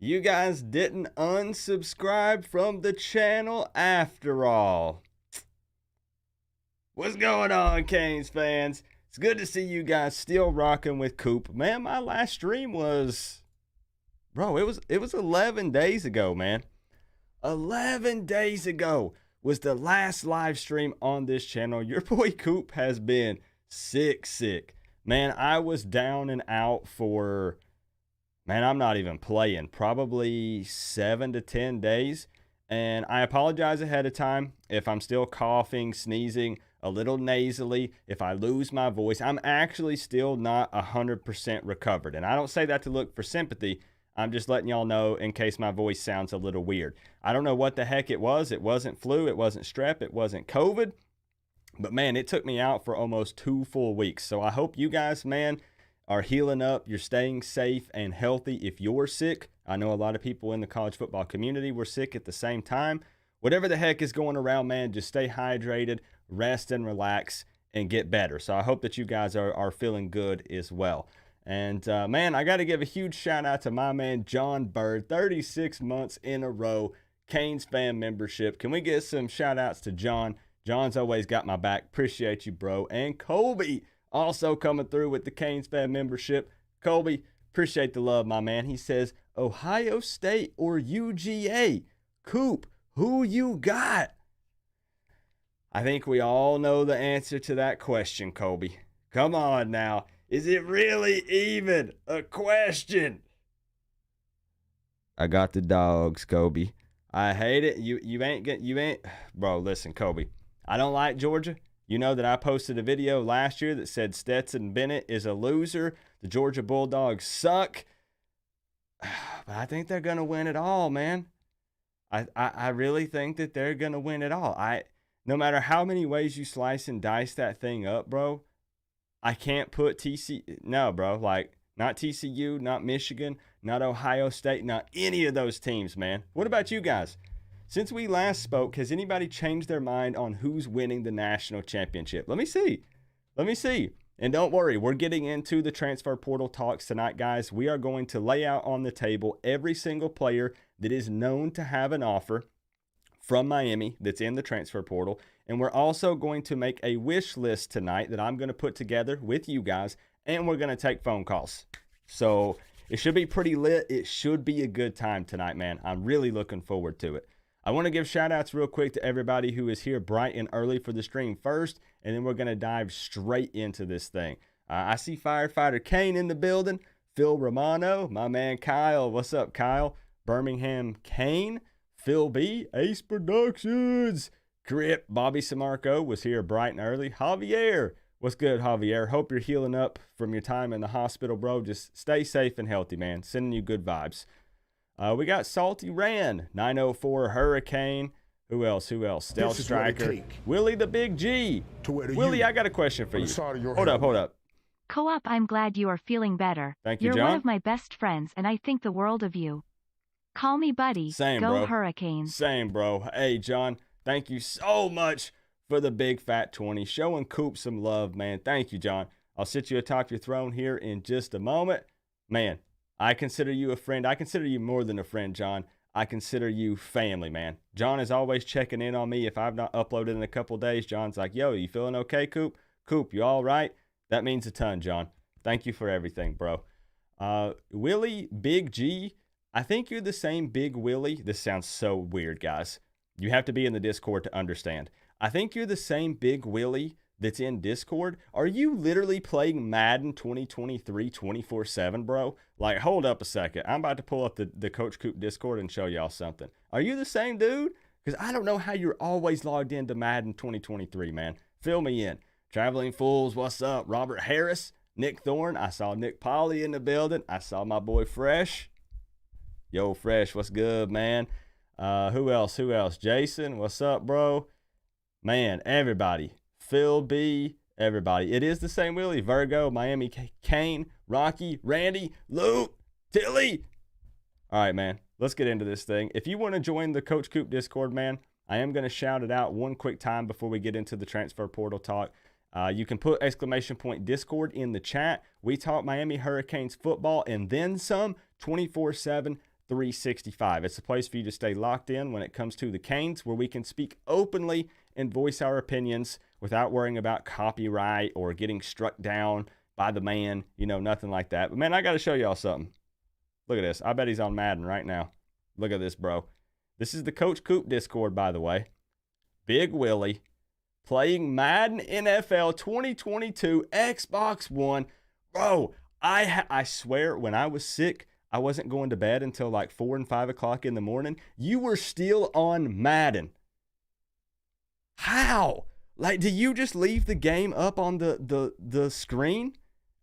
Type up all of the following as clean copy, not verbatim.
You guys didn't unsubscribe from the channel after all. What's going on, Canes fans? It's good to see you guys still rocking with Coop. Man, my last stream was, bro, it was 11 days ago, man. 11 days ago was the last live stream on this channel. Your boy Coop has been sick. Man, I was down and out for, man, I'm not even playing, probably 7 to 10 days. And I apologize ahead of time if I'm still coughing, sneezing, a little nasally, if I lose my voice. I'm actually still not 100% recovered. And I don't say that to look for sympathy. I'm just letting y'all know in case my voice sounds a little weird. I don't know what the heck it was. It wasn't flu. It wasn't strep. It wasn't COVID. But man, it took me out for almost 2 full weeks. So I hope you guys, man, are healing up. You're staying safe and healthy. If you're sick, I know a lot of people in the college football community were sick at the same time. Whatever the heck is going around, man, just stay hydrated, rest and relax, and get better. So I hope that you guys are feeling good as well. And man, I got to give a huge shout out to my man, John Bird, 36 months in a row, Canes fan membership. Can we get some shout outs to John? John's always got my back. Appreciate you, bro. And Colby also coming through with the Canes fan membership. Colby, appreciate the love, my man. He says, Ohio State or UGA? Coop, who you got? I think we all know the answer to that question, Colby. Come on now. Is it really even a question? I got the dogs, Colby. I hate it. You ain't, bro, listen, Colby. I don't like Georgia. You know that I posted a video last year that said Stetson Bennett is a loser. The Georgia Bulldogs suck. But I think they're going to win it all, man. I really think that they're going to win it all. No matter how many ways you slice and dice that thing up, bro, I can't put no, bro, like not TCU, not Michigan, not Ohio State, not any of those teams, man. What about you guys? Since we last spoke, has anybody changed their mind on who's winning the national championship? Let me see. And don't worry, we're getting into the transfer portal talks tonight, guys. We are going to lay out on the table every single player that is known to have an offer from Miami that's in the transfer portal. And we're also going to make a wish list tonight that I'm going to put together with you guys, and we're going to take phone calls. So it should be pretty lit. It should be a good time tonight, man. I'm really looking forward to it. I want to give shout outs real quick to everybody who is here bright and early for the stream first, and then we're going to dive straight into this thing. I see Firefighter Kane in the building, Phil Romano, my man Kyle. What's up, Kyle? Birmingham Kane, Phil B, Ace Productions, Crip, Bobby Samarco was here bright and early. Javier, what's good, Javier? Hope you're healing up from your time in the hospital, bro. Just stay safe and healthy, man. Sending you good vibes. We got Salty Ran, 904 Hurricane. Who else? Stealth Striker. Willie the Big G. Willie, I got a question for you. Hold up. Co-op, I'm glad you are feeling better. Thank you, You're John. one of my best friends, and I think the world of you. Call me buddy. Same, Go bro. Hurricanes. Same, bro. Hey, John, thank you so much for the big fat 20. Showing Coop some love, man. Thank you, John. I'll sit you atop your throne here in just a moment. Man, I consider you a friend. I consider you more than a friend, John. I consider you family, man. John is always checking in on me. If I've not uploaded in a couple days, John's like, yo, you feeling okay, Coop? Coop, you all right? That means a ton, John. Thank you for everything, bro. Willie, Big G, I think you're the same Big Willie. This sounds so weird, guys. You have to be in the Discord to understand. I think you're the same Big Willie that's in Discord. Are you literally playing Madden 2023 24/7, bro? Like, hold up a second. I'm about to pull up the Coach Coop Discord and show y'all something. Are you the same dude? Because I don't know how you're always logged into Madden 2023, man. Fill me in. Traveling Fools, what's up? Robert Harris, Nick Thorne. I saw Nick Polly in the building. I saw my boy Fresh. Yo, Fresh, what's good, man? Who else? Jason, what's up, bro? Man, everybody. Phil B, everybody. It is the same Willie. Virgo, Miami Kane, Rocky, Randy, Luke, Tilly. All right, man. Let's get into this thing. If you want to join the Coach Coop Discord, man, I am going to shout it out one quick time before we get into the transfer portal talk. You can put !Discord in the chat. We talk Miami Hurricanes football and then some 24/7, 365. It's a place for you to stay locked in when it comes to the Canes, where we can speak openly and voice our opinions without worrying about copyright or getting struck down by the man, nothing like that. But man, I got to show y'all something. Look at this. I bet he's on Madden right now. Look at this, bro. This is the Coach Coop Discord, by the way. Big Willie playing Madden NFL 2022 Xbox One. Bro, I swear when I was sick, I wasn't going to bed until like 4 and 5 o'clock in the morning. You were still on Madden. How? Like, do you just leave the game up on the screen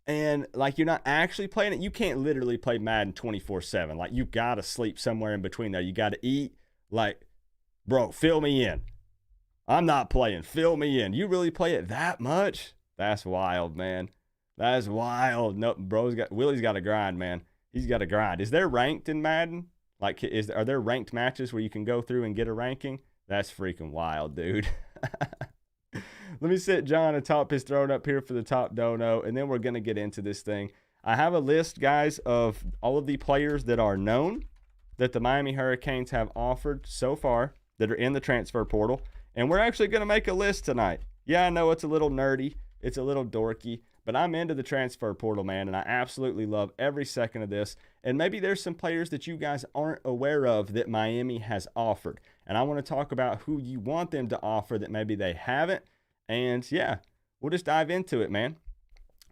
and like you're not actually playing it? You can't literally play Madden 24/7. Like, you got to sleep somewhere in between there. You got to eat. Like, bro, fill me in. I'm not playing. Fill me in. You really play it that much? That's wild, man. That's wild. No, Willie's got to grind, man. He's got to grind. Is there ranked in Madden? Like, are there ranked matches where you can go through and get a ranking? That's freaking wild, dude. Let me sit John atop his throne up here for the top dono, and then we're going to get into this thing. I have a list, guys, of all of the players that are known that the Miami Hurricanes have offered so far that are in the transfer portal. And we're actually going to make a list tonight. Yeah, I know it's a little nerdy. It's a little dorky. But I'm into the transfer portal, man, and I absolutely love every second of this. And maybe there's some players that you guys aren't aware of that Miami has offered. And I want to talk about who you want them to offer that maybe they haven't. And, yeah, we'll just dive into it, man.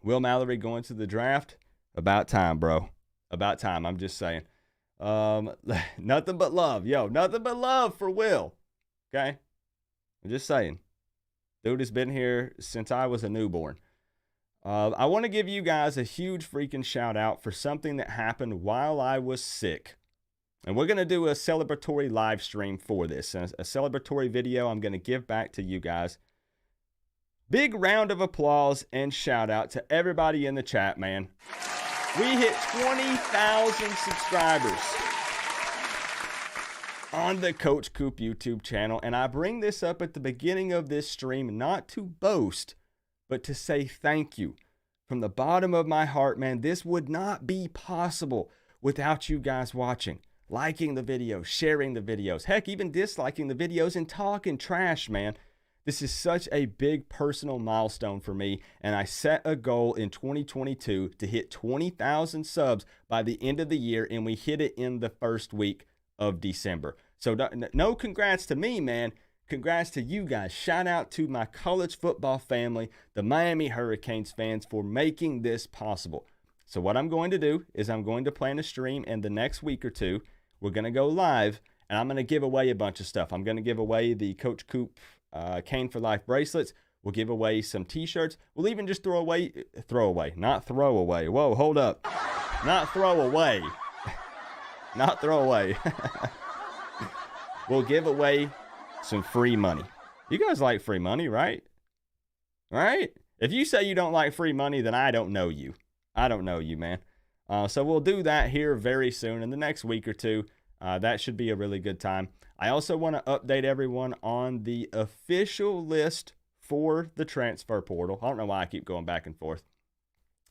Will Mallory going to the draft? About time, bro. About time, I'm just saying. Nothing but love. Yo, nothing but love for Will. Okay? I'm just saying. Dude has been here since I was a newborn. I want to give you guys a huge freaking shout out for something that happened while I was sick. And we're going to do a celebratory live stream for this. A celebratory video I'm going to give back to you guys. Big round of applause and shout out to everybody in the chat, man. We hit 20,000 subscribers on the Coach Coop YouTube channel. And I bring this up at the beginning of this stream, not to boast, but to say thank you from the bottom of my heart, man. This would not be possible without you guys watching, liking the videos, sharing the videos, heck, even disliking the videos and talking trash, man. This is such a big personal milestone for me, and I set a goal in 2022 to hit 20,000 subs by the end of the year, and we hit it in the first week of December. So no congrats to me, man. Congrats to you guys. Shout out to my college football family, the Miami Hurricanes fans, for making this possible. So what I'm going to do is I'm going to plan a stream in the next week or two. We're going to go live, and I'm going to give away a bunch of stuff. I'm going to give away the Coach Coop Cane for Life bracelets. We'll give away some t-shirts. We'll even just throw away, not throw away. Whoa, hold up. Not throw away. Not throw away. We'll give away some free money. You guys like free money, right? Right? If you say you don't like free money, then I don't know you. I don't know you, man. So we'll do that here very soon in the next week or two. That should be a really good time. I also want to update everyone on the official list for the transfer portal. I don't know why I keep going back and forth.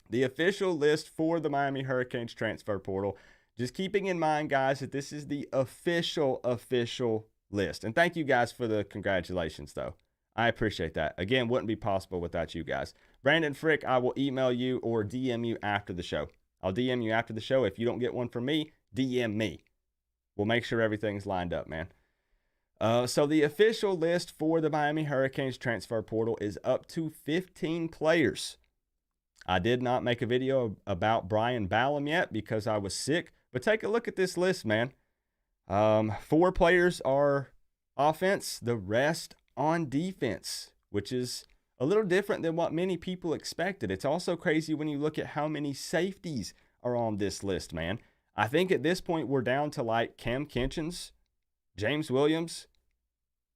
The official list for the Miami Hurricanes transfer portal. Just keeping in mind, guys, that this is the official list. And thank you guys for the congratulations, though. I appreciate that. Again, wouldn't be possible without you guys. Brandon Frick, I will email you or DM you after the show. I'll DM you after the show. If you don't get one from me, DM me. We'll make sure everything's lined up, man. So the official list for the Miami Hurricanes transfer portal is up to 15 players. I did not make a video about Brian Ballum yet because I was sick, but take a look at this list, man. 4 players are offense, the rest on defense, which is a little different than what many people expected. It's also crazy when you look at how many safeties are on this list, man. I think at this point we're down to like Cam Kinchens, James Williams,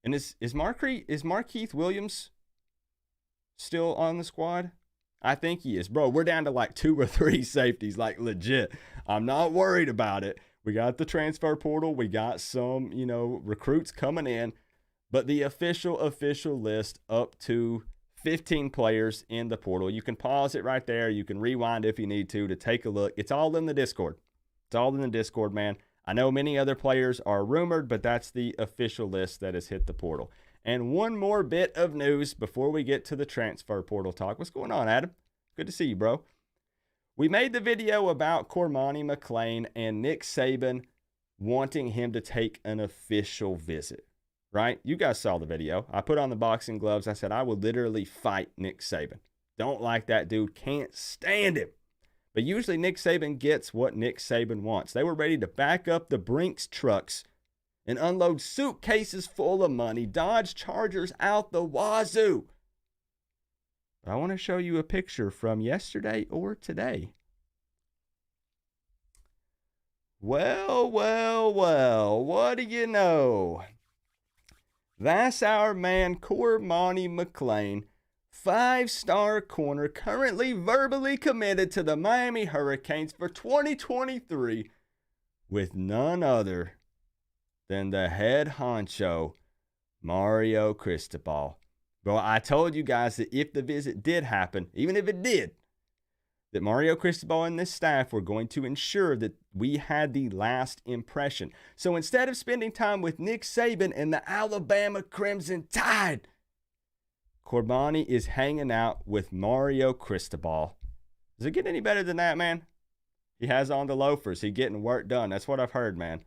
and is Markeith Williams still on the squad? I think he is. Bro, we're down to like 2 or 3 safeties, like legit. I'm not worried about it. We got the transfer portal. We got some, recruits coming in. But the official list up to 15 players in the portal. You can pause it right there. You can rewind if you need to take a look. It's all in the Discord. It's all in the Discord, man. I know many other players are rumored, but that's the official list that has hit the portal. And one more bit of news before we get to the transfer portal talk. What's going on, Adam? Good to see you, bro. We made the video about Cormani McClain and Nick Saban wanting him to take an official visit, right? You guys saw the video. I put on the boxing gloves. I said I would literally fight Nick Saban. Don't like that dude. Can't stand him. But usually Nick Saban gets what Nick Saban wants. They were ready to back up the Brinks trucks and unload suitcases full of money, Dodge Chargers out the wazoo. But I want to show you a picture from yesterday or today. Well, what do you know? That's our man Cormani McClain, 5-star corner, currently verbally committed to the Miami Hurricanes for 2023 with none other than the head honcho, Mario Cristobal. Bro, I told you guys that if the visit did happen, even if it did, that Mario Cristobal and this staff were going to ensure that we had the last impression. So instead of spending time with Nick Saban and the Alabama Crimson Tide, Cormani is hanging out with Mario Cristobal. Does it get any better than that, man? He has on the loafers. He's getting work done. That's what I've heard, man.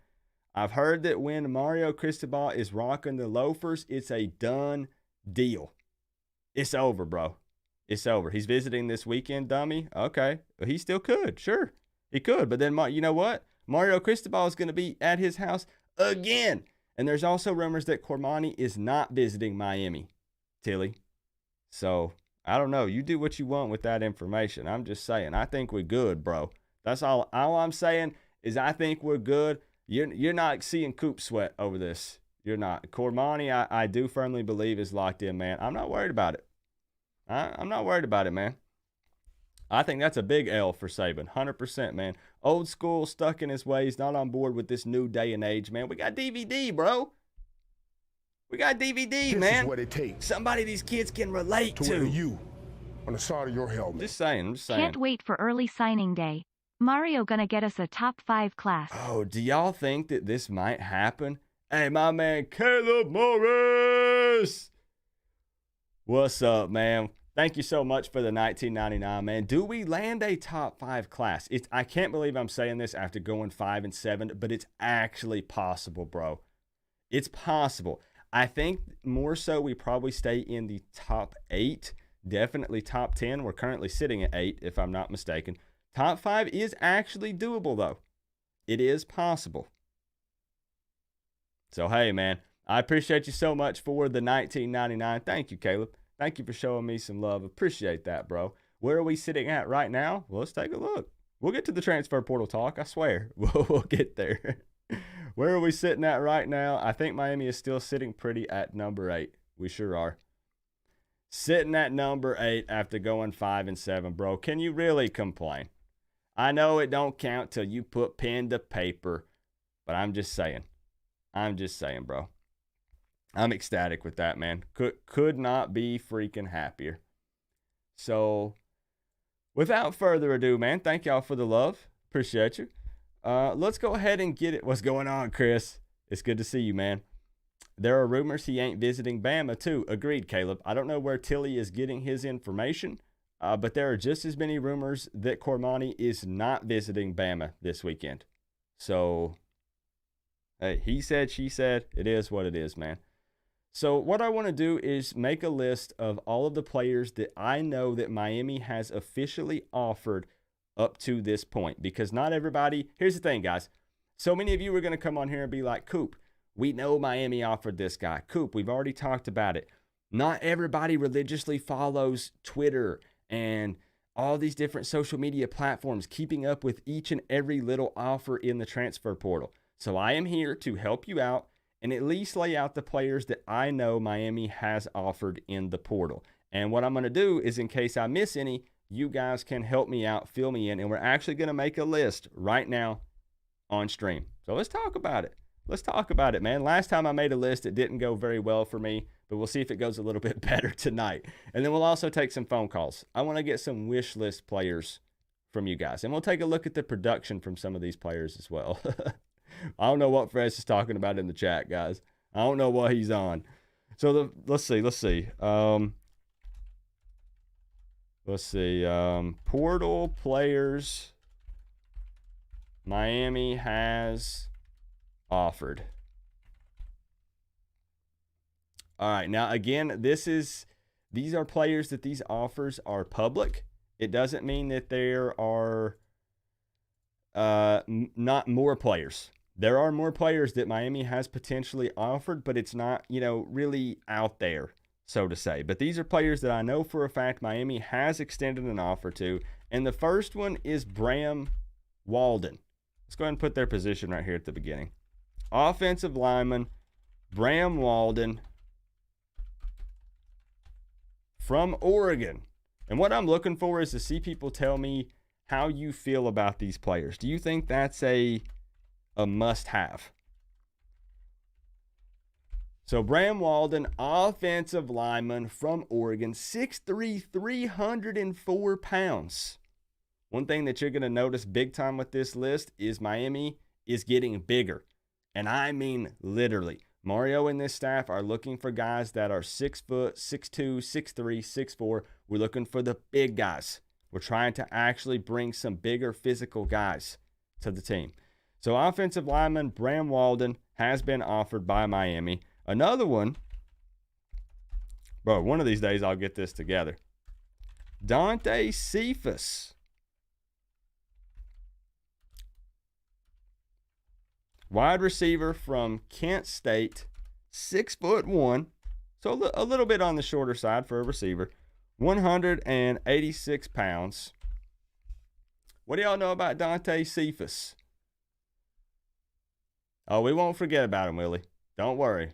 I've heard that when Mario Cristobal is rocking the loafers, it's a done deal. It's over, bro. It's over. He's visiting this weekend, dummy. Okay. He still could. Sure. He could. But then, you know what? Mario Cristobal is going to be at his house again. And there's also rumors that Cormani is not visiting Miami, Tilly. So, I don't know. You do what you want with that information. I'm just saying. I think we're good, bro. That's all. All I'm saying is I think we're good. You're not seeing Coop sweat over this. You're not. Cormani, I do firmly believe is locked in, man. I'm not worried about it. I'm not worried about it, man. I think that's a big L for Saban, 100%, man. Old school, stuck in his ways, not on board with this new day and age, man. We got DVD, bro. We got DVD, man. This is what it takes. Somebody these kids can relate to. Wear you on the side of your helmet. I'm just saying. Can't wait for early signing day. Mario gonna get us a top 5 class. Oh, do y'all think that this might happen? Hey, my man Caleb Morris. What's up, man? Thank you so much for the 1999, man. Do we land a top 5 class? I can't believe I'm saying this after going 5-7, but it's actually possible, bro. It's possible. I think more so we probably stay in the top 8, definitely top 10. We're currently sitting at 8, if I'm not mistaken. Top 5 is actually doable, though. It is possible. So, hey, man, I appreciate you so much for the 1999. Thank you, Caleb. Thank you for showing me some love. Appreciate that, bro. Where are we sitting at right now? Well, let's take a look. We'll get to the transfer portal talk. I swear. We'll get there. Where are we sitting at right now? I think Miami is still sitting pretty at number 8. We sure are. Sitting at number 8 after going 5-7, bro. Can you really complain? I know it don't count till you put pen to paper, but I'm just saying. I'm just saying, bro. I'm ecstatic with that, man. Could not be freaking happier. So, without further ado, man, thank y'all for the love. Appreciate you. Let's go ahead and get it. What's going on, Chris? It's good to see you, man. There are rumors he ain't visiting Bama, too. Agreed, Caleb. I don't know where Tilly is getting his information, but there are just as many rumors that Cormani is not visiting Bama this weekend. So, hey, he said, she said, it is what it is, man. So what I want to do is make a list of all of the players that I know that Miami has officially offered up to this point. Because not everybody, here's the thing, guys. So many of you are going to come on here and be like, Coop, we know Miami offered this guy. Coop, we've already talked about it. Not everybody religiously follows Twitter and all these different social media platforms, keeping up with each and every little offer in the transfer portal. So I am here to help you out and at least lay out the players that I know Miami has offered in the portal. And what I'm going to do is, in case I miss any, you guys can help me out, fill me in, and we're actually going to make a list right now on stream. So let's talk about it. Let's talk about it, man. Last time I made a list, it didn't go very well for me, but we'll see if it goes a little bit better tonight. And then we'll also take some phone calls. I want to get some wish list players from you guys, and we'll take a look at the production from some of these players as well. I don't know what Fresh is talking about in the chat, guys. I don't know what he's on. So let's see. Portal players Miami has offered. All right. Now, again, these are players that these offers are public. It doesn't mean that there are not more players. There are more players that Miami has potentially offered, but it's not, really out there, so to say. But these are players that I know for a fact Miami has extended an offer to. And the first one is Bram Walden. Let's go ahead and put their position right here at the beginning. Offensive lineman, Bram Walden from Oregon. And what I'm looking for is to see people tell me how you feel about these players. Do you think that's a must-have? So Bram Walden, offensive lineman from Oregon, 6'3", 304 pounds. One thing that you're going to notice big time with this list is Miami is getting bigger. And I mean literally. Mario and this staff are looking for guys that are 6 foot, 6'2", 6'3", 6'4". We're looking for the big guys. We're trying to actually bring some bigger physical guys to the team. So offensive lineman Bram Walden has been offered by Miami. Another one, bro, one of these days I'll get this together. Dante Cephas. Wide receiver from Kent State, 6'1", so a little bit on the shorter side for a receiver, 186 pounds. What do y'all know about Dante Cephas? Oh, we won't forget about him, Willie. Don't worry,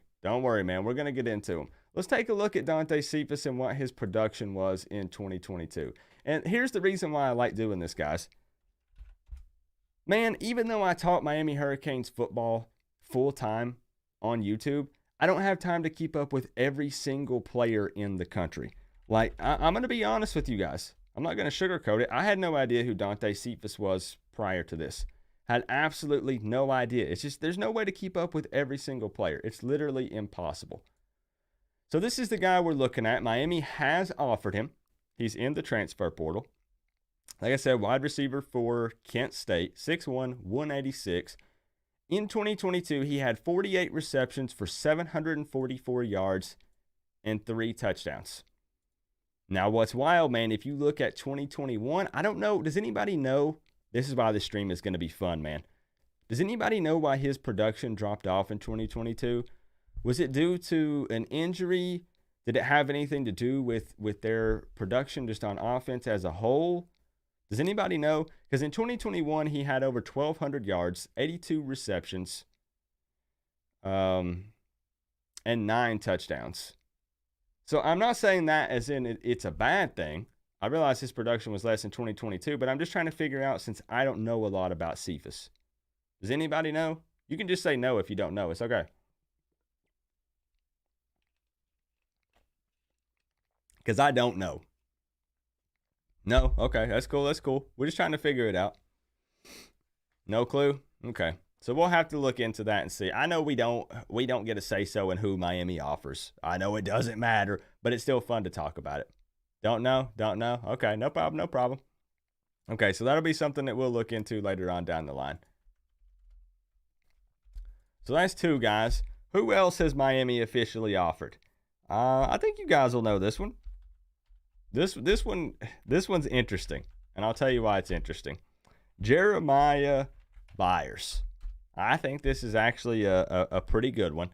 man. We're going to get into him. Let's take a look at Dante Cephas and what his production was in 2022. And here's the reason why I like doing this, guys. Man, even though I taught Miami Hurricanes football full-time on YouTube, I don't have time to keep up with every single player in the country. Like, I'm going to be honest with you guys. I'm not going to sugarcoat it. I had no idea who Dante Cephas was prior to this. Had absolutely no idea. It's just there's no way to keep up with every single player. It's literally impossible. So this is the guy we're looking at. Miami has offered him. He's in the transfer portal. Like I said, wide receiver for Kent State, 6'1", 186. In 2022, he had 48 receptions for 744 yards and 3 touchdowns. Now, what's wild, man, if you look at 2021, I don't know. Does anybody know? This is why this stream is going to be fun, man. Does anybody know why his production dropped off in 2022? Was it due to an injury? Did it have anything to do with their production just on offense as a whole? Does anybody know? Because in 2021, he had over 1,200 yards, 82 receptions, and 9 touchdowns. So I'm not saying that as in it's a bad thing. I realize his production was less in 2022, but I'm just trying to figure out, since I don't know a lot about Cephas. Does anybody know? You can just say no if you don't know. It's okay. Because I don't know. No? Okay, that's cool. We're just trying to figure it out. No clue? Okay. So we'll have to look into that and see. I know we don't get a say-so in who Miami offers. I know it doesn't matter, but it's still fun to talk about it. Don't know? Okay, no problem. Okay, so that'll be something that we'll look into later on down the line. So that's 2 guys. Who else has Miami officially offered? I think you guys will know this one. This one's interesting, and I'll tell you why it's interesting. Jeremiah Byers. I think this is actually a pretty good one.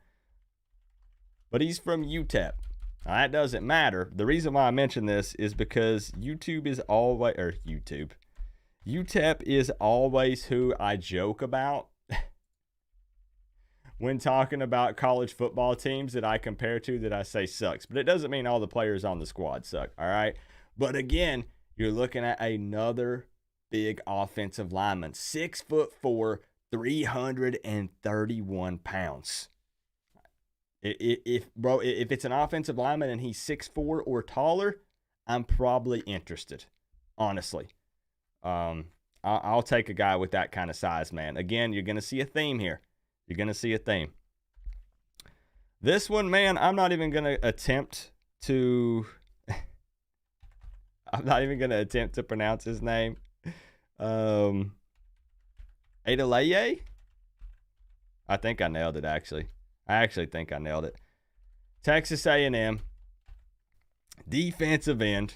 But he's from UTEP. That doesn't matter. The reason why I mention this is because UTEP is always who I joke about when talking about college football teams that I compare to that I say sucks. But it doesn't mean all the players on the squad suck, all right? But again, you're looking at another big offensive lineman, 6'4", 331 pounds. If it's an offensive lineman and he's 6'4" or taller, I'm probably interested, honestly. I I'll take a guy with that kind of size, man. Again, you're going to see a theme here. You're going to see a theme. This one, man, I'm not even going to attempt to pronounce his name. Adelaye? I think I nailed it, actually. I actually think I nailed it. Texas A&M, defensive end.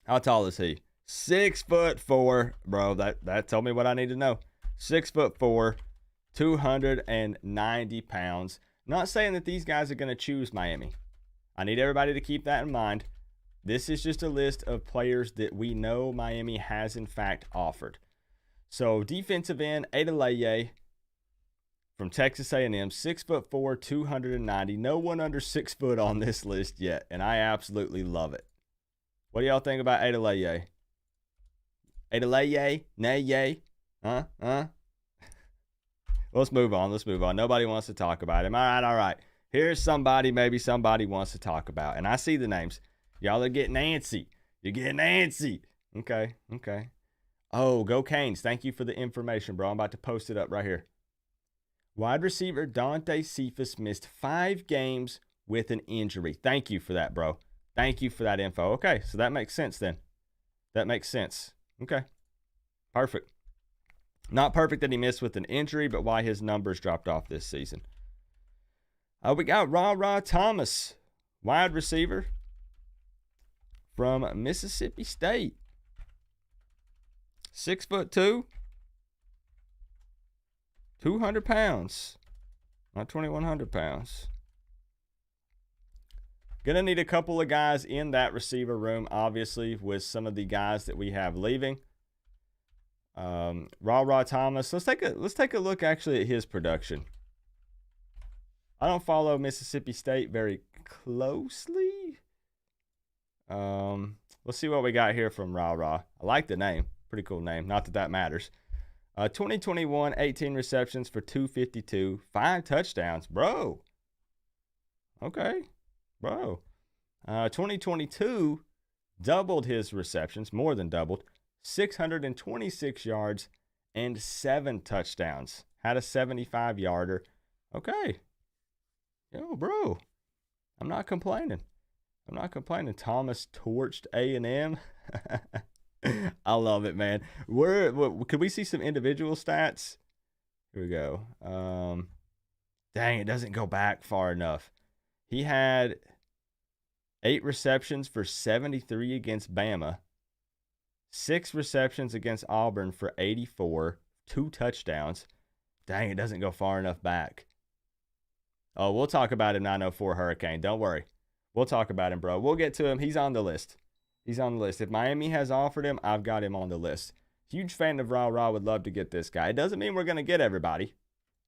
How tall is he? 6'4", bro. That told me what I need to know. 6'4", 290 pounds. Not saying that these guys are going to choose Miami. I need everybody to keep that in mind. This is just a list of players that we know Miami has in fact offered. So defensive end, Adelaye from Texas A&M, 6'4", 290. No one under 6 foot on this list yet, and I absolutely love it. What do y'all think about Adelaye? Adelaye? Nay? Huh? Let's move on. Nobody wants to talk about him. All right. Here's somebody maybe somebody wants to talk about. And I see the names. Y'all are getting antsy. You're getting antsy. Okay. Oh, go Canes. Thank you for the information, bro. I'm about to post it up right here. Wide receiver Dante Cephas missed 5 games with an injury. Thank you for that, bro. Thank you for that info. Okay, so that makes sense then. That makes sense. Okay, perfect. Not perfect that he missed with an injury, but why his numbers dropped off this season. We got Ra Thomas, wide receiver from Mississippi State. 6'2", 200 pounds, not 2,100 pounds. Gonna need a couple of guys in that receiver room, obviously, with some of the guys that we have leaving. Ra Thomas. Let's take a look actually at his production. I don't follow Mississippi State very closely. Let's see what we got here from Ra. I like the name. Pretty cool name. Not that matters. 2021, 18 receptions for 252, 5 touchdowns. Bro. Okay. Bro. 2022, doubled his receptions, more than doubled. 626 yards and 7 touchdowns. Had a 75-yarder. Okay. Yo, bro. I'm not complaining. Thomas torched A&M. I love it, man. Could we see some individual stats? Here we go. Dang, it doesn't go back far enough. He had 8 receptions for 73 against Bama. 6 receptions against Auburn for 84. 2 touchdowns. Dang, it doesn't go far enough back. Oh, we'll talk about him 904 Hurricane. Don't worry. We'll talk about him, bro. We'll get to him. He's on the list. If Miami has offered him, I've got him on the list. Huge fan of Ra. Would love to get this guy. It doesn't mean we're going to get everybody,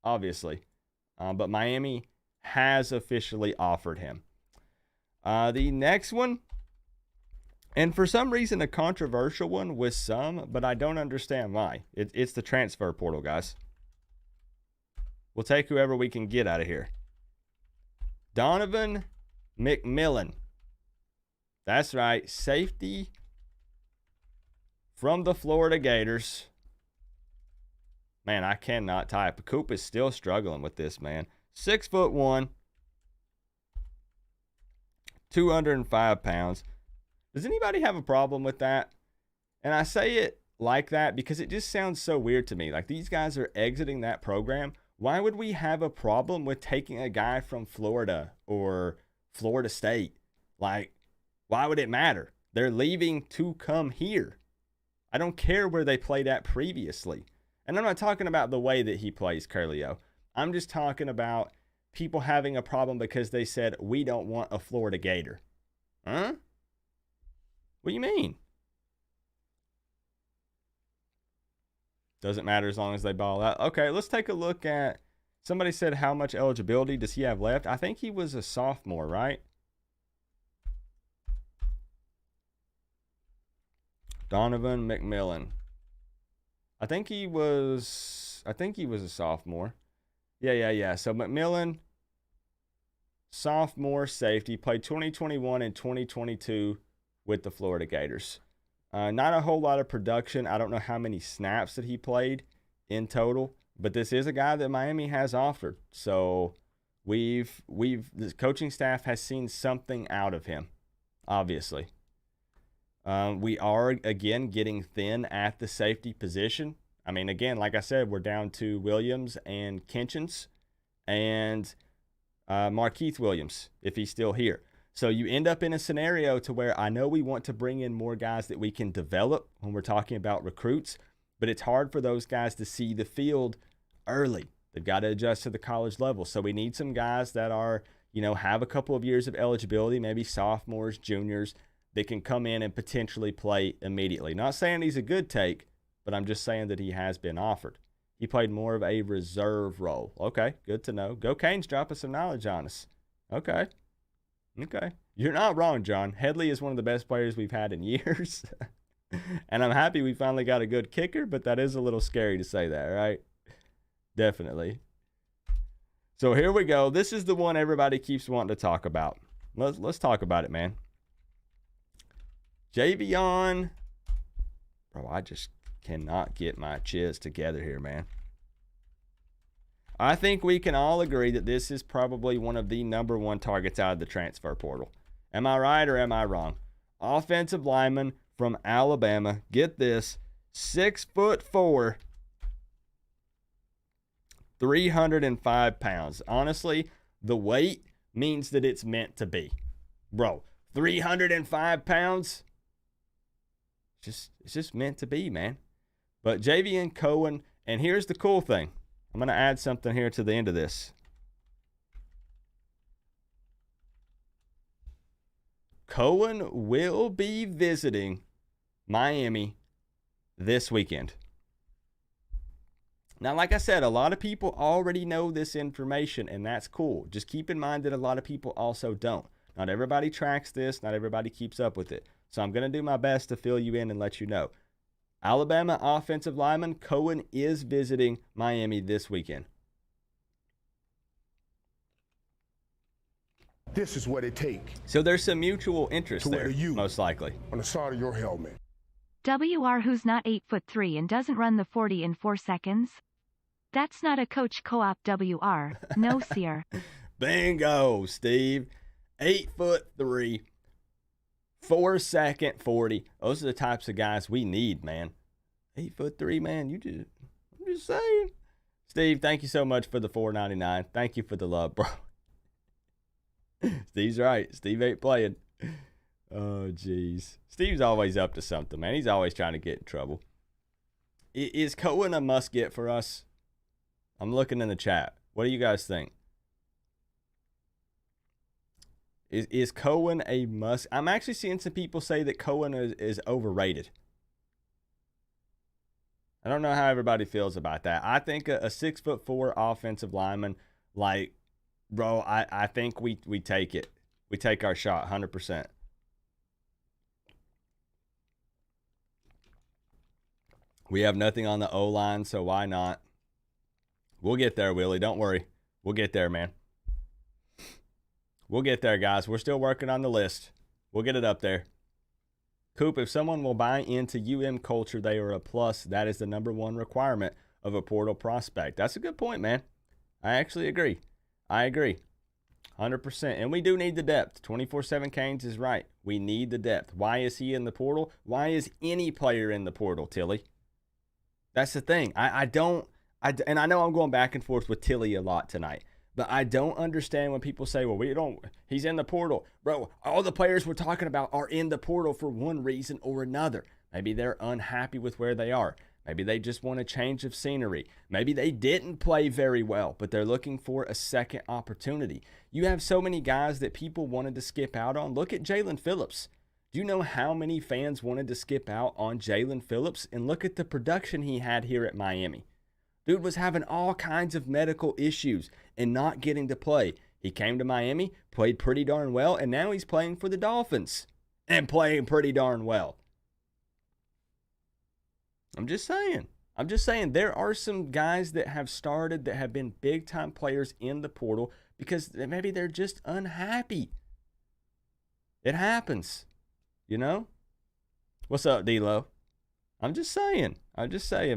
obviously. But Miami has officially offered him. The next one, and for some reason a controversial one with some, but I don't understand why. It's the transfer portal, guys. We'll take whoever we can get out of here. Donovan McMillan. That's right, safety from the Florida Gators. Man, I cannot type. Coop is still struggling with this, man. 6'1", 205 pounds. Does anybody have a problem with that? And I say it like that because it just sounds so weird to me. Like, these guys are exiting that program. Why would we have a problem with taking a guy from Florida or Florida State? Like, why would it matter? They're leaving to come here. I don't care where they played at previously. And I'm not talking about the way that he plays, Curlio. I'm just talking about people having a problem because they said, we don't want a Florida Gator. Huh? What do you mean? Doesn't matter as long as they ball out. Okay, let's take a look at, somebody said how much eligibility does he have left? I think he was a sophomore, right? Donovan McMillan. I think he was a sophomore. Yeah. So McMillan, sophomore safety, played 2021 and 2022 with the Florida Gators. Not a whole lot of production. I don't know how many snaps that he played in total, but this is a guy that Miami has offered. So the coaching staff has seen something out of him, obviously. We are, again, getting thin at the safety position. I mean, again, like I said, we're down to Williams and Kinchins and Markeith Williams, if he's still here. So you end up in a scenario to where I know we want to bring in more guys that we can develop when we're talking about recruits, but it's hard for those guys to see the field early. They've got to adjust to the college level. So we need some guys that are, have a couple of years of eligibility, maybe sophomores, juniors, that can come in and potentially play immediately. Not saying he's a good take, but I'm just saying that he has been offered. He played more of a reserve role. Okay, good to know. Go Canes, dropping some knowledge on us. Okay. You're not wrong, John. Headley is one of the best players we've had in years. And I'm happy we finally got a good kicker, but that is a little scary to say that, right? Definitely. So here we go. This is the one everybody keeps wanting to talk about. Let's talk about it, man. Javion. Bro, I just cannot get my chiz together here, man. I think we can all agree that this is probably one of the number one targets out of the transfer portal. Am I right or am I wrong? Offensive lineman from Alabama. Get this. 6'4", 305 pounds. Honestly, the weight means that it's meant to be. Bro, 305 pounds? It's just meant to be, man. But Javion Cohen, and here's the cool thing. I'm going to add something here to the end of this. Cohen will be visiting Miami this weekend. Now, like I said, a lot of people already know this information, and that's cool. Just keep in mind that a lot of people also don't. Not everybody tracks this. Not everybody keeps up with it. So I'm going to do my best to fill you in and let you know. Alabama offensive lineman Cohen is visiting Miami this weekend. This is what it takes. So there's some mutual interest there, you most likely. On the side of your helmet. WR who's not 8'3" and doesn't run the 40 in 4 seconds? That's not a coach co-op WR. No, sir. Bingo, Steve. 8'3", 4-second 40. Those are the types of guys we need, man. 8'3", man. I'm just saying. Steve, thank you so much for the $4.99. Thank you for the love, bro. Steve's right. Steve ain't playing. Oh, jeez. Steve's always up to something, man. He's always trying to get in trouble. Is Cohen a must get for us? I'm looking in the chat. What do you guys think? Is Cohen a must? I'm actually seeing some people say that Cohen is overrated. I don't know how everybody feels about that. I think a 6'4" offensive lineman, like, bro, I think we take it. We take our shot 100%. We have nothing on the O-line, so why not? We'll get there, Willie. Don't worry. We'll get there, man. We'll get there, guys. We're still working on the list. We'll get it up there. Coop, if someone will buy into UM culture, they are a plus. That is the number one requirement of a portal prospect. That's a good point, man. I actually agree. I agree. 100%. And we do need the depth. 24/7 Canes is right. We need the depth. Why is he in the portal? Why is any player in the portal, Tilly? That's the thing. And I know I'm going back and forth with Tilly a lot tonight. But I don't understand when people say, well, he's in the portal. Bro, all the players we're talking about are in the portal for one reason or another. Maybe they're unhappy with where they are. Maybe they just want a change of scenery. Maybe they didn't play very well, but they're looking for a second opportunity. You have so many guys that people wanted to skip out on. Look at Jalen Phillips. Do you know how many fans wanted to skip out on Jalen Phillips? And look at the production he had here at Miami. Dude was having all kinds of medical issues and not getting to play. He came to Miami, played pretty darn well, and now he's playing for the Dolphins and playing pretty darn well. I'm just saying there are some guys that have started that have been big-time players in the portal because maybe they're just unhappy. It happens, you know? What's up, D-Lo? I'm just saying,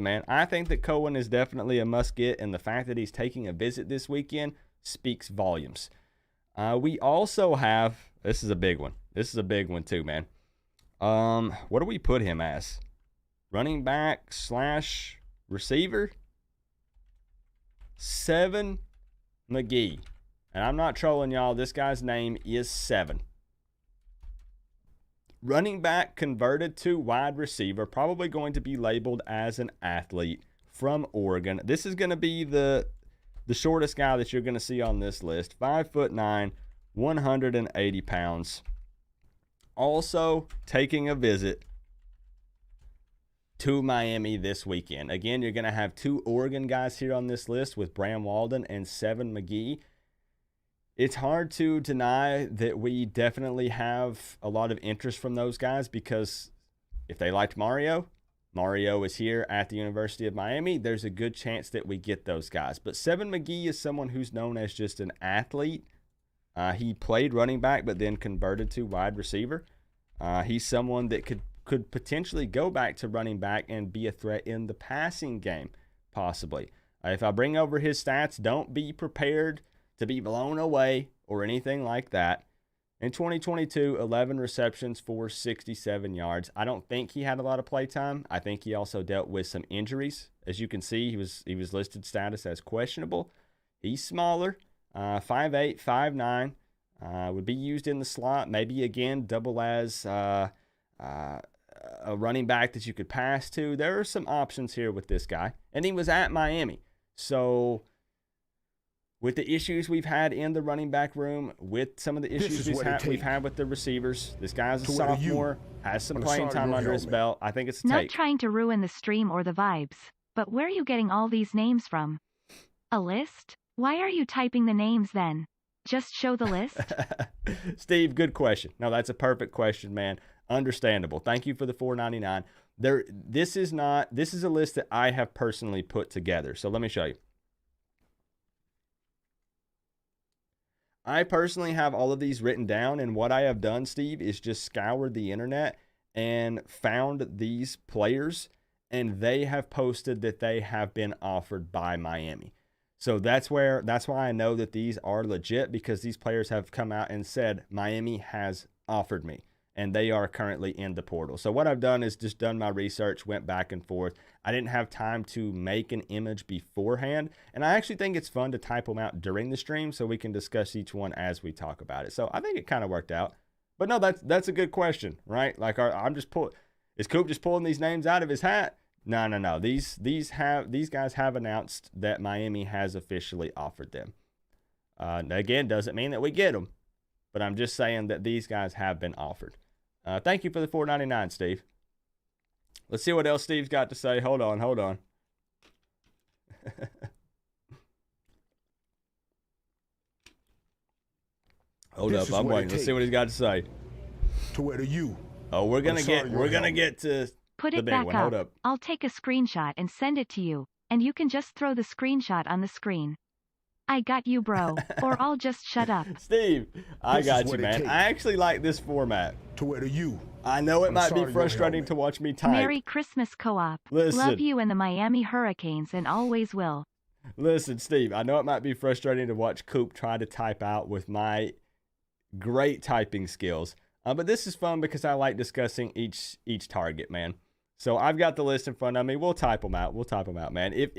man. I think that Cohen is definitely a must-get, and the fact that he's taking a visit this weekend speaks volumes. We also have, this is a big one. This is a big one too, man. What do we put him as? Running back / receiver? 7 McGee. And I'm not trolling y'all. This guy's name is 7. Running back converted to wide receiver, probably going to be labeled as an athlete from Oregon. This is going to be the shortest guy that you're going to see on this list. 5'9", 180 pounds. Also taking a visit to Miami this weekend. Again, you're going to have 2 Oregon guys here on this list with Bram Walden and 7 McGee. It's hard to deny that we definitely have a lot of interest from those guys, because if they liked Mario is here at the University of Miami, there's a good chance that we get those guys. But 7 McGee is someone who's known as just an athlete. He played running back but then converted to wide receiver. He's someone that could potentially go back to running back and be a threat in the passing game, possibly. If I bring over his stats, don't be prepared to be blown away or anything like that. In 2022, 11 receptions for 67 yards. I don't think he had a lot of play time. I think he also dealt with some injuries. As you can see, he was listed status as questionable. He's smaller, 5'8", 5'9", would be used in the slot, maybe again double as a running back that you could pass to. There are some options here with this guy, and he was at Miami. So with the issues we've had in the running back room, with some of the issues we've had with the receivers, this guy's a sophomore, has some playing time under his belt. I think it's a Not take. trying to ruin the stream or the vibes, but where are you getting all these names from? A list? Why are you typing the names then? Just show the list? Steve, good question. No, that's a perfect question, man. Understandable. Thank you for the $4.99. This is a list that I have personally put together. So let me show you. I personally have all of these written down, and what I have done, Steve, is just scoured the internet and found these players, and they have posted that they have been offered by Miami. So that's why I know that these are legit, because these players have come out and said Miami has offered me, and they are currently in the portal. So what I've done is just done my research, went back and forth. I didn't have time to make an image beforehand, and I actually think it's fun to type them out during the stream so we can discuss each one as we talk about it. So I think it kind of worked out. But no, that's a good question, right? Like, is Coop just pulling these names out of his hat? No. These guys have announced that Miami has officially offered them. Again, doesn't mean that we get them, but I'm just saying that these guys have been offered. Thank you for the $4.99, Steve. Let's see what else Steve's got to say. Hold on. Hold up, I'm waiting. Let's see what he's got to say. To where to you? Oh, we're gonna get to Put the it big back one. up. Hold up. I'll take a screenshot and send it to you, and you can just throw the screenshot on the screen. I got you, bro. Or I'll just shut up. Steve, I got you, man. I actually like this format. To where to you? I know it might be frustrating to watch me type. Merry Christmas, Co-op. Listen. Love you and the Miami Hurricanes, and always will. Listen, Steve, I know it might be frustrating to watch Coop try to type out with my great typing skills. But this is fun because I like discussing each target, man. So I've got the list in front of me. We'll type them out. Man. If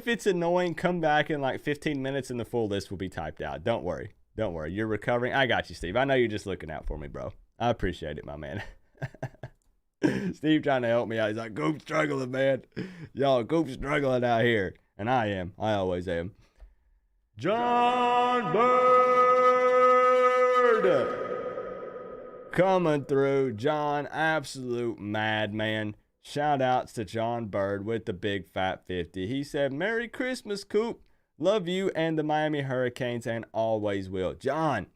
it's annoying, come back in like 15 minutes and the full list will be typed out. Don't worry. You're recovering. I got you, Steve. I know you're just looking out for me, bro. I appreciate it, my man. Steve trying to help me out. He's like, Coop's struggling, man. Y'all, Coop's struggling out here. And I am. I always am. John Bird coming through. John, absolute madman. Shout outs to John Bird with the big fat 50. He said, Merry Christmas, Coop. Love you and the Miami Hurricanes and always will. John,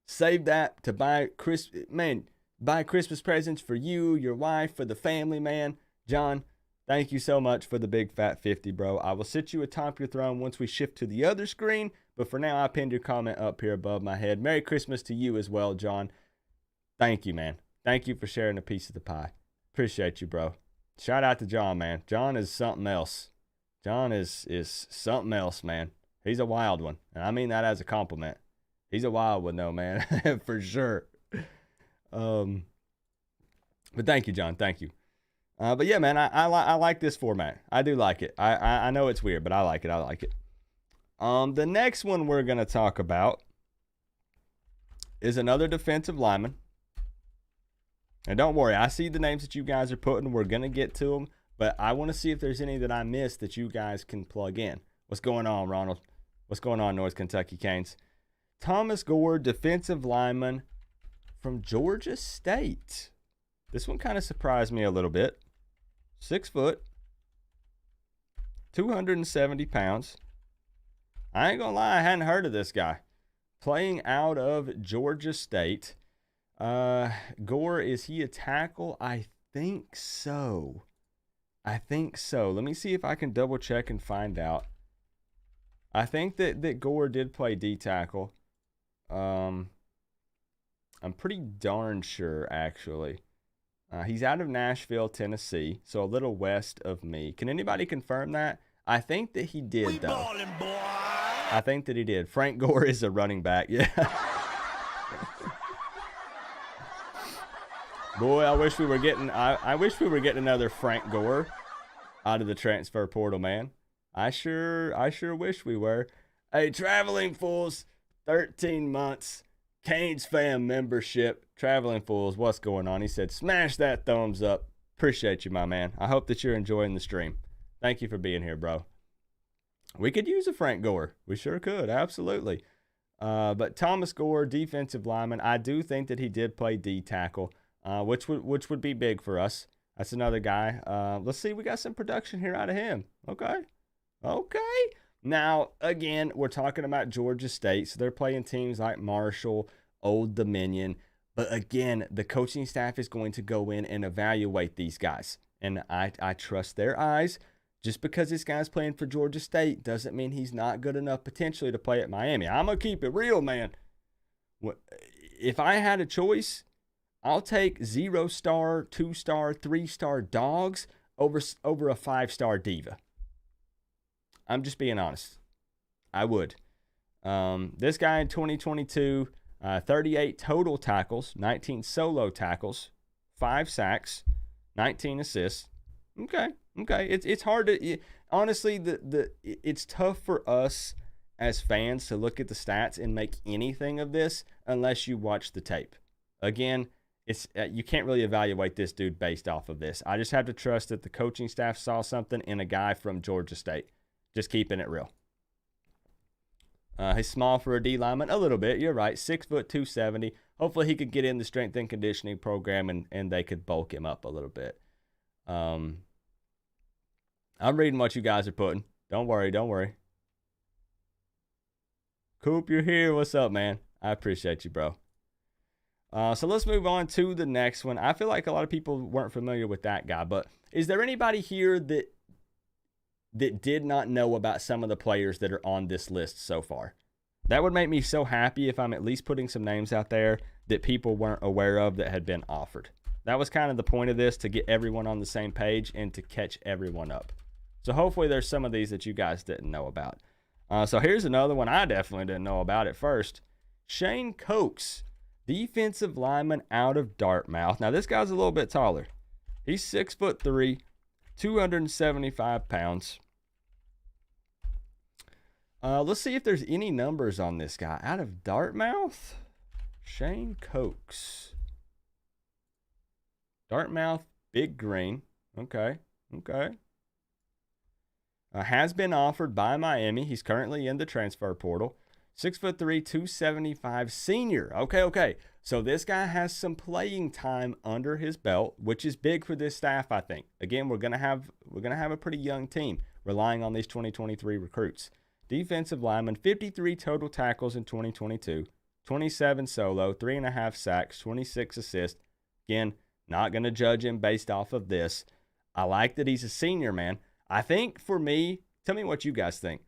save that to buy Christmas presents for you, your wife, for the family, man. John, thank you so much for the big fat 50, bro. I will sit you atop your throne once we shift to the other screen. But for now, I pinned your comment up here above my head. Merry Christmas to you as well, John. Thank you, man. Thank you for sharing a piece of the pie. Appreciate you, bro. Shout out to John, man. John is something else. John is something else, man. He's a wild one. And I mean that as a compliment. He's a wild one, though, man. For sure. But thank you, John. Thank you. But yeah, man, I like this format. I do like it. I know it's weird, but I like it. I like it. The next one we're going to talk about is another defensive lineman. And don't worry, I see the names that you guys are putting. We're going to get to them. But I want to see if there's any that I missed that you guys can plug in. What's going on, Ronald? What's going on, North Kentucky Canes? Thomas Gore, defensive lineman from Georgia State. This one kind of surprised me a little bit. 6 foot, 270 pounds. I ain't going to lie, I hadn't heard of this guy. Playing out of Georgia State. Gore, is he a tackle? I think so. Let me see if I can double check and find out. I think that Gore did play D tackle. I'm pretty darn sure, actually. He's out of Nashville, Tennessee, so a little west of me. Can anybody confirm that? I think that he did, though. Ballin', boy. I think that he did. Frank Gore is a running back. Yeah. Boy, I wish we were getting. I wish we were getting another Frank Gore out of the transfer portal, man. I sure wish we were. Hey, Traveling Fools, 13 months. Canes fam membership. Traveling Fools, what's going on? He said, smash that thumbs up. Appreciate you, my man. I hope that you're enjoying the stream. Thank you for being here, bro. We could use a Frank Gore. We sure could, absolutely. But Thomas Gore, defensive lineman, I do think that he did play D tackle, which would be big for us. That's another guy. Let's see, we got some production here out of him. Okay. Now, again, we're talking about Georgia State, so they're playing teams like Marshall, Old Dominion. But again, the coaching staff is going to go in and evaluate these guys. And I trust their eyes. Just because this guy's playing for Georgia State doesn't mean he's not good enough potentially to play at Miami. I'm going to keep it real, man. If I had a choice, I'll take 0-star, 2-star, 3-star dogs over a 5-star diva. I'm just being honest. I would. This guy in 2022, 38 total tackles, 19 solo tackles, 5 sacks, 19 assists. Okay. It's hard to honestly. It's tough for us as fans to look at the stats and make anything of this unless you watch the tape. Again, it's you can't really evaluate this dude based off of this. I just have to trust that the coaching staff saw something in a guy from Georgia State. Just keeping it real. He's small for a D lineman, a little bit. You're right, 6 foot 270. Hopefully he could get in the strength and conditioning program and they could bulk him up a little bit. I'm reading what you guys are putting. Don't worry. Coop, you're here. What's up, man? I appreciate you, bro. So let's move on to the next one. I feel like a lot of people weren't familiar with that guy, but is there anybody here that did not know about some of the players that are on this list so far? That would make me so happy if I'm at least putting some names out there that people weren't aware of that had been offered. That was kind of the point of this, to get everyone on the same page and to catch everyone up. So hopefully there's some of these that you guys didn't know about. So here's another one I definitely didn't know about at first. Shane Cokes, defensive lineman out of Dartmouth. Now this guy's a little bit taller. He's 6'3", 275 pounds. Let's see if there's any numbers on this guy. Out of Dartmouth, Shane Cokes. Dartmouth, Big Green. Okay. Has been offered by Miami. He's currently in the transfer portal. 6'3", 275 senior. Okay. So this guy has some playing time under his belt, which is big for this staff, I think. Again, we're gonna have a pretty young team relying on these 2023 recruits. Defensive lineman, 53 total tackles in 2022, 27 solo, 3.5 sacks, 26 assists. Again, not going to judge him based off of this. I like that he's a senior, man. I think for me, tell me what you guys think.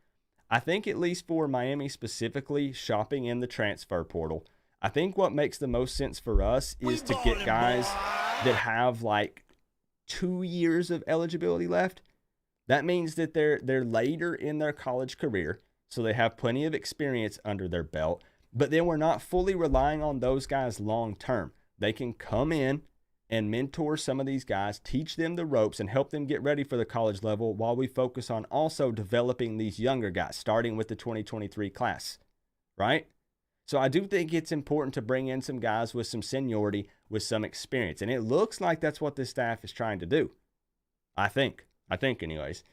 I think at least for Miami specifically, shopping in the transfer portal, I think what makes the most sense for us is to get guys that have like 2 years of eligibility left. That means that they're later in their college career, so they have plenty of experience under their belt, but then we're not fully relying on those guys long term. They can come in and mentor some of these guys, teach them the ropes, and help them get ready for the college level while we focus on also developing these younger guys, starting with the 2023 class, right? So I do think it's important to bring in some guys with some seniority, with some experience. And it looks like that's what this staff is trying to do. I think anyways.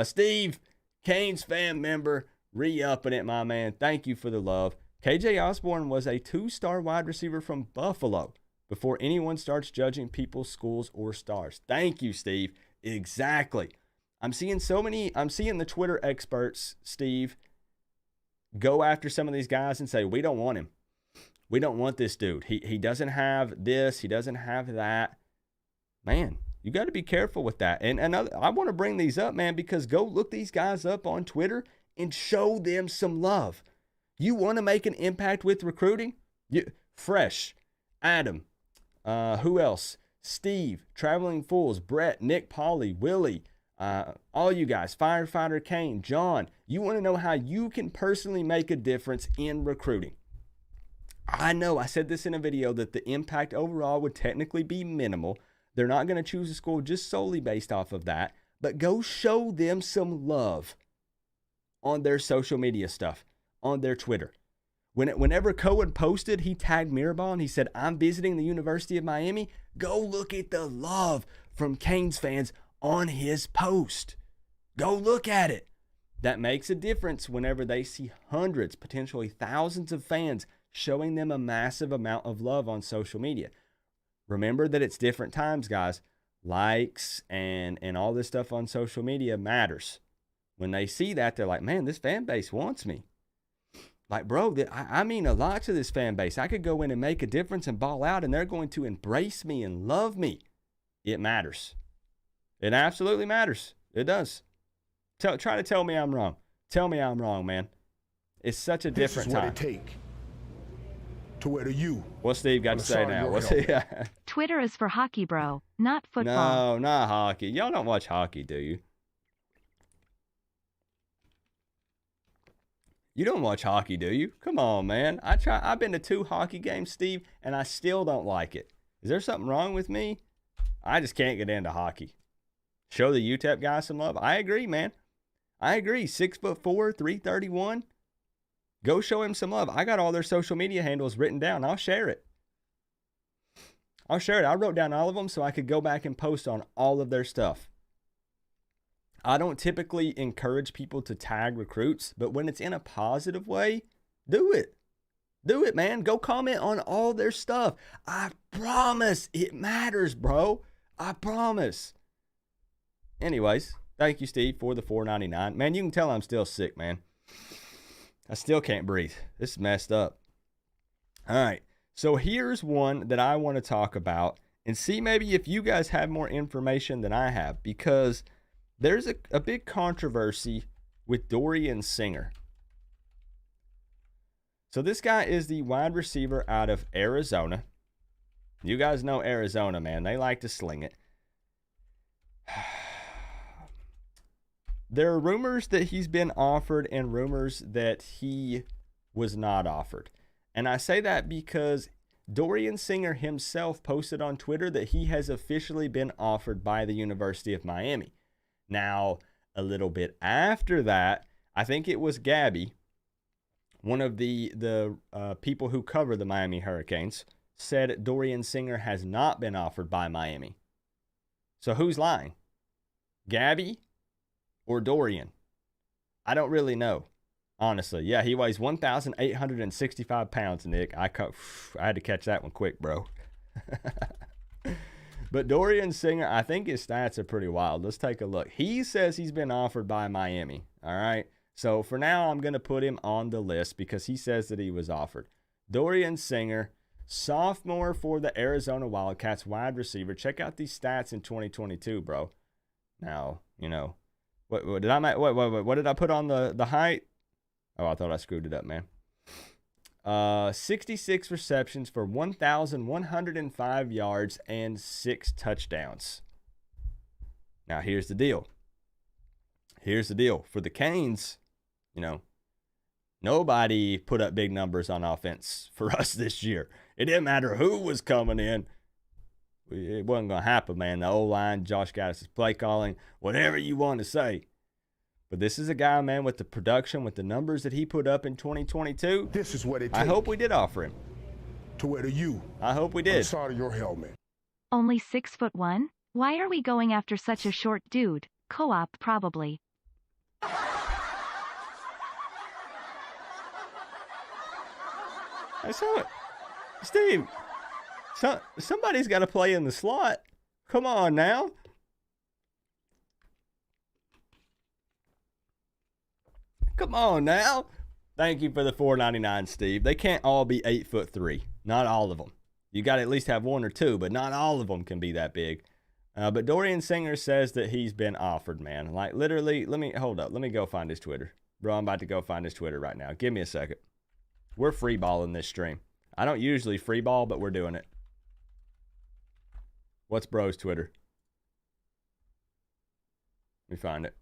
Steve, Canes fan member, re-upping it, my man. Thank you for the love. KJ Osborne was a 2-star wide receiver from Buffalo before anyone starts judging people's schools or stars. Thank you, Steve. Exactly. I'm seeing the Twitter experts, Steve, go after some of these guys and say, we don't want him. We don't want this dude. He doesn't have this. He doesn't have that. Man, you got to be careful with that. And I want to bring these up, man, because go look these guys up on Twitter and show them some love. You want to make an impact with recruiting? Fresh, Adam, who else? Steve, Traveling Fools, Brett, Nick Pauly, Willie, all you guys, Firefighter Kane, John. You want to know how you can personally make a difference in recruiting. I know I said this in a video that the impact overall would technically be minimal. They're not going to choose a school just solely based off of that, but go show them some love on their social media stuff, on their Twitter. Whenever Cohen posted, he tagged Maryville and he said, I'm visiting the University of Miami. Go look at the love from Canes fans on his post. Go look at it. That makes a difference whenever they see hundreds, potentially thousands of fans showing them a massive amount of love on social media. Remember that it's different times, guys. Likes and all this stuff on social media matters. When they see that, they're like, man, this fan base wants me. Like, bro, I mean a lot to this fan base. I could go in and make a difference and ball out, and they're going to embrace me and love me. It matters. It absolutely matters. It does. Try to tell me I'm wrong. Tell me I'm wrong, man. It's such a different time. This is what it take to wear the U. What's Steve got to say now? What's he? Twitter is for hockey, bro, not football. No, not hockey. Y'all don't watch hockey, do you? You don't watch hockey, do you? Come on, man. I've been to 2 hockey games, Steve, and I still don't like it. Is there something wrong with me? I just can't get into hockey. Show the UTEP guys some love. I agree, man. I agree. 6'4", 331. Go show him some love. I got all their social media handles written down. I'll share it. I wrote down all of them so I could go back and post on all of their stuff. I don't typically encourage people to tag recruits, but when it's in a positive way, do it. Do it, man. Go comment on all their stuff. I promise it matters, bro. I promise. Anyways, thank you, Steve, for the $4.99. Man, you can tell I'm still sick, man. I still can't breathe. This is messed up. All right. So here's one that I want to talk about and see maybe if you guys have more information than I have, because there's a big controversy with Dorian Singer. So this guy is the wide receiver out of Arizona. You guys know Arizona, man. They like to sling it. There are rumors that he's been offered and rumors that he was not offered. And I say that because Dorian Singer himself posted on Twitter that he has officially been offered by the University of Miami. Now, a little bit after that, I think it was Gabby, one of the people who cover the Miami Hurricanes, said Dorian Singer has not been offered by Miami. So who's lying? Gabby or Dorian? I don't really know, honestly. Yeah, he weighs 1,865 pounds, Nick. I had to catch that one quick, bro. But Dorian Singer, I think his stats are pretty wild. Let's take a look. He says he's been offered by Miami, all right? So for now, I'm going to put him on the list because he says that he was offered. Dorian Singer, sophomore for the Arizona Wildcats, wide receiver. Check out these stats in 2022, bro. Now, you know, what did I put on the height? Oh, I thought I screwed it up, man. 66 receptions for 1,105 yards and 6 touchdowns. Now, here's the deal. For the Canes, nobody put up big numbers on offense for us this year. It didn't matter who was coming in. It wasn't going to happen, man. The O-line, Josh Gaddis' play calling, whatever you want to say. But this is a guy, man, with the production, with the numbers that he put up in 2022. This is what it takes. I hope we did offer him. To wear the U. I hope we did. Inside of your helmet. Only 6'1"? Why are we going after such a short dude? Co-op, probably. Hey, Steve, somebody's got to play in the slot. Come on now. Come on now. Thank you for the $4.99, Steve. They can't all be 8'3". Not all of them. You got to at least have one or two, but not all of them can be that big. But Dorian Singer says that he's been offered, man. Like, literally, let me go find his Twitter. Bro, I'm about to go find his Twitter right now. Give me a second. We're free balling this stream. I don't usually free ball, but we're doing it. What's bro's Twitter? Let me find it.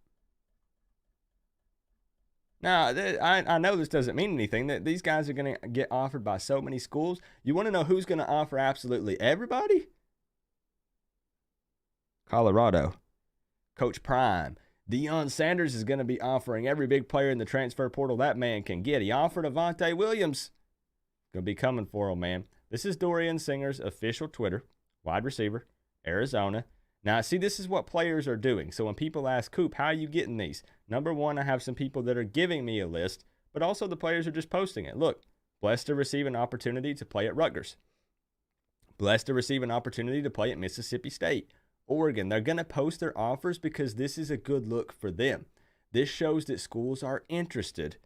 Now, I know this doesn't mean anything, that these guys are going to get offered by so many schools. You want to know who's going to offer absolutely everybody? Colorado. Coach Prime. Deion Sanders is going to be offering every big player in the transfer portal that man can get. He offered Avonte Williams. Going to be coming for him, man. This is Dorian Singer's official Twitter. Wide receiver. Arizona. Now, see, this is what players are doing. So when people ask, Coop, how are you getting these? Number one, I have some people that are giving me a list, but also the players are just posting it. Look, blessed to receive an opportunity to play at Rutgers. Blessed to receive an opportunity to play at Mississippi State. Oregon. They're going to post their offers because this is a good look for them. This shows that schools are interested,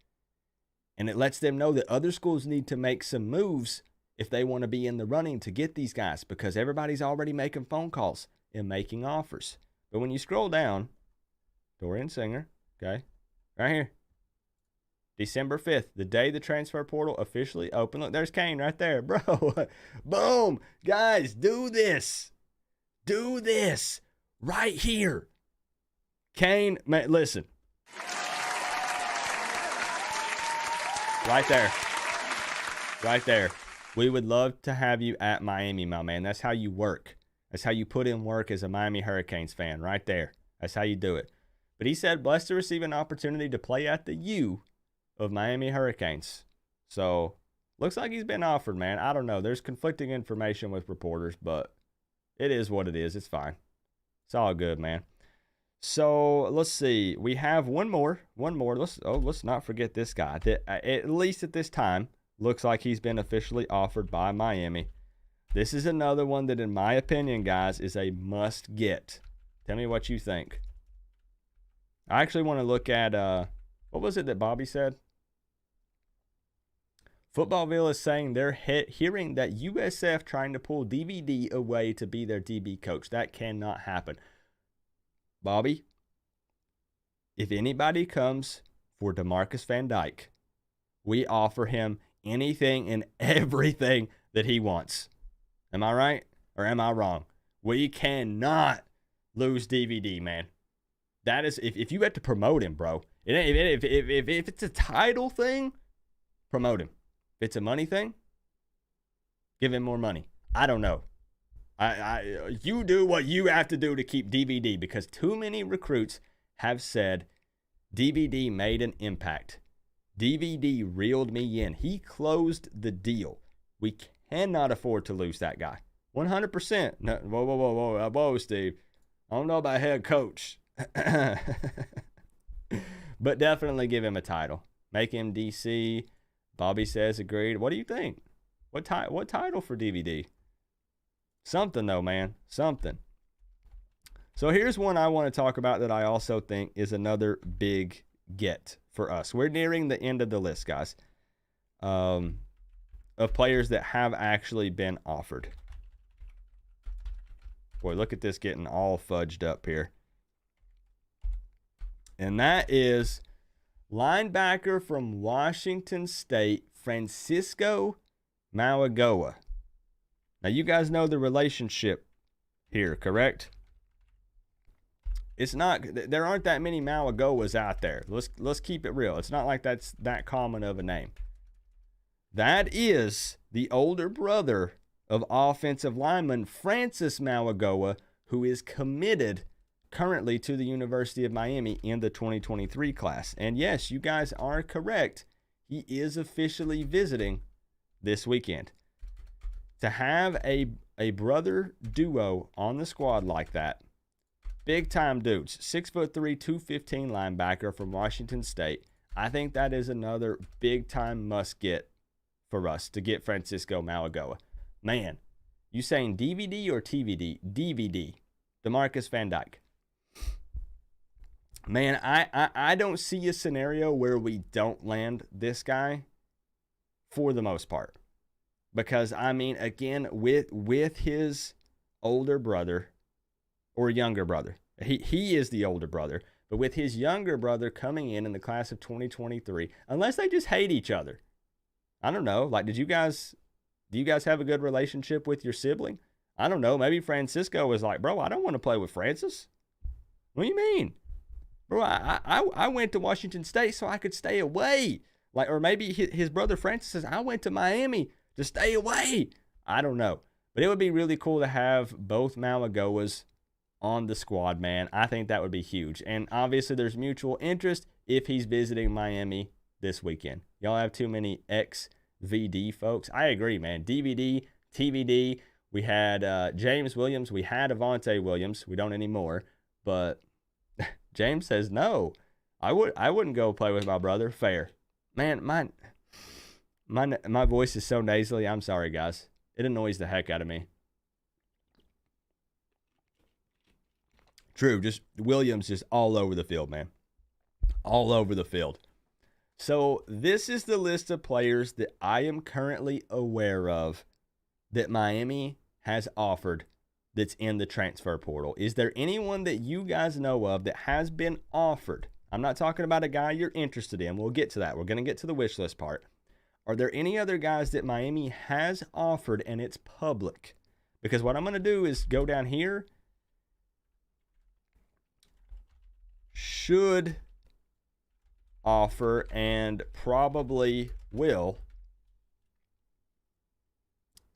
and it lets them know that other schools need to make some moves if they want to be in the running to get these guys, because everybody's already making phone calls and making offers. But when you scroll down, Dorian Singer, okay, right here, December 5th, the day the transfer portal officially opened. Look, there's Kane right there, bro. Boom. Guys, do this. Do this right here. Kane, man, listen. Right there. Right there. We would love to have you at Miami, my man. That's how you work. That's how you put in work as a Miami Hurricanes fan, right there. That's how you do it. But he said, blessed to receive an opportunity to play at the U of Miami Hurricanes. So, looks like he's been offered, man. I don't know. There's conflicting information with reporters, but it is what it is. It's fine. It's all good, man. So, let's see. We have one more. Let's not forget this guy. That, at least at this time, looks like he's been officially offered by Miami. This is another one that, in my opinion, guys, is a must get. Tell me what you think. I actually want to look at, what was it that Bobby said? Footballville is saying they're hearing that USF trying to pull DVD away to be their DB coach. That cannot happen. Bobby, if anybody comes for DeMarcus Van Dyke, we offer him anything and everything that he wants. Am I right or am I wrong? We cannot lose DVD, man. That is, if you have to promote him, bro. If it's a title thing, promote him. If it's a money thing, give him more money. I don't know. You do what you have to do to keep DVD, because too many recruits have said DVD made an impact. DVD reeled me in. He closed the deal. We cannot afford to lose that guy. 100%. No, whoa, Steve. I don't know about head coach. But definitely give him a title. Make him DC. Bobby says agreed. What do you think? What title for DVD? Something though, man. Something. So here's one I want to talk about that I also think is another big get for us. We're nearing the end of the list, guys, of players that have actually been offered. Boy, look at this getting all fudged up here. And that is linebacker from Washington State, Francisco Mauigoa. Now, you guys know the relationship here, correct? It's not, there aren't that many Mauigoas out there. Let's keep it real. It's not like that's that common of a name. That is the older brother of offensive lineman Francis Mauigoa, who is committed currently to the University of Miami in the 2023 class. And yes, you guys are correct. He is officially visiting this weekend. To have a brother duo on the squad like that, big time dudes, 6'3", 215 linebacker from Washington State. I think that is another big time must get for us to get Francisco Mauigoa. Man, you saying DVD or TVD? DVD. DeMarcus Van Dyke. Man, I don't see a scenario where we don't land this guy for the most part. Because, I mean, again, with his older brother or younger brother. He is the older brother. But with his younger brother coming in the class of 2023, unless they just hate each other. I don't know. Like, do you guys have a good relationship with your sibling? I don't know. Maybe Francisco was like, bro, I don't want to play with Francis. What do you mean? Bro, I went to Washington State so I could stay away. Like, or maybe his brother Francis says, I went to Miami to stay away. I don't know. But it would be really cool to have both Mauigoas on the squad, man. I think that would be huge. And obviously there's mutual interest if he's visiting Miami this weekend. Y'all have too many XVD folks. I agree, man. DVD, TVD. We had James Williams. We had Avante Williams. We don't anymore. But James says, no, I wouldn't go play with my brother. Fair. Man, my voice is so nasally. I'm sorry, guys. It annoys the heck out of me. True, just Williams just all over the field, man. All over the field. So this is the list of players that I am currently aware of that Miami has offered that's in the transfer portal. Is there anyone that you guys know of that has been offered? I'm not talking about a guy you're interested in. We'll get to that. We're going to get to the wish list part. Are there any other guys that Miami has offered and it's public? Because what I'm going to do is go down here. Should offer and probably will.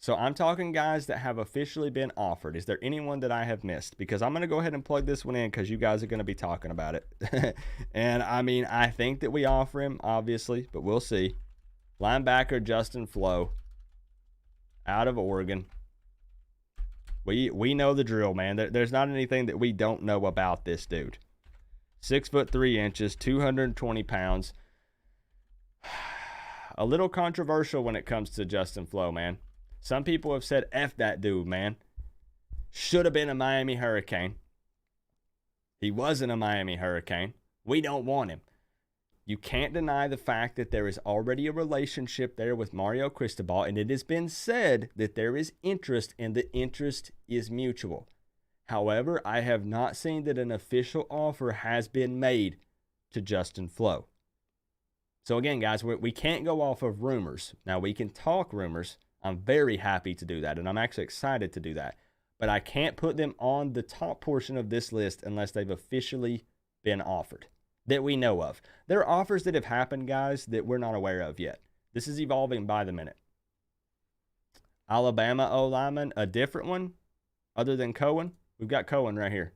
So I'm talking guys that have officially been offered. Is there anyone that I have missed? Because I'm going to go ahead and plug this one in because you guys are going to be talking about it. And I mean, I think that we offer him, obviously, but we'll see. Linebacker Justin Flo out of Oregon. We know the drill, man. There's not anything that we don't know about this dude. 6'3", 220 pounds. A little controversial when it comes to Justin Flo, man. Some people have said, F that dude, man. Should have been a Miami Hurricane. He wasn't a Miami Hurricane. We don't want him. You can't deny the fact that there is already a relationship there with Mario Cristobal, and it has been said that there is interest, and the interest is mutual. However, I have not seen that an official offer has been made to Justin Flo. So again, guys, we can't go off of rumors. Now, we can talk rumors. I'm very happy to do that, and I'm actually excited to do that. But I can't put them on the top portion of this list unless they've officially been offered that we know of. There are offers that have happened, guys, that we're not aware of yet. This is evolving by the minute. Alabama O-lineman, a different one other than Cohen? We've got Cohen right here.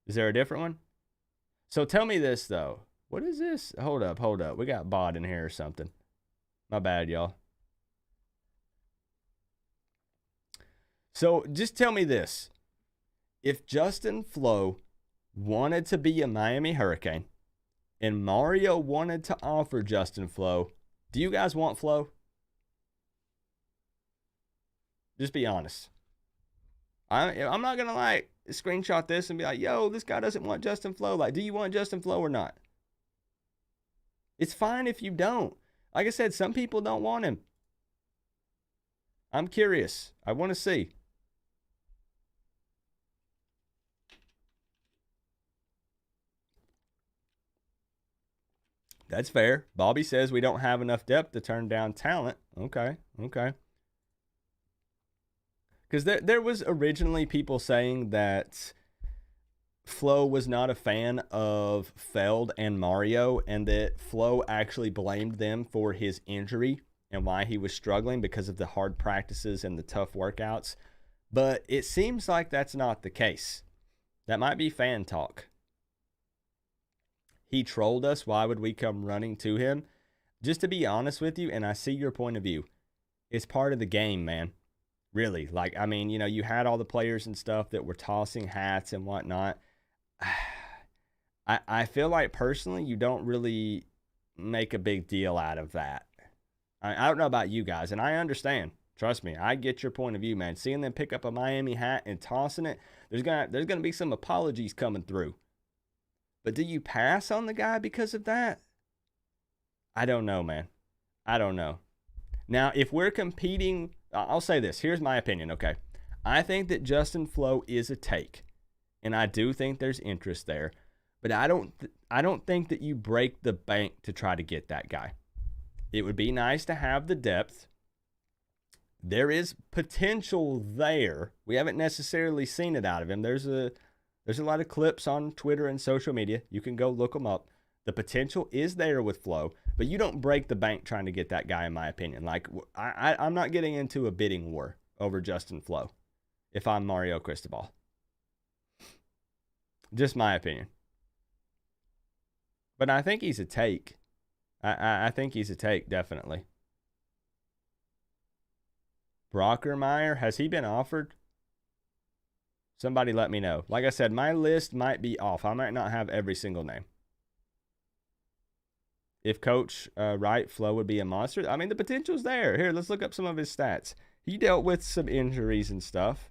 Is there a different one? So tell me this, though. What is this? Hold up. We got bot in here or something. My bad, y'all. So just tell me this. If Justin Flo wanted to be a Miami Hurricane and Mario wanted to offer Justin Flo, do you guys want Flo? Just be honest. I'm not going to like screenshot this and be like, yo, this guy doesn't want Justin Flo. Like, do you want Justin Flo or not? It's fine if you don't. Like I said, some people don't want him. I'm curious. I want to see. That's fair. Bobby says we don't have enough depth to turn down talent. Okay. Because there was originally people saying that Flo was not a fan of Feld and Mario, and that Flo actually blamed them for his injury and why he was struggling because of the hard practices and the tough workouts. But it seems like that's not the case. That might be fan talk. He trolled us. Why would we come running to him? Just to be honest with you, and I see your point of view, it's part of the game, man. Really. Like, I mean, you had all the players and stuff that were tossing hats and whatnot. I feel like personally you don't really make a big deal out of that. I don't know about you guys, and I understand. Trust me, I get your point of view, man. Seeing them pick up a Miami hat and tossing it, there's gonna be some apologies coming through. But do you pass on the guy because of that? I don't know, man. I don't know. Now, if we're competing, I'll say this. Here's my opinion, okay? I think that Justin Flo is a take, and I do think there's interest there. But I don't think that you break the bank to try to get that guy. It would be nice to have the depth. There is potential there. We haven't necessarily seen it out of him. There's a lot of clips on Twitter and social media. You can go look them up. The potential is there with Flo, but you don't break the bank trying to get that guy, in my opinion. Like, I'm not getting into a bidding war over Justin Flo if I'm Mario Cristobal. Just my opinion. But I think he's a take. I think he's a take, definitely. Brockermeyer, has he been offered? Somebody let me know. Like I said, my list might be off. I might not have every single name. If Coach Wright, Flo would be a monster. I mean, the potential's there. Here, let's look up some of his stats. He dealt with some injuries and stuff.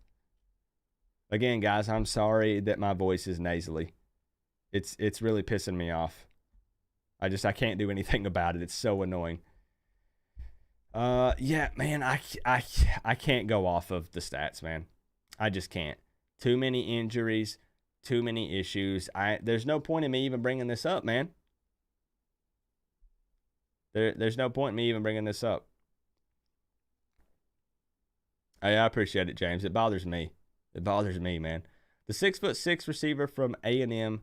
Again, guys, I'm sorry that my voice is nasally. It's really pissing me off. I can't do anything about it. It's so annoying. Yeah, man, I can't go off of the stats, man. I just can't. Too many injuries, too many issues. There's no point in me even bringing this up, man. There's no point in me even bringing this up. I appreciate it, James. It bothers me. It bothers me, man. The 6'6" receiver from A&M.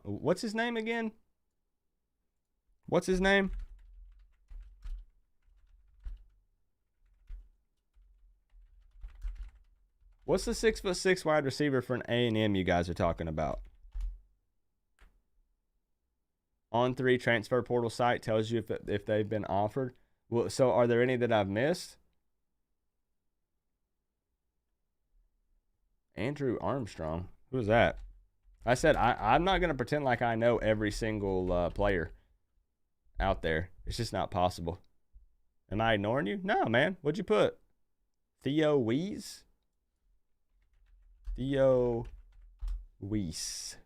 What's his name again? What's his name? What's the 6'6" wide receiver for an A&M you guys are talking about? On3 transfer portal site tells you if they've been offered. Well, so are there any that I've missed? Andrew Armstrong. Who is that? I said I'm not going to pretend like I know every single player out there. It's just not possible. Am I ignoring you? No, man. What'd you put? Theo Weiss? Theo Weiss.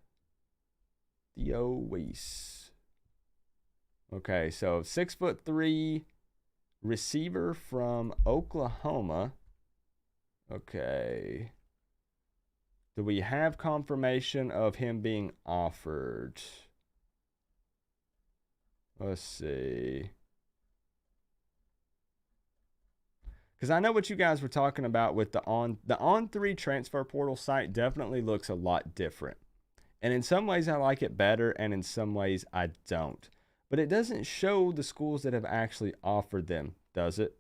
Okay, so 6'3" receiver from Oklahoma. Okay. Do we have confirmation of him being offered? Let's see. Because I know what you guys were talking about with the On3 transfer portal site definitely looks a lot different. And in some ways I like it better, and in some ways I don't. But it doesn't show the schools that have actually offered them, does it?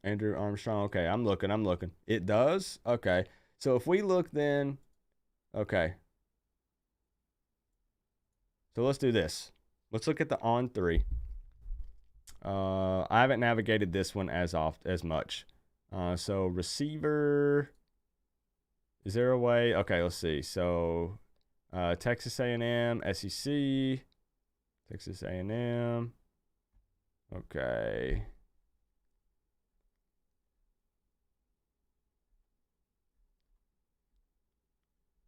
Andrew Armstrong. Okay, I'm looking. It does? Okay. So if we look then, okay. So let's do this. Let's look at the On3. I haven't navigated this one as much. So receiver, is there a way? Okay, let's see. So Texas A&M, SEC, Texas A&M. Okay.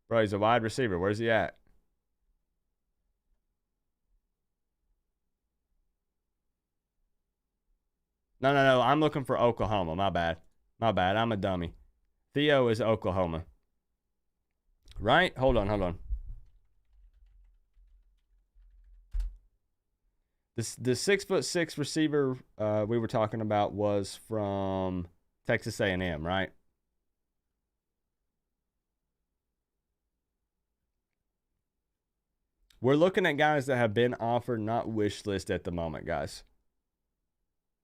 Bro, he's a wide receiver. Where's he at? No. I'm looking for Oklahoma. My bad. I'm a dummy. Theo is Oklahoma. Right? Hold on. The 6'6" receiver we were talking about was from Texas A&M, right? We're looking at guys that have been offered, not wish list at the moment, guys.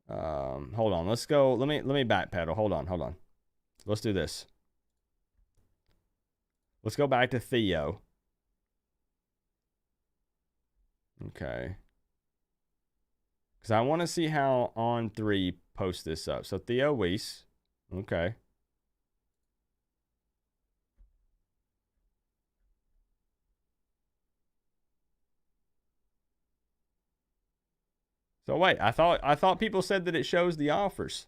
Hold on. Let's go. Let me backpedal. Hold on. Let's do this. Let's go back to Theo. Okay. Because I want to see how On3 posts this up. So Theo Weiss. Okay. So wait, I thought people said that it shows the offers.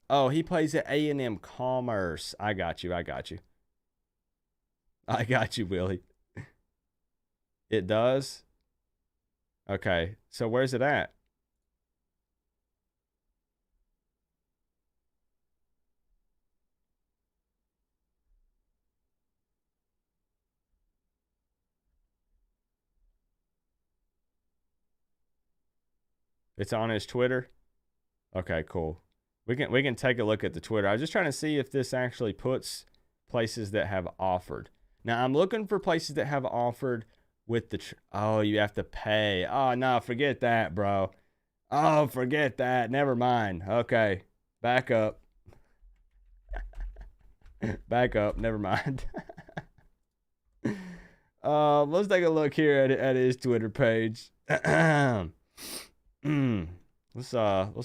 Oh, he plays at A&M Commerce. I got you, Willie. It does? Okay, so where's it at? It's on his Twitter? Okay, cool. We can take a look at the Twitter. I was just trying to see if this actually puts places that have offered. Now, I'm looking for places that have offered with the... oh, you have to pay. Oh, no, forget that, bro. Oh, forget that. Never mind. Okay, back up. Back up. Never mind. Let's take a look here at his Twitter page. Let's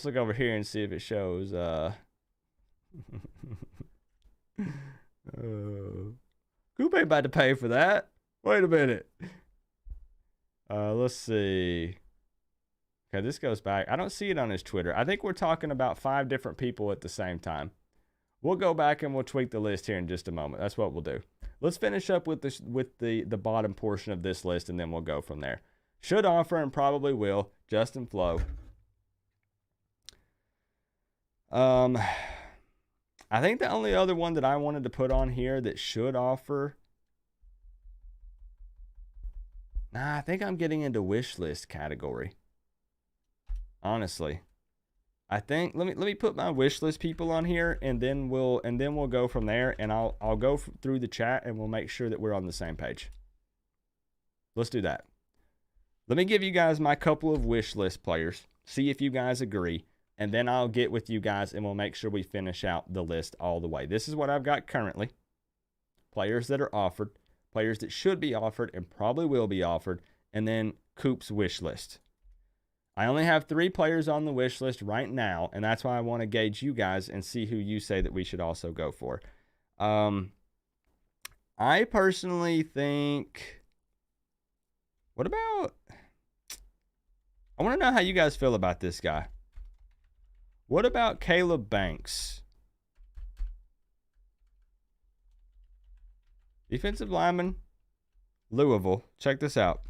look over here and see if it shows Coop ain't about to pay for that. Wait a minute. Let's see. Okay, this goes back. I don't see it on his Twitter. I think we're talking about 5 different people at the same time. We'll go back and we'll tweak the list here in just a moment. That's what we'll do. Let's finish up with the bottom portion of this list, and then we'll go from there. Should offer and probably will. Justin Flo. I think the only other one that I wanted to put on here that should offer. Nah, I think I'm getting into wish list category. Honestly, I think let me put my wish list people on here, and then we'll go from there, and I'll go through the chat and we'll make sure that we're on the same page. Let's do that. Let me give you guys my couple of wish list players. See if you guys agree. And then I'll get with you guys and we'll make sure we finish out the list all the way. This is what I've got currently. Players that are offered, players that should be offered and probably will be offered, and then Coop's wish list. I only have 3 players on the wish list right now, and that's why I want to gauge you guys and see who you say that we should also go for. I personally think... what about... I want to know how you guys feel about this guy. What about Caleb Banks? Defensive lineman, Louisville. Check this out.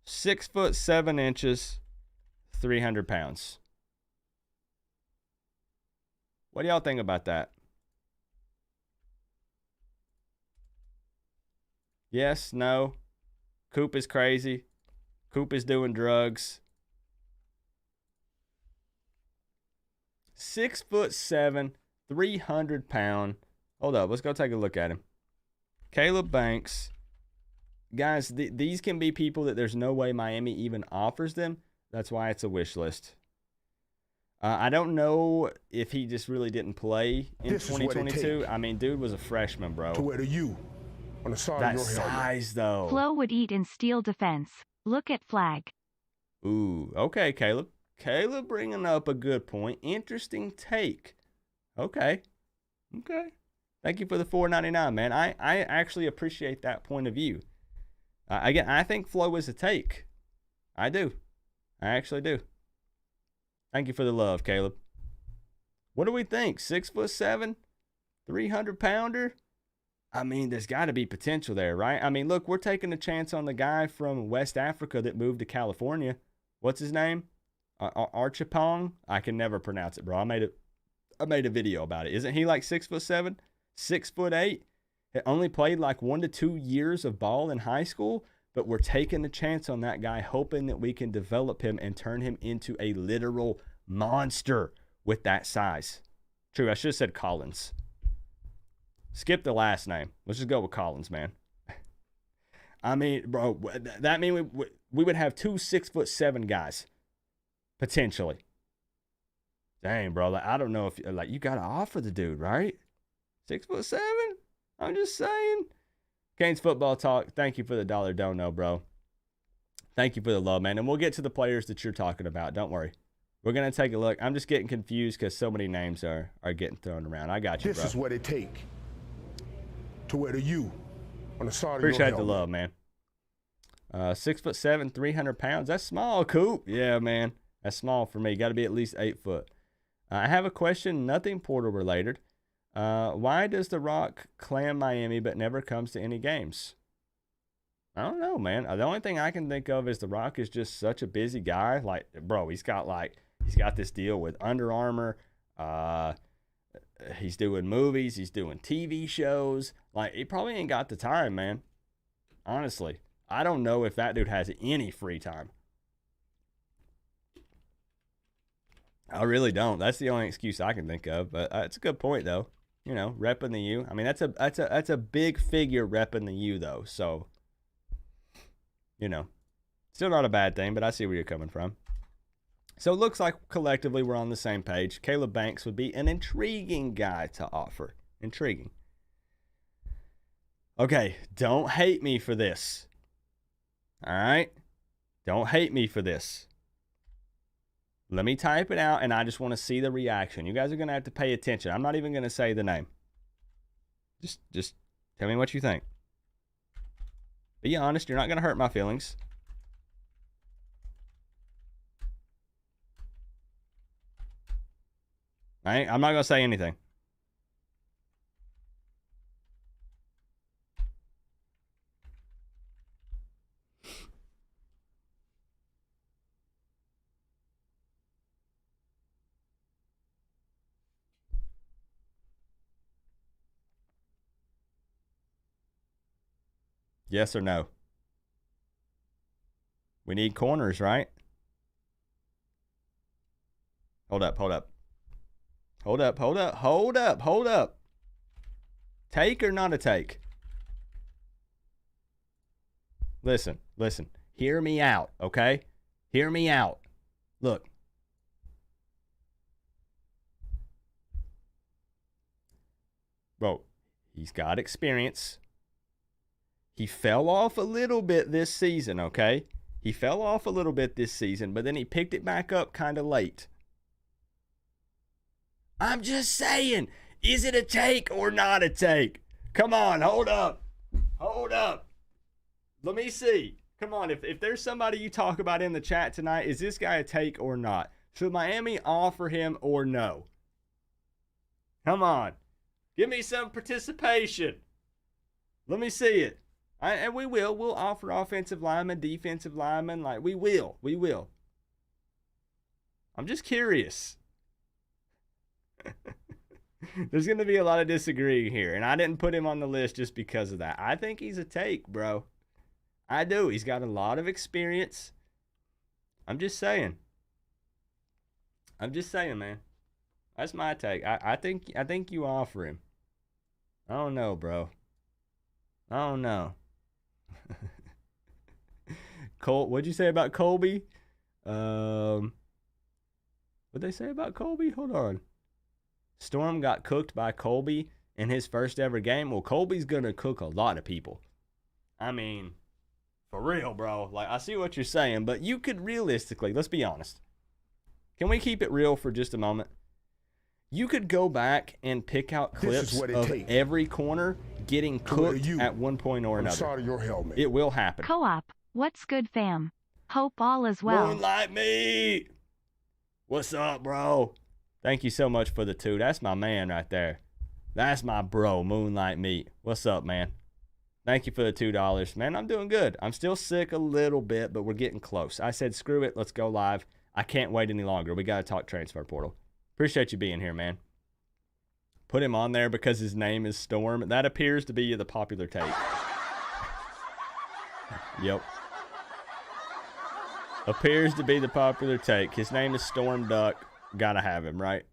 6'7", 300 pounds. What do y'all think about that? Yes, no. Coop is crazy. Coop is doing drugs. 6'7", 300 pound. Hold up, let's go take a look at him. Caleb Banks. Guys, these can be people that there's no way Miami even offers them. That's why it's a wish list. I don't know if he just really didn't play in 2022. I mean, dude was a freshman, bro. To wear the U on the side that of your size, though. Flo would eat in steel defense. Look at flag. Ooh, okay, Caleb. Caleb bringing up a good point. Interesting take. Okay. Thank you for the $4.99, man. I actually appreciate that point of view. Again, I think Flo is a take. I do. I actually do. Thank you for the love, Caleb. What do we think? 6'7", 300 pounder? I mean, there's got to be potential there, right? I mean, look, we're taking a chance on the guy from West Africa that moved to California. What's his name? Archipong. I can never pronounce it, bro. I made a video about it. Isn't he like 6'7", 6'8"? He only played like 1 to 2 years of ball in high school, but we're taking a chance on that guy, hoping that we can develop him and turn him into a literal monster with that size. True, I should have said Collins. Skip the last name. Let's just go with Collins, man. I mean, bro, that mean we would have 2 6'7" guys potentially. Dang, bro, like, I don't know if like you gotta offer the dude, right? 6'7". I'm just saying. Canes football talk. Thank you for the $1 dono, bro. Thank you for the love, man. And we'll get to the players that you're talking about. Don't worry. We're gonna take a look. I'm just getting confused because so many names are getting thrown around. I got you, bro. This is what it take to wear the U on the side of your Appreciate helmet. the love, man. 6'7", 300 pounds. That's small, Coop. Yeah, man. That's small for me. Got to be at least 8 foot. I have a question, nothing portal related. Why does The Rock clam Miami but never comes to any games? I don't know, man. The only thing I can think of is The Rock is just such a busy guy. Like, bro, he's got this deal with Under Armour. He's doing movies. He's doing TV shows. Like, he probably ain't got the time, man. Honestly, I don't know if that dude has any free time. I really don't. That's the only excuse I can think of. But it's a good point, though. You know, repping the U. I mean, that's a big figure repping the U, though. So, you know, still not a bad thing. But I see where you're coming from. So it looks like collectively we're on the same page. Caleb Banks would be an intriguing guy to offer. Intriguing. Okay, don't hate me for this. All right? Don't hate me for this. Let me type it out, and I just want to see the reaction. You guys are going to have to pay attention. I'm not even going to say the name. Just tell me what you think. Be honest. You're not going to hurt my feelings. All right? I'm not going to say anything. Yes or no? We need corners, right? Hold up. Take or not a take? Listen. Hear me out, okay? Hear me out. Look. Bro, he's got experience. He fell off a little bit this season, okay? He fell off a little bit this season, but then he picked it back up kind of late. I'm just saying, is it a take or not a take? Come on, hold up. Let me see. Come on, if there's somebody you talk about in the chat tonight, is this guy a take or not? Should Miami offer him or no? Come on. Give me some participation. Let me see it. And we will. We'll offer offensive linemen, defensive linemen. Like, we will. I'm just curious. There's going to be a lot of disagreeing here. And I didn't put him on the list just because of that. I think he's a take, bro. I do. He's got a lot of experience. I'm just saying, man. That's my take. I think you offer him. I don't know, bro. I don't know. Cole, what'd you say about Colby? What'd they say about Colby? Hold on. Storm got cooked by Colby in his first ever game. Well, Colby's gonna cook a lot of people. I mean, for real, bro. Like, I see what you're saying, but you could realistically, let's be honest. Can we keep it real for just a moment? You could go back and pick out clips of every corner getting cooked at one point or another. Side of your helmet. It will happen. Co-op, what's good, fam? Hope all is well. Moonlight Meat. What's up, bro? Thank you so much for the 2. That's my man right there. That's my bro, Moonlight Meat. What's up, man? Thank you for the $2. Man, I'm doing good. I'm still sick a little bit, but we're getting close. I said, screw it. Let's go live. I can't wait any longer. We got to talk transfer portal. Appreciate you being here, man. Put him on there because his name is Storm. That appears to be the popular take. Yep. Appears to be the popular take. His name is Storm Duck. Gotta have him, right?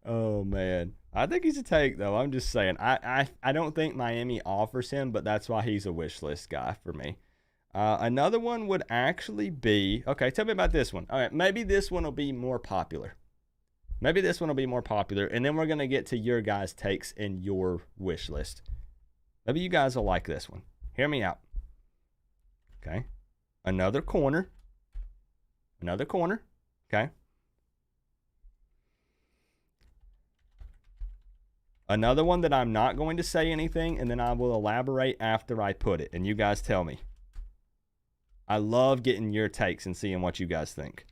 Oh, man. I think he's a take, though. I'm just saying. I don't think Miami offers him, but that's why he's a wish list guy for me. Another one would actually be... Okay, tell me about this one. All right, maybe this one will be more popular. Maybe this one will be more popular, and then we're going to get to your guys' takes in your wish list. Maybe you guys will like this one. Hear me out. Okay. Another corner. Another corner. Okay. Another one that I'm not going to say anything, and then I will elaborate after I put it, and you guys tell me. I love getting your takes and seeing what you guys think.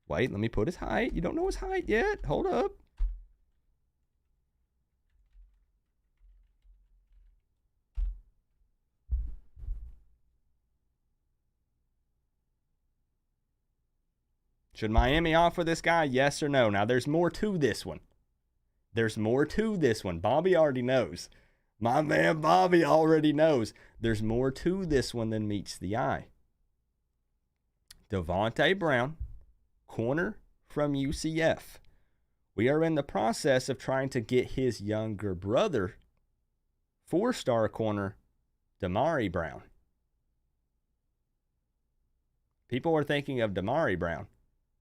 Wait, let me put his height. You don't know his height yet? Hold up. Should Miami offer this guy? Yes or no? Now, there's more to this one. There's more to this one. Bobby already knows. My man Bobby already knows. There's more to this one than meets the eye. Devontae Brown, corner from UCF. We are in the process of trying to get his younger brother, 4-star corner, Damari Brown. People are thinking of Damari Brown.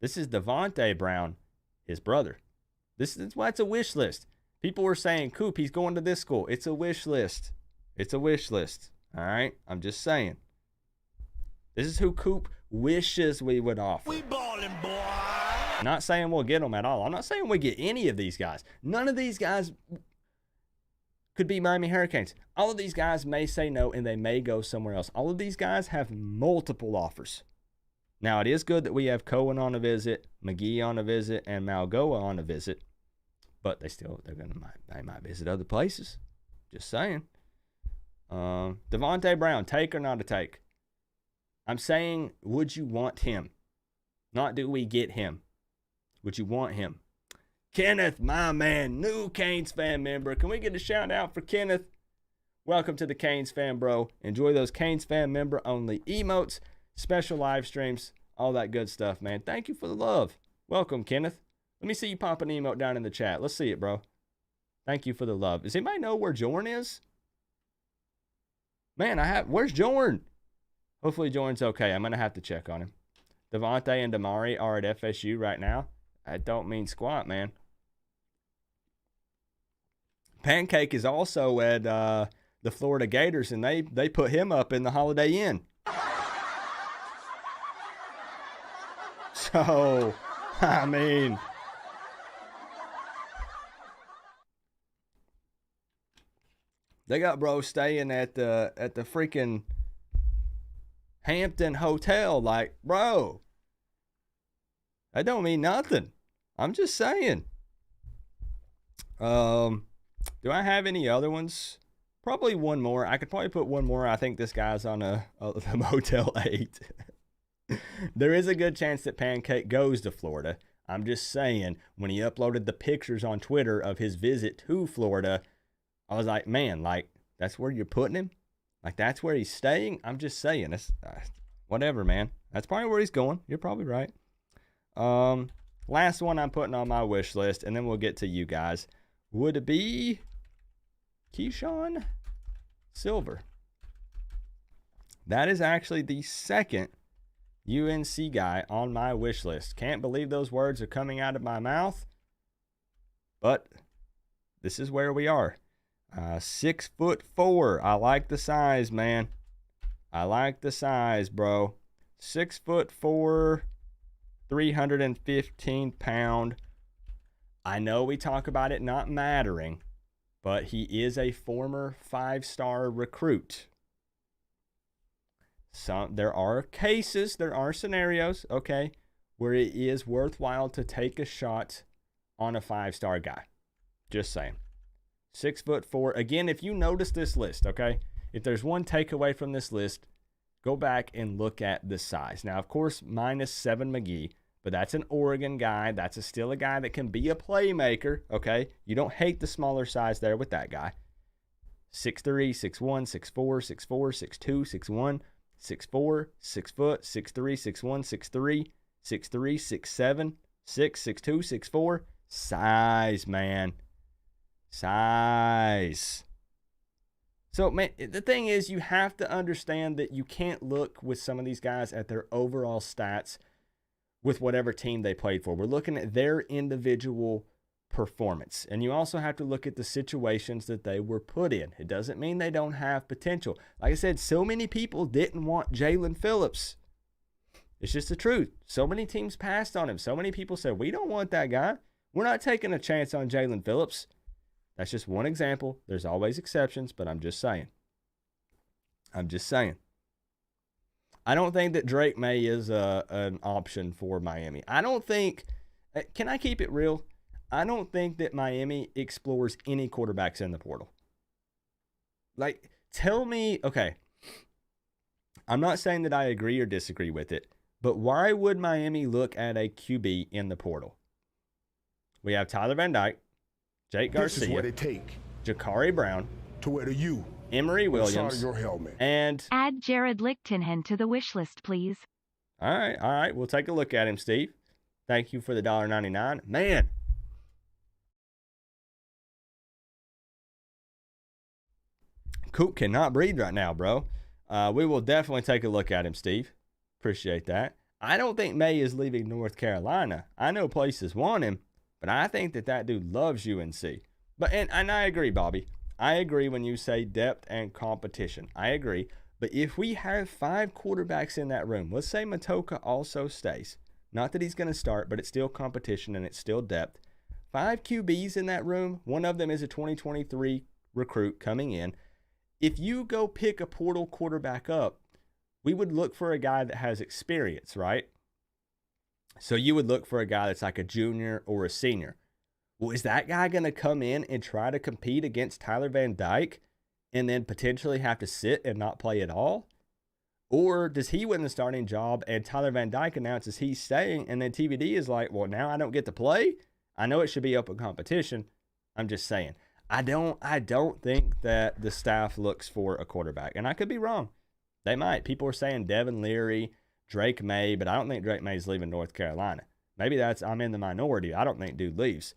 This is Devontae Brown, his brother. This is why it's a wish list. People were saying, Coop, he's going to this school. It's a wish list. It's a wish list. All right? I'm just saying. This is who Coop wishes we would offer. We ballin', boy. I'm not saying we'll get them at all. I'm not saying we get any of these guys. None of these guys could be Miami Hurricanes. All of these guys may say no, and they may go somewhere else. All of these guys have multiple offers. Now, it is good that we have Cohen on a visit, McGee on a visit, and Malgoa on a visit. But they might visit other places. Just saying. Devontae Brown, take or not a take? I'm saying, would you want him? Not do we get him. Would you want him? Kenneth, my man, new Canes fan member. Can we get a shout out for Kenneth? Welcome to the Canes fan, bro. Enjoy those Canes fan member only emotes, special live streams, all that good stuff, man. Thank you for the love. Welcome, Kenneth. Let me see you pop an emote down in the chat. Let's see it, bro. Thank you for the love. Does anybody know where Jorn is? Man, where's Jorn? Hopefully Jorn's okay. I'm going to have to check on him. Devontae and Damari are at FSU right now. That don't mean squat, man. Pancake is also at the Florida Gators, and they put him up in the Holiday Inn. So, I mean, they got bro staying at the freaking Hampton Hotel. Like, bro, that don't mean nothing. I'm just saying. Do I have any other ones? Probably one more. I could probably put one more. I think this guy's on the Motel 8. There is a good chance that Pancake goes to Florida. I'm just saying, when he uploaded the pictures on Twitter of his visit to Florida, I was like, man, like, that's where you're putting him? Like, that's where he's staying? I'm just saying. It's, whatever, man. That's probably where he's going. You're probably right. Last one I'm putting on my wish list, and then we'll get to you guys, would be Keyshawn Silver. That is actually the second UNC guy on my wish list. Can't believe those words are coming out of my mouth, but this is where we are. 6'4". I like the size, man. I like the size, bro. 6'4", 315 pound. I know we talk about it not mattering, but he is a former 5-star recruit. There are cases, there are scenarios, okay, where it is worthwhile to take a shot on a 5-star guy. Just saying. 6'4". Again, if you notice this list, okay, if there's one takeaway from this list, go back and look at the size. Now, of course, -7 McGee, but that's an Oregon guy. That's still a guy that can be a playmaker, okay? You don't hate the smaller size there with that guy. 6'3", 6'1", 6'4", 6'4", 6'2", 6'1", 6'4", 6 foot, 6'3", 6'1", 6'3", 6'3", 6'7", 6', 6'2", 6'4". Size, man. Size. So, man, the thing is, you have to understand that you can't look with some of these guys at their overall stats with whatever team they played for. We're looking at their individual performance. And you also have to look at the situations that they were put in. It doesn't mean they don't have potential. Like I said, so many people didn't want Jalen Phillips. It's just the truth. So many teams passed on him. So many people said, we don't want that guy. We're not taking a chance on Jalen Phillips. That's just one example. There's always exceptions, but I'm just saying. I don't think that Drake May is an option for Miami. I don't think, can I keep it real? I don't think that Miami explores any quarterbacks in the portal. Like, tell me, okay, I'm not saying that I agree or disagree with it, but why would Miami look at a QB in the portal? We have Tyler Van Dyke, Jake Garcia, this is what it take Jakari Brown, to wear the U Emory Williams, your helmet. and Add Jared Lichtenhen to the wish list, please. all right, we'll take a look at him, Steve. Thank you for the $1.99. Man, Coop cannot breathe right now, bro. We will definitely take a look at him, Steve. Appreciate that. I don't think May is leaving North Carolina. I know places want him, but I think that dude loves UNC. But and I agree, Bobby. I agree when you say depth and competition. I agree. But if we have 5 quarterbacks in that room, let's say Matoka also stays. Not that he's going to start, but it's still competition and it's still depth. 5 QBs in that room. One of them is a 2023 recruit coming in. If you go pick a portal quarterback up, we would look for a guy that has experience, right? So you would look for a guy that's like a junior or a senior. Well, is that guy going to come in and try to compete against Tyler Van Dyke and then potentially have to sit and not play at all? Or does he win the starting job and Tyler Van Dyke announces he's staying and then TVD is like, well, now I don't get to play? I know it should be open competition. I'm just saying. I don't think that the staff looks for a quarterback. And I could be wrong. They might. People are saying Devin Leary, Drake May, but I don't think Drake May is leaving North Carolina. Maybe I'm in the minority. I don't think dude leaves.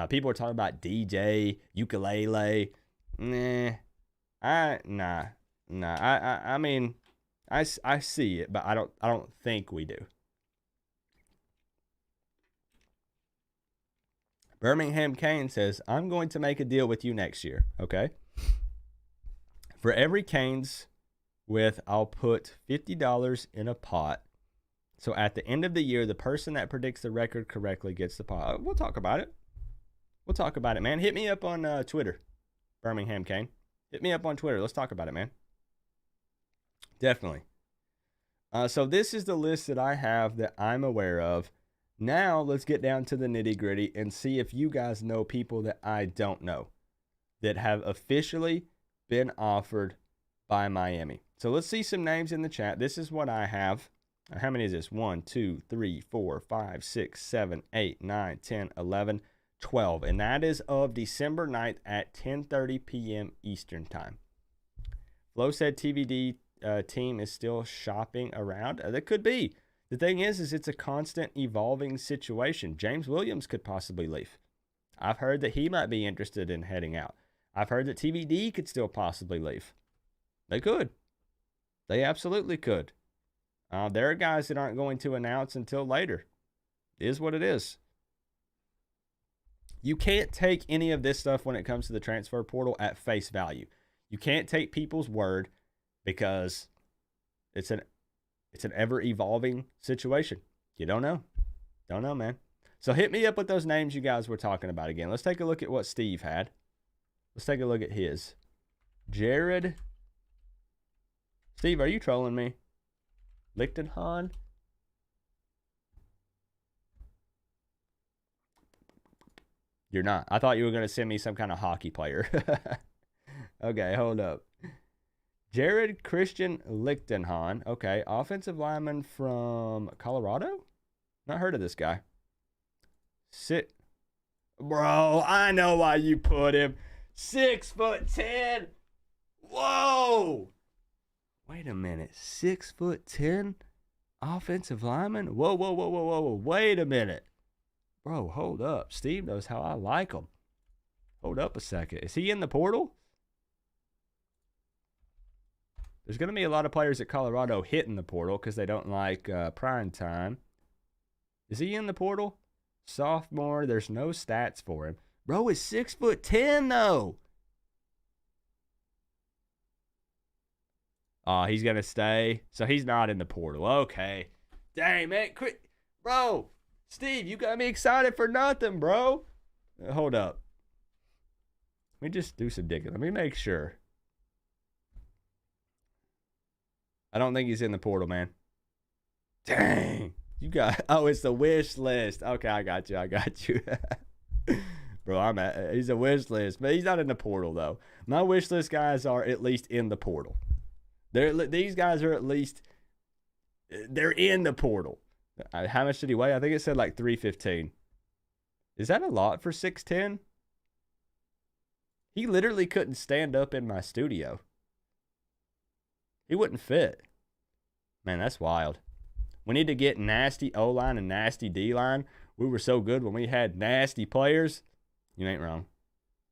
People are talking about DJ, Ukulele. I mean, I see it, but I don't think we do. Birmingham Kane says, I'm going to make a deal with you next year, okay? For every Canes I'll put $50 in a pot. So at the end of the year, the person that predicts the record correctly gets the pot. We'll talk about it. Man. Hit me up on Twitter, Birmingham Kane. Hit me up on Twitter. Let's talk about it, man. Definitely. So this is the list that I have that I'm aware of. Now let's get down to the nitty gritty and see if you guys know people that I don't know that have officially been offered by Miami. So let's see some names in the chat. This is what I have. How many is this? 1, 2, 3, 4, 5, 6, 7, 8, 9, 10, 11, 12. And that is of December 9th at 10:30 p.m. Eastern Time. Flo said TVD team is still shopping around. That could be. The thing is it's a constant evolving situation. James Williams could possibly leave. I've heard that he might be interested in heading out. I've heard that TVD could still possibly leave. They could. They absolutely could. There are guys that aren't going to announce until later. It is what it is. You can't take any of this stuff when it comes to the transfer portal at face value. You can't take people's word because it's an ever-evolving situation. You don't know. Don't know, man. So hit me up with those names you guys were talking about again. Let's take a look at what Steve had. Let's take a look at his. Jared. Steve, are you trolling me? Lichtenhan? You're not. I thought you were going to send me some kind of hockey player. Okay, hold up. Jared Christian Lichtenhahn. Okay. Offensive lineman from Colorado? Not heard of this guy. Bro, I know why you put him. 6'10". Whoa. Wait a minute. 6'10" offensive lineman? Whoa. Wait a minute. Bro, hold up. Steve knows how I like him. Hold up a second. Is he in the portal? There's going to be a lot of players at Colorado hitting the portal because they don't like prime time. Is he in the portal? Sophomore. There's no stats for him. Bro is 6'10" though. Oh, he's going to stay. So he's not in the portal. Okay. Dang, man. Quick. Bro, Steve, you got me excited for nothing, bro. Hold up. Let me just do some digging. Let me make sure. I don't think he's in the portal, man. Dang. You got, it's the wish list. Okay, I got you. Bro, he's a wish list, but he's not in the portal, though. My wish list guys are at least in the portal. These guys are at least, they're in the portal. How much did he weigh? I think it said like 315. Is that a lot for 6'10"? He literally couldn't stand up in my studio. He wouldn't fit. Man, that's wild. We need to get nasty O-line and nasty D-line. We were so good when we had nasty players. You ain't wrong.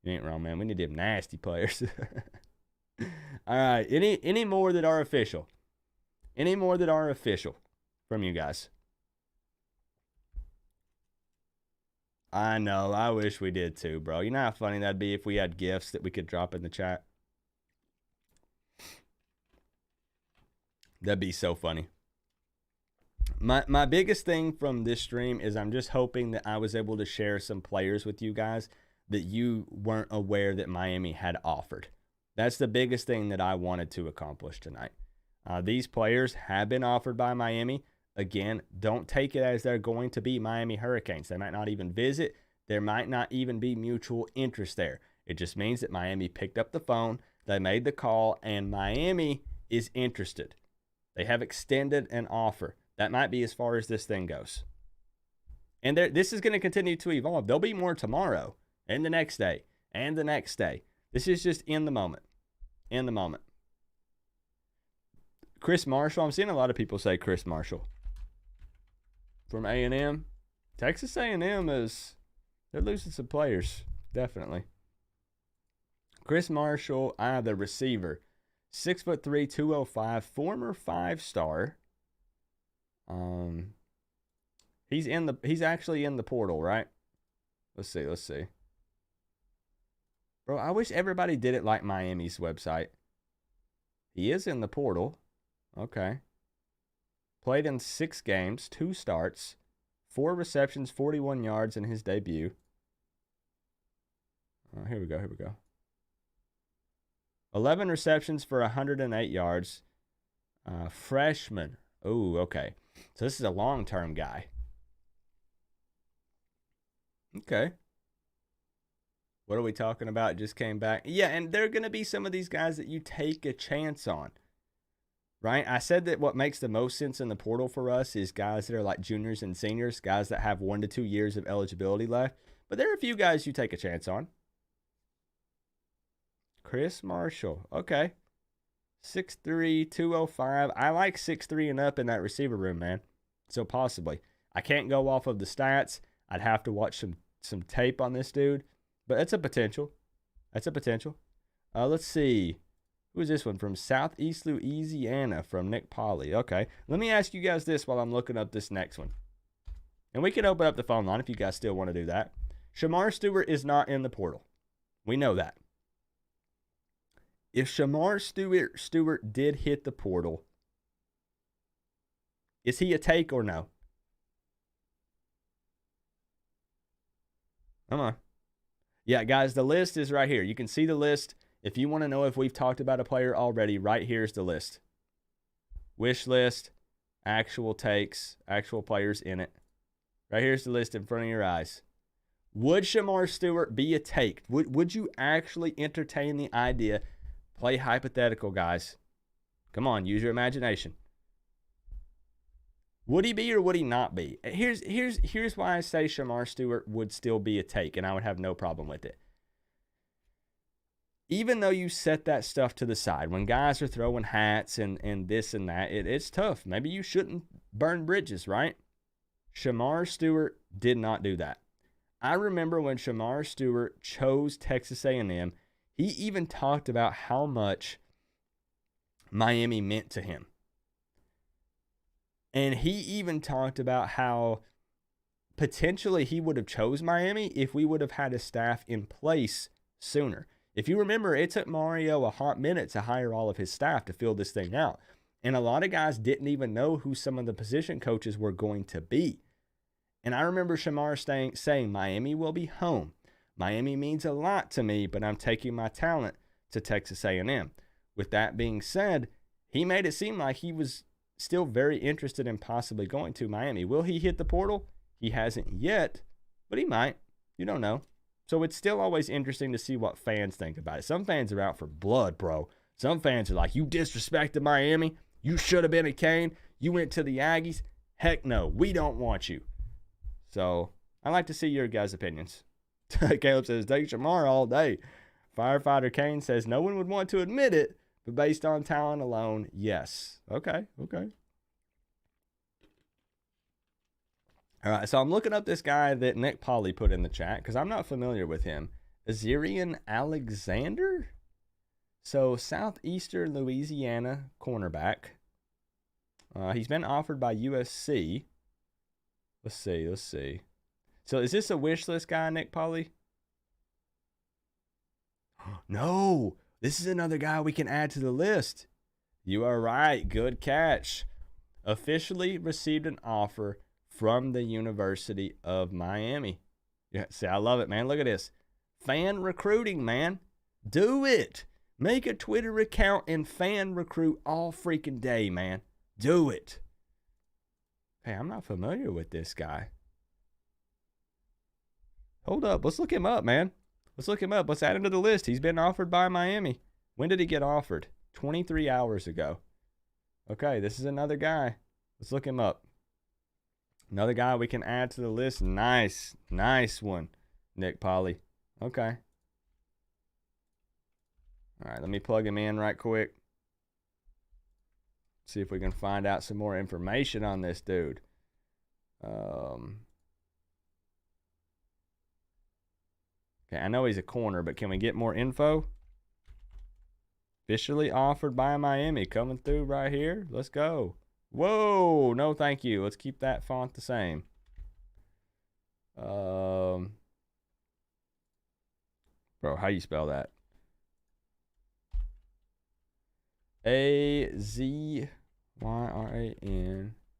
Man. We need to have nasty players. All right. Any more that are official? Any more that are official from you guys? I know. I wish we did too, bro. You know how funny that'd be if we had gifts that we could drop in the chat? That'd be so funny. My biggest thing from this stream is I'm just hoping that I was able to share some players with you guys that you weren't aware that Miami had offered. That's the biggest thing that I wanted to accomplish tonight. These players have been offered by Miami. Again, don't take it as they're going to be Miami Hurricanes. They might not even visit. There might not even be mutual interest there. It just means that Miami picked up the phone, they made the call, and Miami is interested. They have extended an offer. That might be as far as this thing goes. And this is going to continue to evolve. There'll be more tomorrow, and the next day, and the next day. This is just in the moment. In the moment. Chris Marshall. I'm seeing a lot of people say Chris Marshall. From A&M. Texas A&M they're losing some players. Definitely. Chris Marshall, the receiver. 6'3", 205, former 5-star. He's actually in the portal, right? Let's see. Bro, I wish everybody did it like Miami's website. He is in the portal. Okay. Played in 6 games, 2 starts, 4 receptions, 41 yards in his debut. Here we go. 11 receptions for 108 yards. Freshman. Oh, okay. So this is a long-term guy. Okay. What are we talking about? Just came back. Yeah, and there are going to be some of these guys that you take a chance on. Right? I said that what makes the most sense in the portal for us is guys that are like juniors and seniors, guys that have 1 to 2 years of eligibility left. But there are a few guys you take a chance on. Chris Marshall. Okay. 6'3", 205. I like 6'3" and up in that receiver room, man. So possibly. I can't go off of the stats. I'd have to watch some tape on this dude. But that's a potential. Let's see. Who is this one? From Southeast Louisiana, from Nick Polly. Okay. Let me ask you guys this while I'm looking up this next one. And we can open up the phone line if you guys still want to do that. Shamar Stewart is not in the portal. We know that. If Shamar Stewart did hit the portal, is he a take or no? Come on. Yeah, guys, the list is right here. You can see the list. If you want to know if we've talked about a player already, right here's the list. Wish list, actual takes, actual players in it. Right here's the list in front of your eyes. Would Shamar Stewart be a take? Would you actually entertain the idea? Play hypothetical, guys. Come on, use your imagination. Would he be or would he not be? Here's why I say Shamar Stewart would still be a take, and I would have no problem with it. Even though you set that stuff to the side, when guys are throwing hats and this and that, it's tough. Maybe you shouldn't burn bridges, right? Shamar Stewart did not do that. I remember when Shamar Stewart chose Texas A&M, he even talked about how much Miami meant to him. And he even talked about how potentially he would have chose Miami if we would have had a staff in place sooner. If you remember, it took Mario a hot minute to hire all of his staff to fill this thing out. And a lot of guys didn't even know who some of the position coaches were going to be. And I remember Shamar saying, Miami will be home. Miami means a lot to me, but I'm taking my talent to Texas A&M. With that being said, he made it seem like he was still very interested in possibly going to Miami. Will he hit the portal? He hasn't yet, but he might. You don't know. So it's still always interesting to see what fans think about it. Some fans are out for blood, bro. Some fans are like, you disrespected Miami. You should have been a Cane. You went to the Aggies. Heck no, we don't want you. So I like to see your guys' opinions. Caleb says, take Shamar all day. Firefighter Kane says, no one would want to admit it, but based on talent alone, yes. Okay. All right, so I'm looking up this guy that Nick Polly put in the chat because I'm not familiar with him. Azarian Alexander? So Southeastern Louisiana cornerback. He's been offered by USC. Let's see. So is this a wish list guy, Nick Polly? No, this is another guy we can add to the list. You are right. Good catch. Officially received an offer from the University of Miami. Yeah, see, I love it, man. Look at this. Fan recruiting, man. Do it. Make a Twitter account and fan recruit all freaking day, man. Do it. Hey, I'm not familiar with this guy. Hold up. Let's look him up, man. Let's look him up. Let's add him to the list. He's been offered by Miami. When did he get offered? 23 hours ago. Okay, this is another guy. Let's look him up. Another guy we can add to the list. Nice one, Nick Polly. Okay. All right, let me plug him in right quick. See if we can find out some more information on this dude. Okay, I know he's a corner, but can we get more info? Officially offered by Miami. Coming through right here. Let's go. Whoa, no thank you. Let's keep that font the same. Bro, how you spell that? A-Z-Y-R-A-N.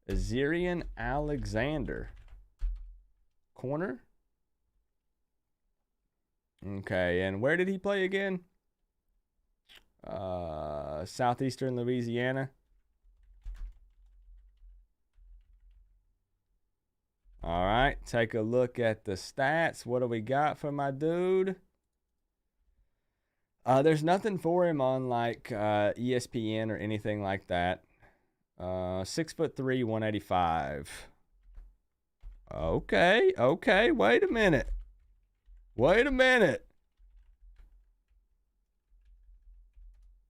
Azarian Alexander. Corner? Okay, and where did he play again? Southeastern Louisiana. All right, take a look at the stats. What do we got for my dude? There's nothing for him on like ESPN or anything like that. 6'3", 185. Okay. Wait a minute.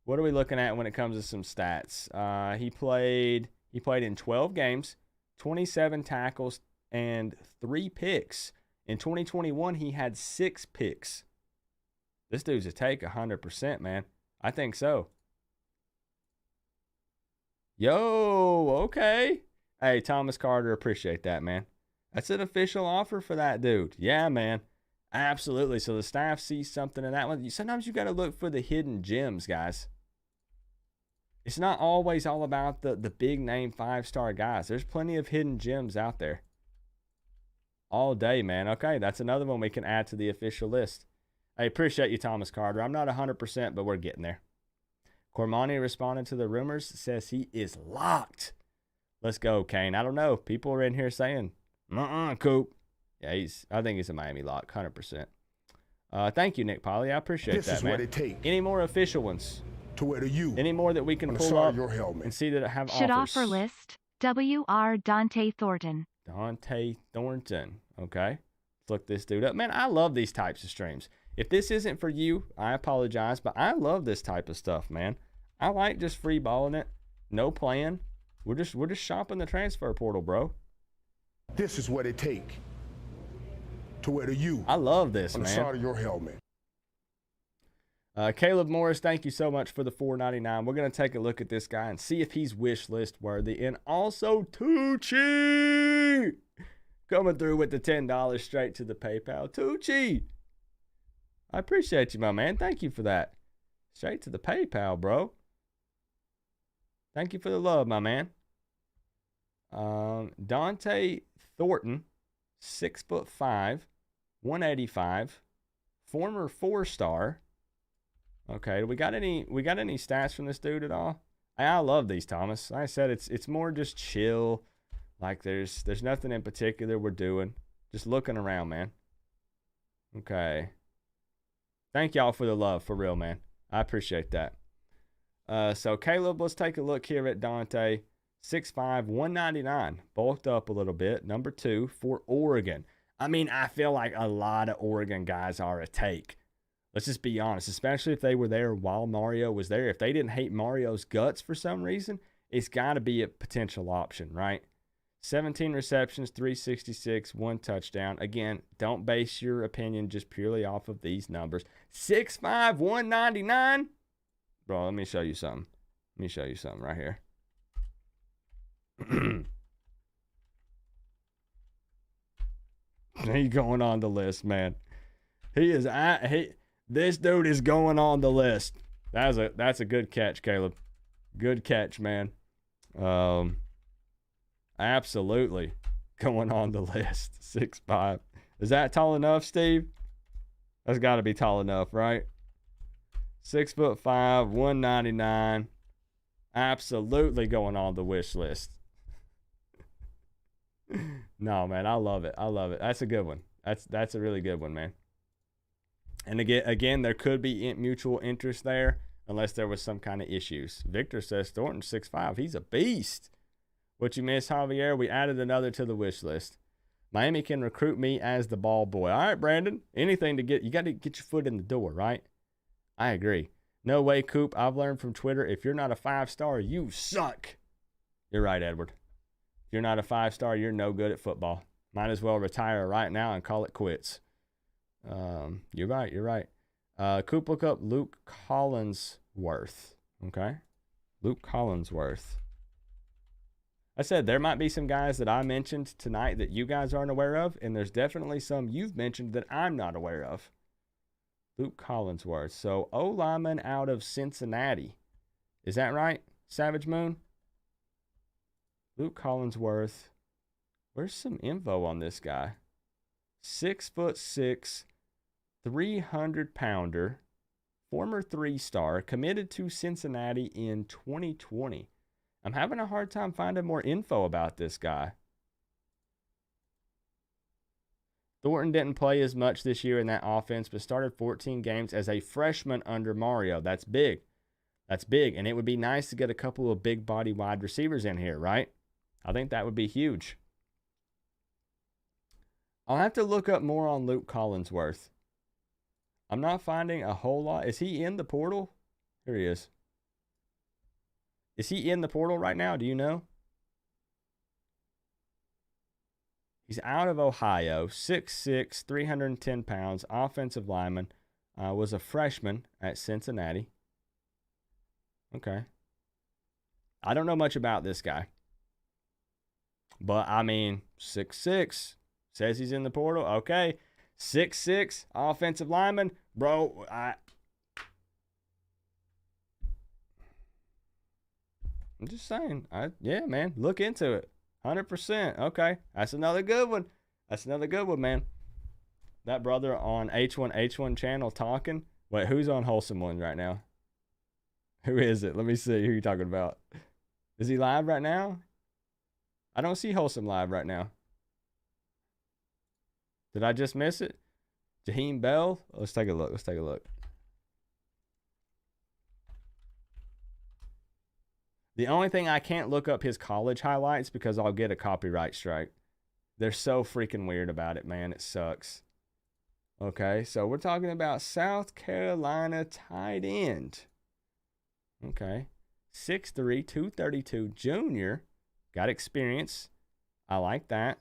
What are we looking at when it comes to some stats? He played in 12 games, 27 tackles, and 3 picks. In 2021, he had 6 picks. This dude's a take 100%, man. I think so. Yo, okay. Hey, Thomas Carter, appreciate that, man. That's an official offer for that dude. Yeah, man. Absolutely. So the staff sees something in that one. Sometimes you got to look for the hidden gems, guys. It's not always all about the big name 5-star guys. There's plenty of hidden gems out there. All day, man. Okay, that's another one we can add to the official list. I appreciate you, Thomas Carter. I'm not 100%, but we're getting there. Cormani responded to the rumors, says he is locked. Let's go, Kane. I don't know. People are in here saying, Coop. Yeah, I think he's a Miami lock, 100%. Thank you, Nick Polly. I appreciate that, man. Any more official ones? to where the U Any more that we can on the pull side up of your helmet. and see that have Should offers? offer list. W.R. Dante Thornton. Dante Thornton. Okay. Let's look this dude up. Man, I love these types of streams. If this isn't for you, I apologize, but I love this type of stuff, man. I like just free balling it. No plan. We're just shopping the transfer portal, bro. This is what it take to wear the U I love this, on the man. side of your helmet. Caleb Morris, thank you so much for the $4.99. We're going to take a look at this guy and see if he's wish list worthy. And also Tucci coming through with the $10 straight to the PayPal. Tucci, I appreciate you, my man. Thank you for that. Straight to the PayPal, bro. Thank you for the love, my man. Dante Thornton, 6'5", 185, former 4-star. Okay, we got any stats from this dude at all? I love these, Thomas. Like I said, it's more just chill. Like there's nothing in particular we're doing. Just looking around, man. Okay. Thank y'all for the love, for real, man. I appreciate that. So Caleb, let's take a look here at Dante. 6'5", 199. Bulked up a little bit. Number 2 for Oregon. I mean, I feel like a lot of Oregon guys are a take. Let's just be honest, especially if they were there while Mario was there. If they didn't hate Mario's guts for some reason, it's got to be a potential option, right? 17 receptions, 366, 1 touchdown. Again, don't base your opinion just purely off of these numbers. 6'5", 199. Bro, let me show you something. Let me show you something right here. He's going on the list, man. This dude is going on the list. That's a good catch, Caleb. Good catch, man. Absolutely going on the list. 6'5". Is that tall enough, Steve? That's got to be tall enough, right? 6'5", 199. Absolutely going on the wish list. No, man, I love it. I love it. That's a good one. That's a really good one, man. And again, there could be mutual interest there unless there was some kind of issues. Victor says Thornton 6'5". He's a beast. What you miss, Javier? We added another to the wish list. Miami can recruit me as the ball boy. All right, Brandon. Anything you got to get your foot in the door, right? I agree. No way, Coop. I've learned from Twitter, if you're not a 5-star, you suck. You're right, Edward. If you're not a 5-star, you're no good at football. Might as well retire right now and call it quits. You're right. You're right. Coop, look up Luke Collinsworth. Okay. Luke Collinsworth. I said there might be some guys that I mentioned tonight that you guys aren't aware of, and there's definitely some you've mentioned that I'm not aware of. Luke Collinsworth. So, O-lineman out of Cincinnati. Is that right, Savage Moon? Luke Collinsworth. Where's some info on this guy? 6'6", 300-pounder, former 3-star, committed to Cincinnati in 2020. I'm having a hard time finding more info about this guy. Thornton didn't play as much this year in that offense, but started 14 games as a freshman under Mario. That's big. That's big. And it would be nice to get a couple of big body wide receivers in here, right? I think that would be huge. I'll have to look up more on Luke Collinsworth. I'm not finding a whole lot. Is he in the portal? Here he is. Is he in the portal right now? Do you know? He's out of Ohio, 6'6", 310 pounds, offensive lineman. Was a freshman at Cincinnati. Okay. I don't know much about this guy. But, I mean, 6'6", says he's in the portal. Okay. 6'6", offensive lineman. Bro, I'm just saying. Yeah, man. Look into it. 100%. Okay. That's another good one. That's another good one, man. That brother on H1 channel talking. Wait, who's on Wholesome One right now? Who is it? Let me see who you're talking about. Is he live right now? I don't see Wholesome live right now. Did I just miss it? Jaheim Bell? Let's take a look. Let's take a look. The only thing I can't look up his college highlights because I'll get a copyright strike. They're so freaking weird about it, man. It sucks. Okay, so we're talking about South Carolina tight end. Okay. 6'3", 232 junior. Got experience. I like that.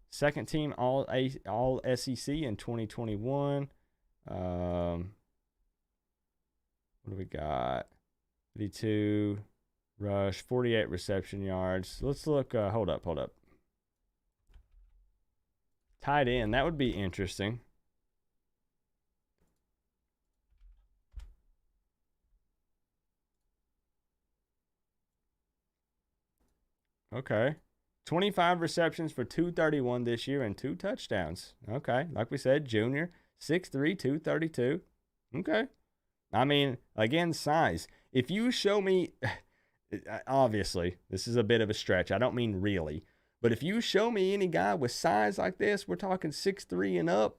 Second team all SEC in 2021. What do we got? 52 rush, 48 reception yards. Let's look. Hold up. Tight end. That would be interesting. Okay. 25 receptions for 231 this year and 2 touchdowns. Okay. Like we said, junior, 6'3", 232. Okay. I mean, again, size. If you show me, obviously, this is a bit of a stretch. I don't mean really. But if you show me any guy with size like this, we're talking 6'3" and up,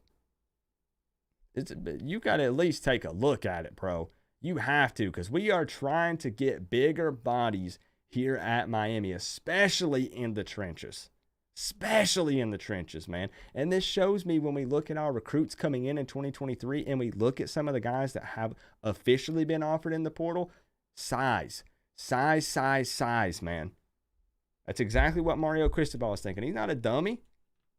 you got to at least take a look at it, bro. You have to, because we are trying to get bigger bodies here at Miami, especially in the trenches. Especially in the trenches, man. And this shows me when we look at our recruits coming in 2023 and we look at some of the guys that have officially been offered in the portal, size, man. That's exactly what Mario Cristobal is thinking. He's not a dummy.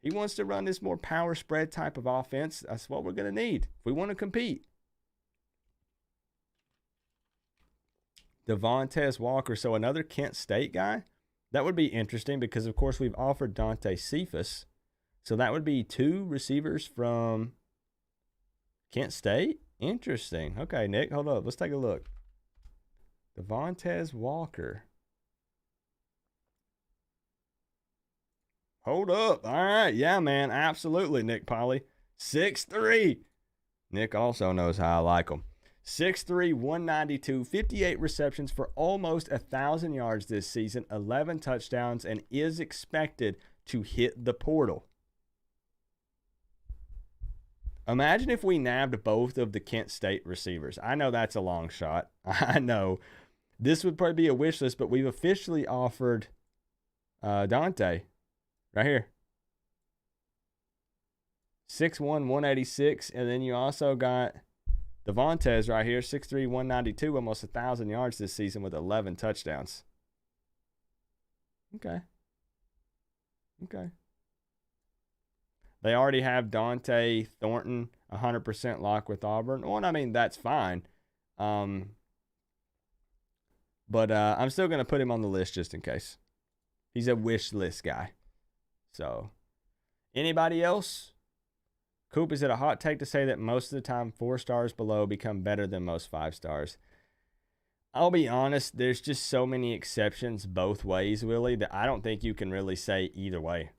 He wants to run this more power spread type of offense. That's what we're going to need if we want to compete. Devontae Walker, so another Kent State guy. That would be interesting because, of course, we've offered Dante Cephas. So that would be 2 receivers from Kent State. Interesting. Okay, Nick, hold up. Let's take a look. Devontae Walker. Hold up. All right. Yeah, man. Absolutely, Nick Polly. 6'3". Nick also knows how I like him. 6'3", 192, 58 receptions for almost 1,000 yards this season, 11 touchdowns, and is expected to hit the portal. Imagine if we nabbed both of the Kent State receivers. I know that's a long shot. I know. This would probably be a wish list, but we've officially offered Dante right here. 6'1", 186, and then you also got Devontae right here, 6'3", 192, almost 1,000 yards this season with 11 touchdowns. Okay. They already have Dante Thornton, 100% lock with Auburn. Well, I mean, that's fine. But I'm still going to put him on the list just in case. He's a wish list guy. So, anybody else? Coop, is it a hot take to say that most of the time 4 stars below become better than most 5 stars? I'll be honest, there's just so many exceptions both ways, Willie, that I don't think you can really say either way.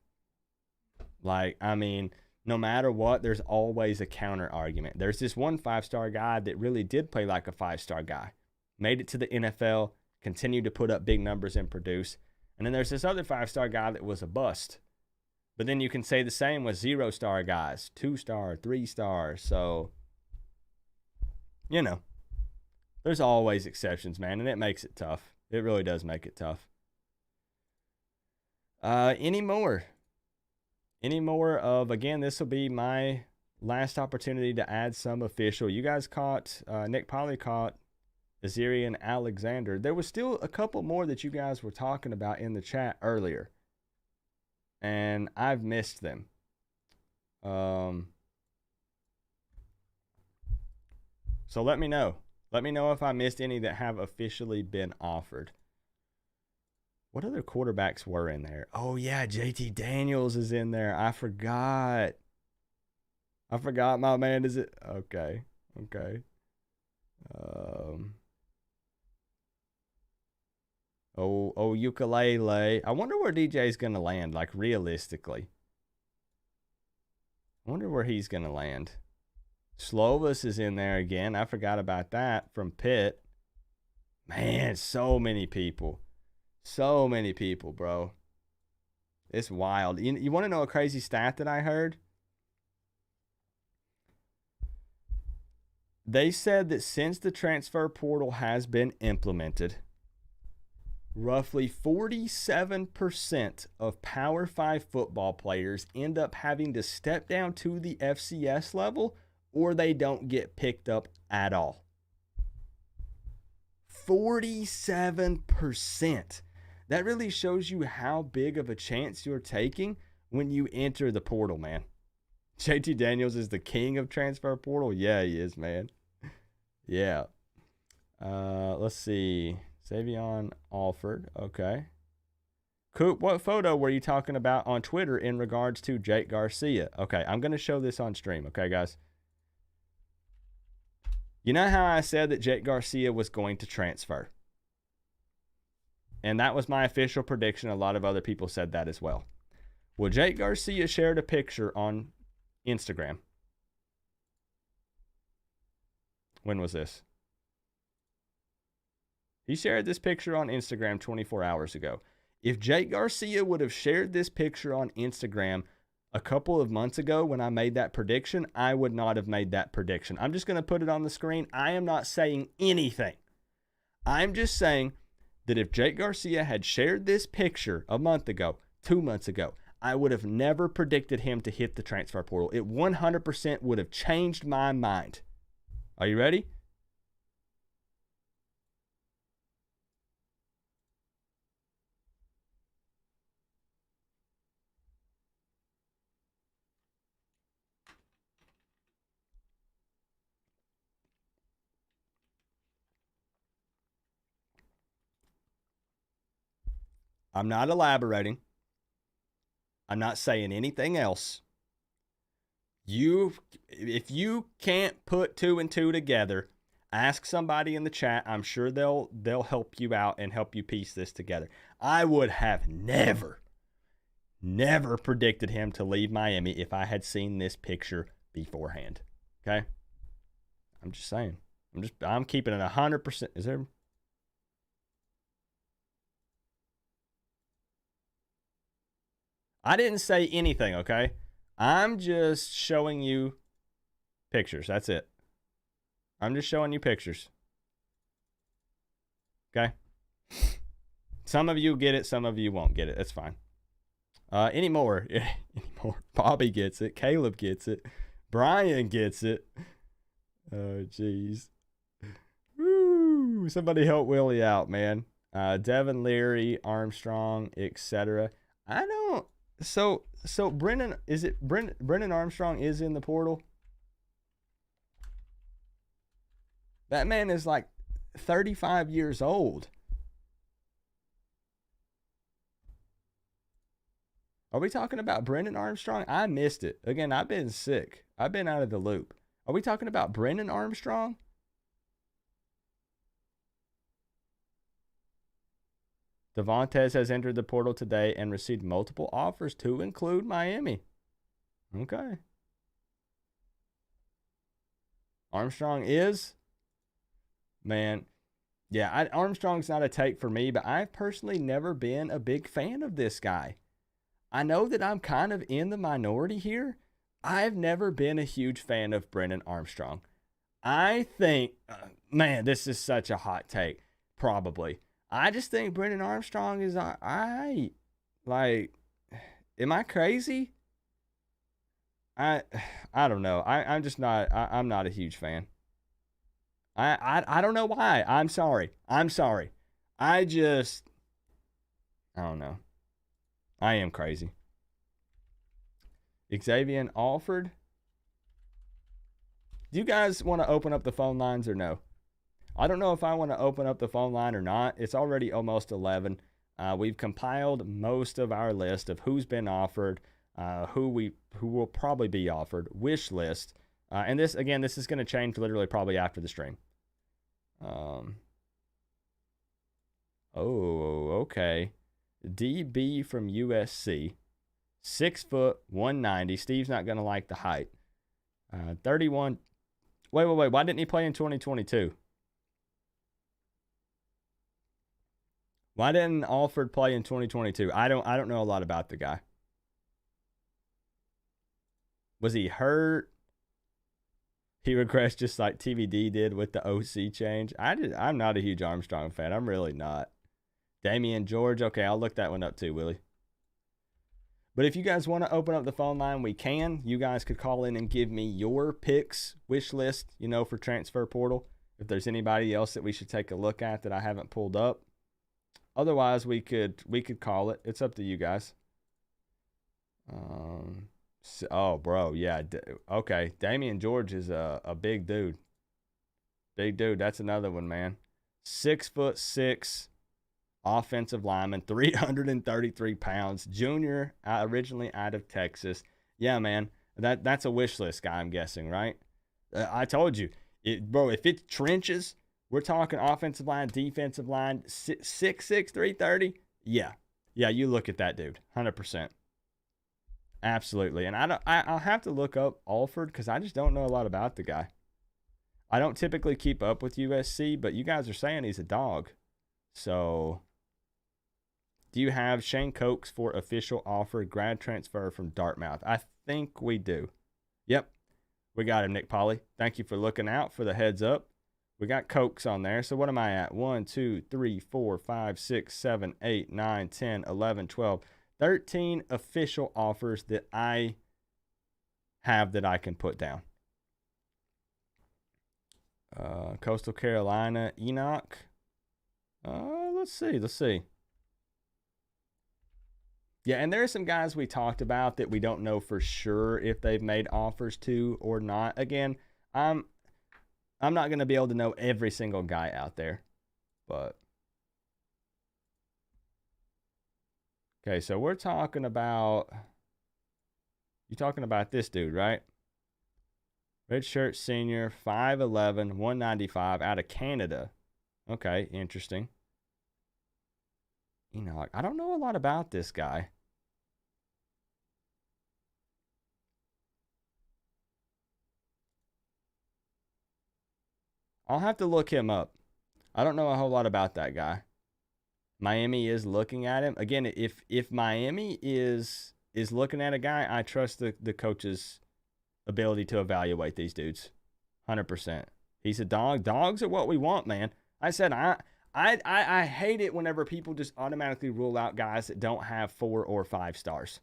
Like, I mean, no matter what, there's always a counter argument. There's this one 5-star guy that really did play like a 5-star guy. Made it to the NFL, continued to put up big numbers and produce. And then there's this other 5-star guy that was a bust. But then you can say the same with 0-star guys, 2-star, 3-star. So, you know, there's always exceptions, man, and it makes it tough. It really does make it tough. Any more of, again, this will be my last opportunity to add some official. You guys caught, Nick Polly caught Azarian Alexander. There was still a couple more that you guys were talking about in the chat earlier. And I've missed them. So let me know. Let me know if I missed any that have officially been offered. What other quarterbacks were in there? Oh, yeah, JT Daniels is in there. I forgot, my man. Is it? Okay. Ukulele. I wonder where DJ's going to land, like, realistically. I wonder where he's going to land. Slovis is in there again. I forgot about that from Pitt. Man, so many people. So many people, bro. It's wild. You want to know a crazy stat that I heard? They said that since the transfer portal has been implemented, roughly 47% of Power 5 football players end up having to step down to the FCS level, or they don't get picked up at all. 47%. That really shows you how big of a chance you're taking when you enter the portal, man. JT Daniels is the king of transfer portal. Yeah, he is, man. Yeah. Let's see. Savion Alford. Okay. Coop, what photo were you talking about on Twitter in regards to Jake Garcia? Okay, I'm going to show this on stream. Okay, guys. You know how I said that Jake Garcia was going to transfer? And that was my official prediction. A lot of other people said that as well. Well, Jake Garcia shared a picture on Instagram. When was this? He shared this picture on Instagram 24 hours ago. If Jake Garcia would have shared this picture on Instagram a couple of months ago when I made that prediction, I would not have made that prediction. I'm just going to put it on the screen. I am not saying anything. I'm just saying that if Jake Garcia had shared this picture a month ago, 2 months ago, I would have never predicted him to hit the transfer portal. It 100% would have changed my mind. Are you ready? I'm not elaborating. I'm not saying anything else. If you can't put 2 and 2 together, ask somebody in the chat. I'm sure they'll help you out and help you piece this together. I would have never predicted him to leave Miami if I had seen this picture beforehand. Okay? I'm just saying. I'm keeping it 100%. Is there? I didn't say anything, okay? I'm just showing you pictures. That's it. I'm just showing you pictures. Okay? Some of you get it, some of you won't get it. That's fine. Anymore. Bobby gets it. Caleb gets it. Brian gets it. Oh, jeez. Woo! Somebody help Willie out, man. Devin Leary, Armstrong, etc. I don't. So Brennan, is it Brennan Armstrong is in the portal? That man is like 35 years old. Are we talking about Brennan Armstrong? I missed it. Again, I've been sick. I've been out of the loop. Are we talking about Brennan Armstrong? Devontae has entered the portal today and received multiple offers to include Miami. Okay. Armstrong is? Man, yeah, Armstrong's not a take for me, but I've personally never been a big fan of this guy. I know that I'm kind of in the minority here. I've never been a huge fan of Brennan Armstrong. I think, man, this is such a hot take, probably. I just think Brennan Armstrong is all right. Like, am I crazy? I don't know. I'm just not. I'm not a huge fan. I don't know why. I'm sorry. I don't know. I am crazy. Xavier Alford. Do you guys want to open up the phone lines or no? I don't know if I want to open up the phone line or not. It's already almost 11. We've compiled most of our list of who's been offered, who will probably be offered, wish list. And this is going to change literally probably after the stream. Okay. DB from USC, 6 foot, 190. Steve's not going to like the height. 31. Wait. Why didn't he play in 2022? Why didn't Alford play in 2022? I don't know a lot about the guy. Was he hurt? He regressed just like TVD did with the OC change. I'm not a huge Armstrong fan. I'm really not. Damian George. Okay, I'll look that one up too, Willie. But if you guys want to open up the phone line, we can. You guys could call in and give me your picks, wish list, for transfer portal. If there's anybody else that we should take a look at that I haven't pulled up. Otherwise, we could call it. It's up to you guys. Oh, bro, yeah. Okay, Damian George is a big dude. Big dude. That's another one, man. 6'6", offensive lineman, 333 pounds. Junior, originally out of Texas. Yeah, man. That's a wish list guy, I'm guessing, right? I told you, bro. If it's trenches, we're talking offensive line, defensive line, 6'6", 330. Yeah. You look at that dude, 100%. Absolutely. And I'll have to look up Alford because I just don't know a lot about the guy. I don't typically keep up with USC, but you guys are saying he's a dog. So, do you have Shane Cokes for official offer grad transfer from Dartmouth? I think we do. Yep. We got him, Nick Polly. Thank you for looking out for the heads up. We got Cokes on there. So what am I at? 1, 2, 3, 4, 5, 6, 7, 8, 9, 10, 11, 12, 13 official offers that I have that I can put down. Coastal Carolina, Enoch. Let's see. Yeah, and there are some guys we talked about that we don't know for sure if they've made offers to or not. Again, I'm not going to be able to know every single guy out there, but okay, so you're talking about this dude, right? Red shirt senior, 5'11", 195, out of Canada. Okay, interesting. Enoch, I don't know a lot about this guy. I'll have to look him up. I don't know a whole lot about that guy. Miami is looking at him. Again, if Miami is looking at a guy, I trust the coach's ability to evaluate these dudes. 100%. He's a dog. Dogs are what we want, man. I said I hate it whenever people just automatically rule out guys that don't have 4 or 5 stars.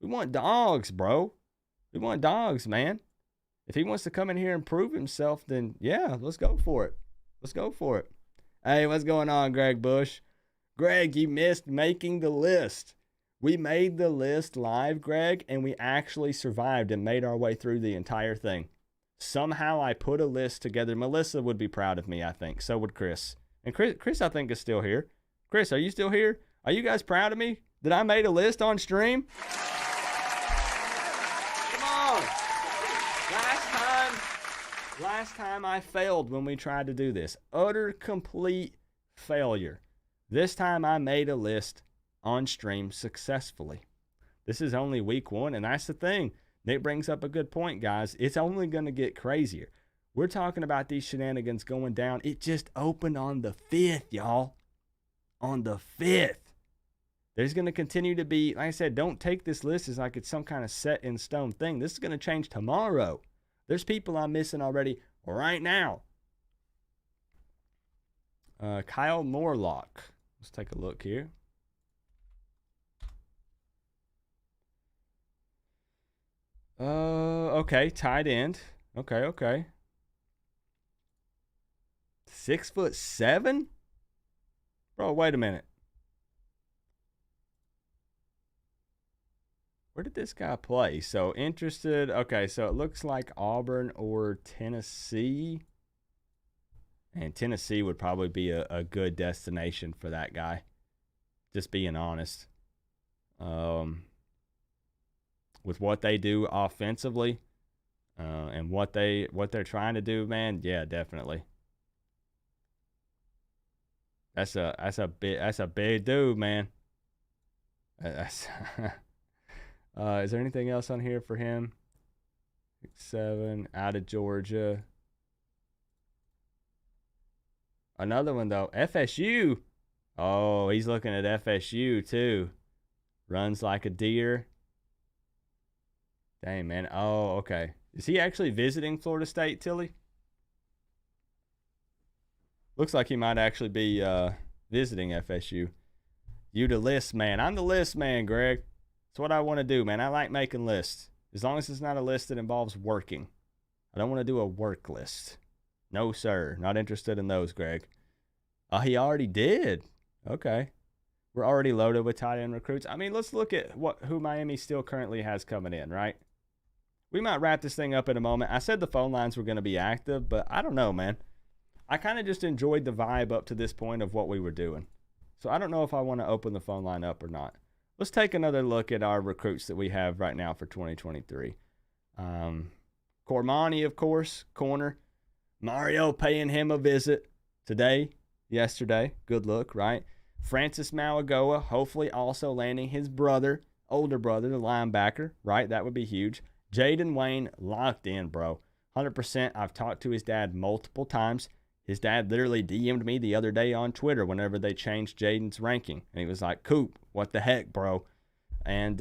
We want dogs, bro. We want dogs, man. If he wants to come in here and prove himself, then yeah, let's go for it. Let's go for it. Hey, what's going on, Greg Bush? Greg, you missed making the list. We made the list live, Greg, and we actually survived and made our way through the entire thing. Somehow I put a list together. Melissa would be proud of me, I think. So would Chris. And Chris, I think, is still here. Chris, are you still here? Are you guys proud of me that I made a list on stream? Come on. Last time I failed when we tried to do this. Utter, complete failure. This time I made a list on stream successfully. This is only week 1, and that's the thing. Nick brings up a good point, guys. It's only going to get crazier. We're talking about these shenanigans going down. It just opened on the 5th, y'all. On the 5th. There's going to continue to be, like I said, don't take this list as like it's some kind of set in stone thing. This is going to change tomorrow. There's people I'm missing already right now. Kyle Morlock. Let's take a look here. Okay, tight end. Okay. 6'7"? Bro, wait a minute. Where did this guy play? So interested. Okay, so it looks like Auburn or Tennessee. And Tennessee would probably be a good destination for that guy. Just being honest. With what they do offensively and what they're trying to do, man, yeah, definitely. That's a big dude, man. Is there anything else on here for him? 6'7", out of Georgia. Another one though, FSU. Oh, he's looking at FSU too. Runs like a deer. Dang, man. Oh, okay. Is he actually visiting Florida State, Tilly? Looks like he might actually be visiting FSU. You the list man. I'm the list man, Greg. That's what I want to do, man. I like making lists. As long as it's not a list that involves working. I don't want to do a work list. No, sir. Not interested in those, Greg. Oh, he already did. Okay. We're already loaded with tight end recruits. I mean, let's look at who Miami still currently has coming in, right? We might wrap this thing up in a moment. I said the phone lines were going to be active, but I don't know, man. I kind of just enjoyed the vibe up to this point of what we were doing. So I don't know if I want to open the phone line up or not. Let's take another look at our recruits that we have right now for 2023. Cormani, of course, corner. Mario paying him a visit today, yesterday. Good look, right? Francis Malagoa, hopefully also landing his brother, older brother, the linebacker, right? That would be huge. Jaden Wayne locked in, bro. 100%. I've talked to his dad multiple times. His dad literally DM'd me the other day on Twitter whenever they changed Jaden's ranking. And he was like, Coop, what the heck, bro? And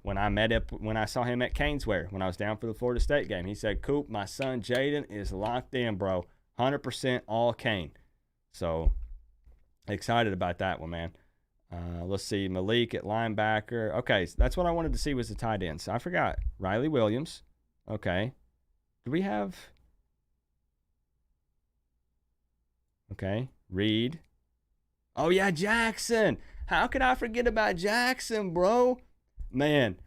when I saw him at Canesware, when I was down for the Florida State game, he said, Coop, my son Jaden is locked in, bro. 100% all Cane. So excited about that one, man. Let's see, Malik at linebacker. Okay, so that's what I wanted to see was the tight ends. I forgot. Riley Williams. Okay. Do we have... Okay, Reed. Oh, yeah, Jackson. How could I forget about Jackson, bro? Man,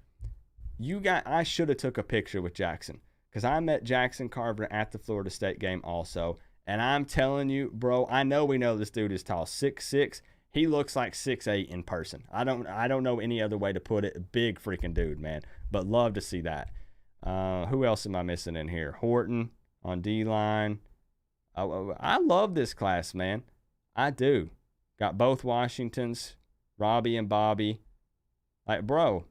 I should have took a picture with Jackson because I met Jackson Carver at the Florida State game also. And I'm telling you, bro, I know we know this dude is tall, 6'6". He looks like 6'8" in person. I don't know any other way to put it. Big freaking dude, man. But love to see that. Who else am I missing in here? Horton on D-line. I love this class, man. I do. Got both Washingtons, Robbie and Bobby. Like, bro,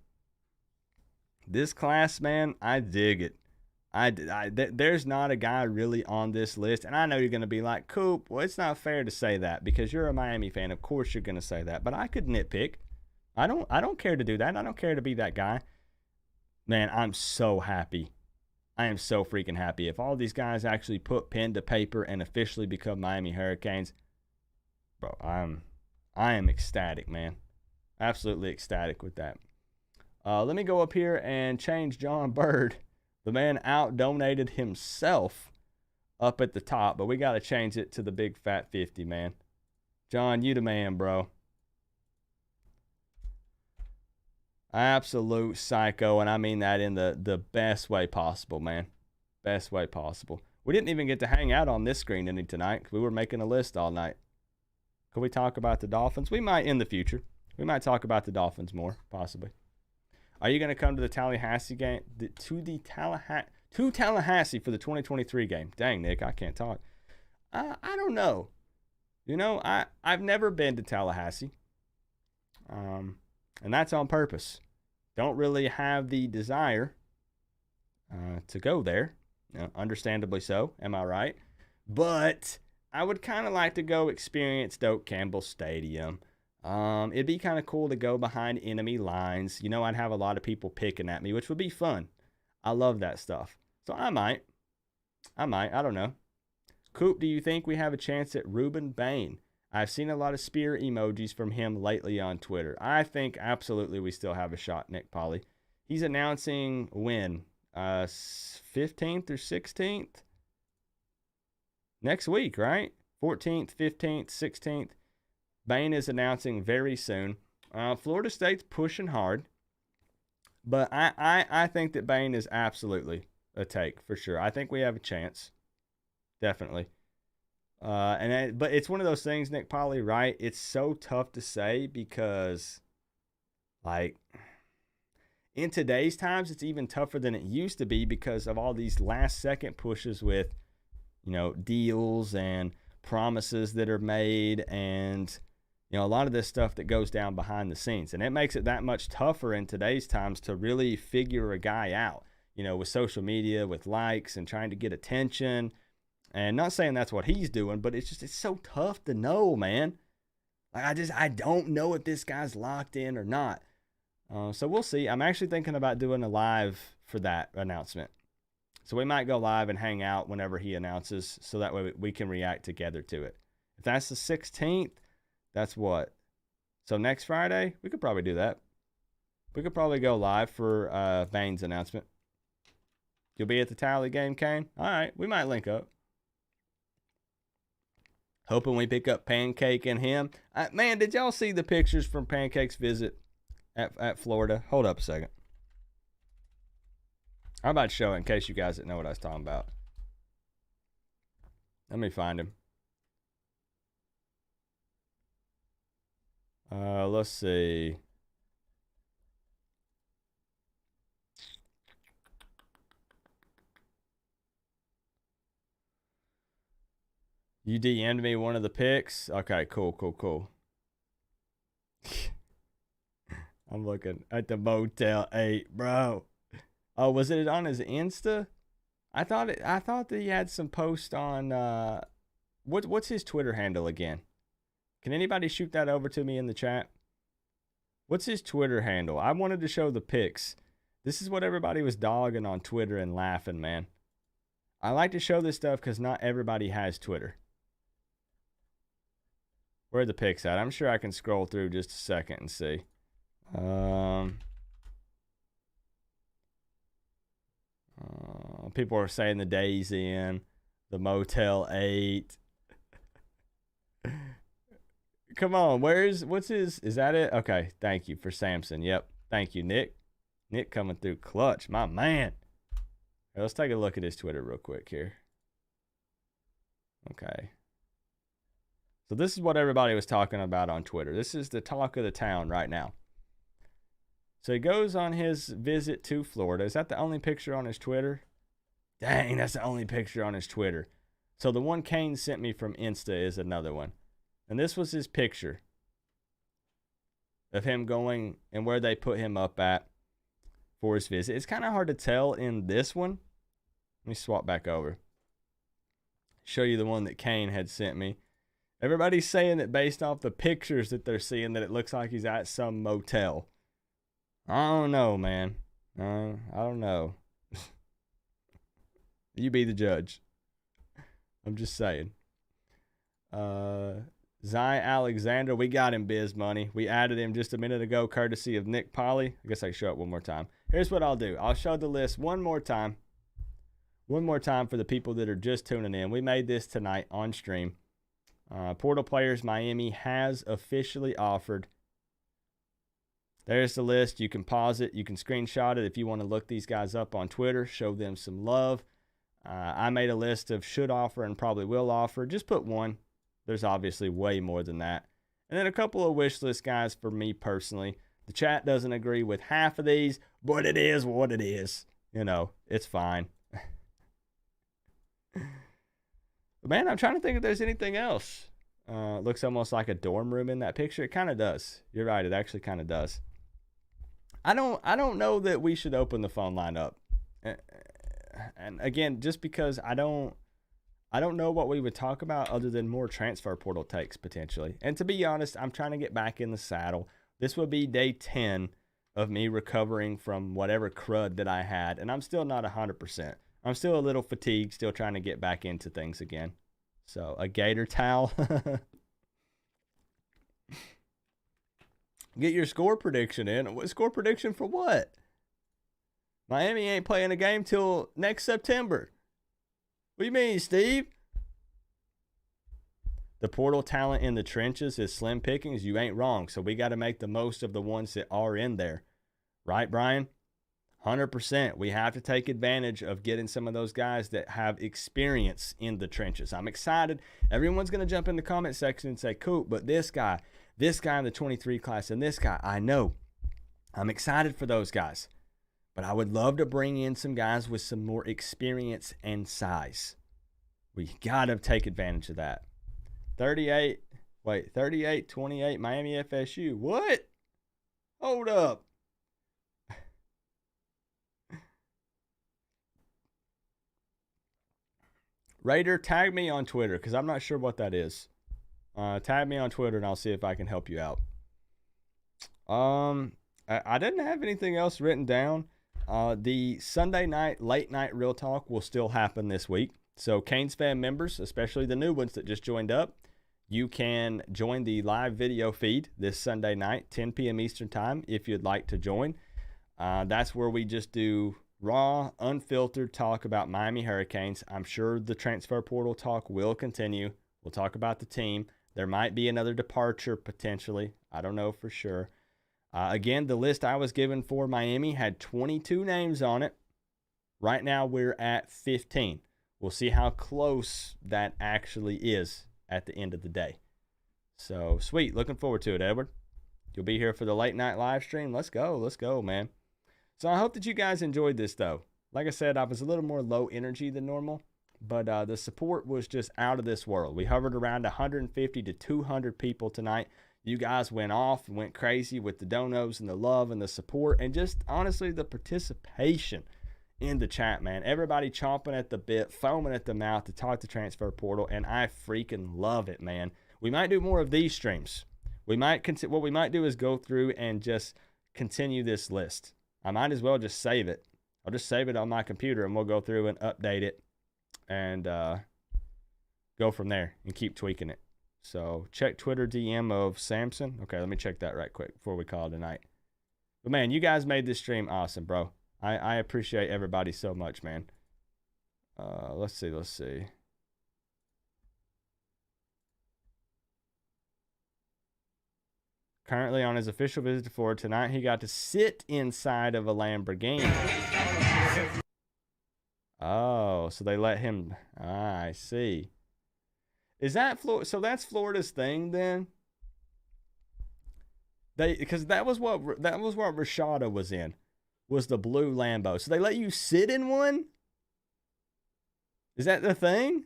this class, man, I dig it. There's not a guy really on this list, and I know you're going to be like, Coop, well, it's not fair to say that because you're a Miami fan. Of course you're going to say that, but I could nitpick. I don't care to do that. I don't care to be that guy. Man, I'm so happy. I am so freaking happy. If all these guys actually put pen to paper and officially become Miami Hurricanes, bro, I am ecstatic, man. Absolutely ecstatic with that. Let me go up here and change John Bird. The man out-donated himself up at the top, but we got to change it to the big fat 50, man. John, you the man, bro. Absolute psycho, and I mean that in the best way possible, man. Best way possible. We didn't even get to hang out on this screen any tonight because we were making a list all night. Could we talk about the Dolphins? We might in the future. We might talk about the Dolphins more, possibly. Are you going to come to the Tallahassee game? To Tallahassee for the 2023 game? Dang, Nick, I can't talk. I don't know. You know, I've never been to Tallahassee. And that's on purpose. Don't really have the desire to go there. Understandably so. Am I right? But I would kind of like to go experience Doak Campbell Stadium. It'd be kind of cool to go behind enemy lines. You know, I'd have a lot of people picking at me, which would be fun. I love that stuff. So I might. I don't know. Coop, do you think we have a chance at Ruben Bain? I've seen a lot of spear emojis from him lately on Twitter. I think absolutely we still have a shot, Nick Polly. He's announcing when? 15th or 16th? Next week, right? 14th, 15th, 16th. Bain is announcing very soon. Florida State's pushing hard. But I think that Bain is absolutely a take for sure. I think we have a chance. Definitely. But it's one of those things, Nick Polly, right? It's so tough to say because, like, in today's times, it's even tougher than it used to be because of all these last-second pushes with, you know, deals and promises that are made and, you know, a lot of this stuff that goes down behind the scenes. And it makes it that much tougher in today's times to really figure a guy out, you know, with social media, with likes and trying to get attention. And not saying that's what he's doing, but it's so tough to know, man. Like, I don't know if this guy's locked in or not. So we'll see. I'm actually thinking about doing a live for that announcement. So we might go live and hang out whenever he announces so that way we can react together to it. If that's the 16th, that's what? So next Friday, we could probably do that. We could probably go live for Vane's announcement. You'll be at the Tally game, Kane? All right, we might link up. Hoping we pick up Pancake and him. Man, did y'all see the pictures from Pancake's visit at Florida? Hold up a second. I'm about to show it in case you guys didn't know what I was talking about. Let me find him. Let's see. You DM'd me one of the pics? Okay, cool. I'm looking at the Motel 8, bro. Oh, was it on his Insta? I thought that he had some post on what's his Twitter handle again? Can anybody shoot that over to me in the chat? What's his Twitter handle? I wanted to show the pics. This is what everybody was dogging on Twitter and laughing, man. I like to show this stuff because not everybody has Twitter. Where are the pics at? I'm sure I can scroll through just a second and see. People are saying the Days Inn, the Motel 8. Come on, what's his, is that it? Okay, thank you for Samson. Yep, thank you, Nick. Nick coming through clutch, my man. Right, let's take a look at his Twitter real quick here. Okay. So this is what everybody was talking about on Twitter. This is the talk of the town right now. So he goes on his visit to Florida. Is that the only picture on his Twitter? Dang, that's the only picture on his Twitter. So the one Kane sent me from Insta is another one. And this was his picture of him going and where they put him up at for his visit. It's kind of hard to tell in this one. Let me swap back over. Show you the one that Kane had sent me. Everybody's saying that based off the pictures that they're seeing that it looks like he's at some motel. I don't know, man. I don't know. You be the judge. I'm just saying. Zy Alexander, we got him, Biz Money. We added him just a minute ago, courtesy of Nick Polly. I guess I can show it one more time. Here's what I'll do. I'll show the list one more time. One more time for the people that are just tuning in. We made this tonight on stream. Portal Players Miami has officially offered. There's the list. You can pause it. You can screenshot it if you want to look these guys up on Twitter. Show them some love. I made a list of should offer and probably will offer. Just put one. There's obviously way more than that. And then a couple of wish list guys for me personally. The chat doesn't agree with half of these, but it is what it is. You know, it's fine. But man, I'm trying to think if there's anything else. It looks almost like a dorm room in that picture. It kind of does. You're right. It actually kind of does. I don't know that we should open the phone line up. And again, just because I don't know what we would talk about other than more transfer portal takes potentially. And to be honest, I'm trying to get back in the saddle. This would be day 10 of me recovering from whatever crud that I had. And I'm still not 100%. I'm still a little fatigued, still trying to get back into things again. So a gator towel. Get your score prediction in. What score prediction for what? Miami ain't playing a game till next September. What do you mean, Steve? The portal talent in the trenches is slim pickings. You ain't wrong. So we got to make the most of the ones that are in there. Right, Brian? 100%. We have to take advantage of getting some of those guys that have experience in the trenches. I'm excited. Everyone's going to jump in the comment section and say, Coop, but this guy in the 23 class, and this guy, I know. I'm excited for those guys. But I would love to bring in some guys with some more experience and size. We got to take advantage of that. 38, 28, Miami FSU. What? Hold up. Raider, tag me on Twitter because I'm not sure what that is. Tag me on Twitter and I'll see if I can help you out. I didn't have anything else written down. The Sunday night, late night Real Talk will still happen this week. So Canes fan members, especially the new ones that just joined up, You can join the live video feed this Sunday night, 10 p.m. Eastern Time, if you'd like to join. That's where we just do raw, unfiltered talk about Miami Hurricanes. I'm sure the transfer portal talk will continue. We'll talk about the team. There might be another departure potentially. I don't know for sure. Again, the list I was given for Miami had 22 names on it. Right now, we're at 15. We'll see how close that actually is at the end of the day. So, sweet. Looking forward to it, Edward. You'll be here for the late night live stream. Let's go. Let's go, man. So, I hope that you guys enjoyed this, though. Like I said, I was a little more low energy than normal, but the support was just out of this world. We hovered around 150 to 200 people tonight. You guys went off and went crazy with the donos and the love and the support and just, honestly, the participation in the chat, man. Everybody chomping at the bit, foaming at the mouth to talk to Transfer Portal, and I freaking love it, man. We might do more of these streams. What we might do is go through and just continue this list. I might as well just save it. I'll just save it on my computer, and we'll go through and update it and go from there and keep tweaking it. So check Twitter DM of Samson. Okay, let me check that right quick before we call it a night. But, man, you guys made this stream awesome, bro. I appreciate everybody so much, man. Let's see. Currently on his official visit to Florida tonight, he got to sit inside of a Lamborghini. Oh, so they let him. I see. Is that Florida? So that's Florida's thing then? Because that was what Rashada was in, was the blue Lambo. So they let you sit in one? Is that the thing?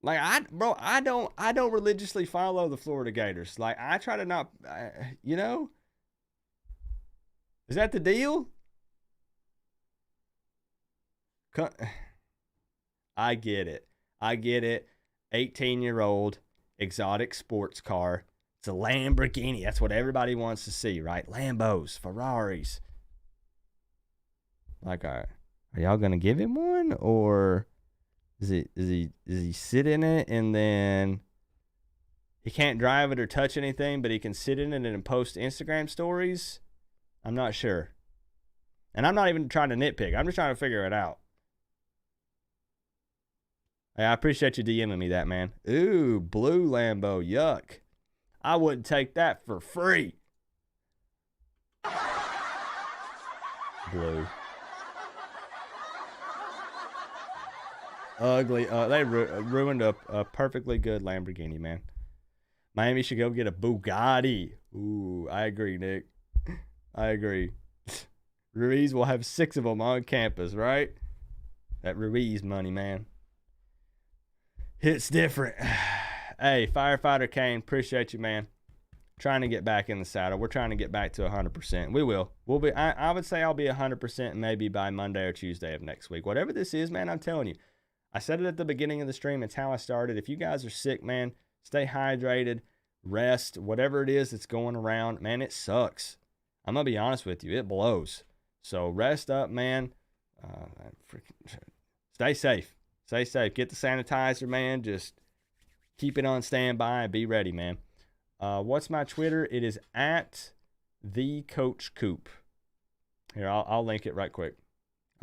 Like I don't religiously follow the Florida Gators. Like I try to not, Is that the deal? I get it. 18-year-old exotic sports car. It's a Lamborghini. That's what everybody wants to see, right? Lambos, Ferraris. Like, are y'all gonna give him one, or is he sit in it and then he can't drive it or touch anything, but he can sit in it and post Instagram stories? I'm not sure, and I'm not even trying to nitpick. I'm just trying to figure it out. Hey, I appreciate you DMing me that, man. Ooh, blue Lambo, yuck. I wouldn't take that for free. Blue. Ugly. They ruined a perfectly good Lamborghini, man. Miami should go get a Bugatti. Ooh, I agree, Nick. I agree. Ruiz will have 6 of them on campus, right? That Ruiz money, man. It's different. Hey, Firefighter Kane, appreciate you, man. Trying to get back in the saddle. We're trying to get back to 100%. We will. We'll be. I would say I'll be 100% maybe by Monday or Tuesday of next week. Whatever this is, man, I'm telling you. I said it at the beginning of the stream. It's how I started. If you guys are sick, man, stay hydrated, rest, whatever it is that's going around. Man, it sucks. I'm going to be honest with you. It blows. So rest up, man. Stay safe. Stay safe. Get the sanitizer, man. Just keep it on standby and be ready, man. What's my Twitter? It is at the Coach Coop. Here, I'll link it right quick.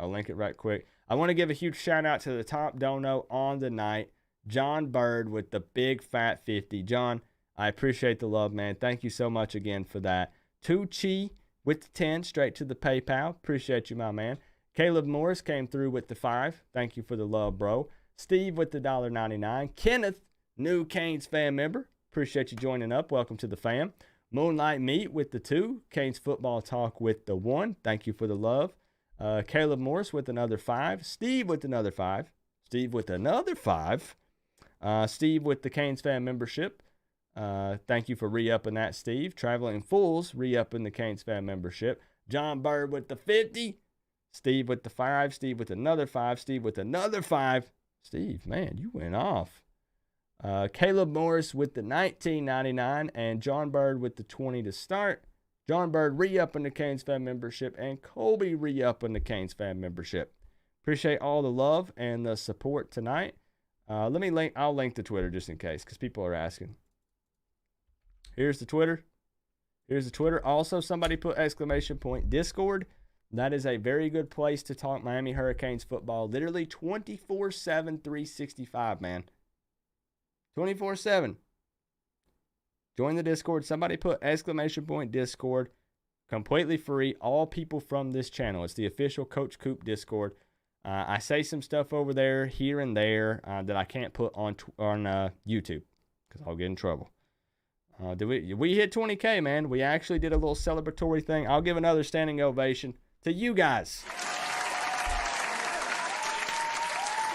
I want to give a huge shout out to the top dono on the night, John Bird with the big fat 50. John, I appreciate the love, man. Thank you so much again for that. Tucci with the 10 straight to the PayPal. Appreciate you, my man. Caleb Morris came through with the 5. Thank you for the love, bro. Steve with the $1.99. Kenneth, new Canes fan member. Appreciate you joining up. Welcome to the fam. Moonlight Meat with the 2. Canes Football Talk with the 1. Thank you for the love. Caleb Morris with another 5. Steve with another 5. Steve with another 5. Steve with the Canes fan membership. Thank you for re-upping that, Steve. Traveling Fools, re-upping the Canes fan membership. John Bird with the 50. Steve with the 5. Steve with another 5. Steve with another 5. Steve, man, you went off. Caleb Morris with the $19.99 and John Bird with the 20 to start. John Bird re-upping the Canes fan membership and Colby re-upping the Canes fan membership. Appreciate all the love and the support tonight. Let me link. I'll link the Twitter just in case because people are asking. Here's the Twitter. Here's the Twitter. Also, somebody put exclamation point Discord. That is a very good place to talk Miami Hurricanes football. Literally 24/7, 365, man. 24/7. Join the Discord. Somebody put exclamation point Discord. Completely free. All people from this channel. It's the official Coach Coop Discord. I say some stuff over there, here and there, that I can't put on YouTube because I'll get in trouble. We hit 20K, man. We actually did a little celebratory thing. I'll give another standing ovation to you guys.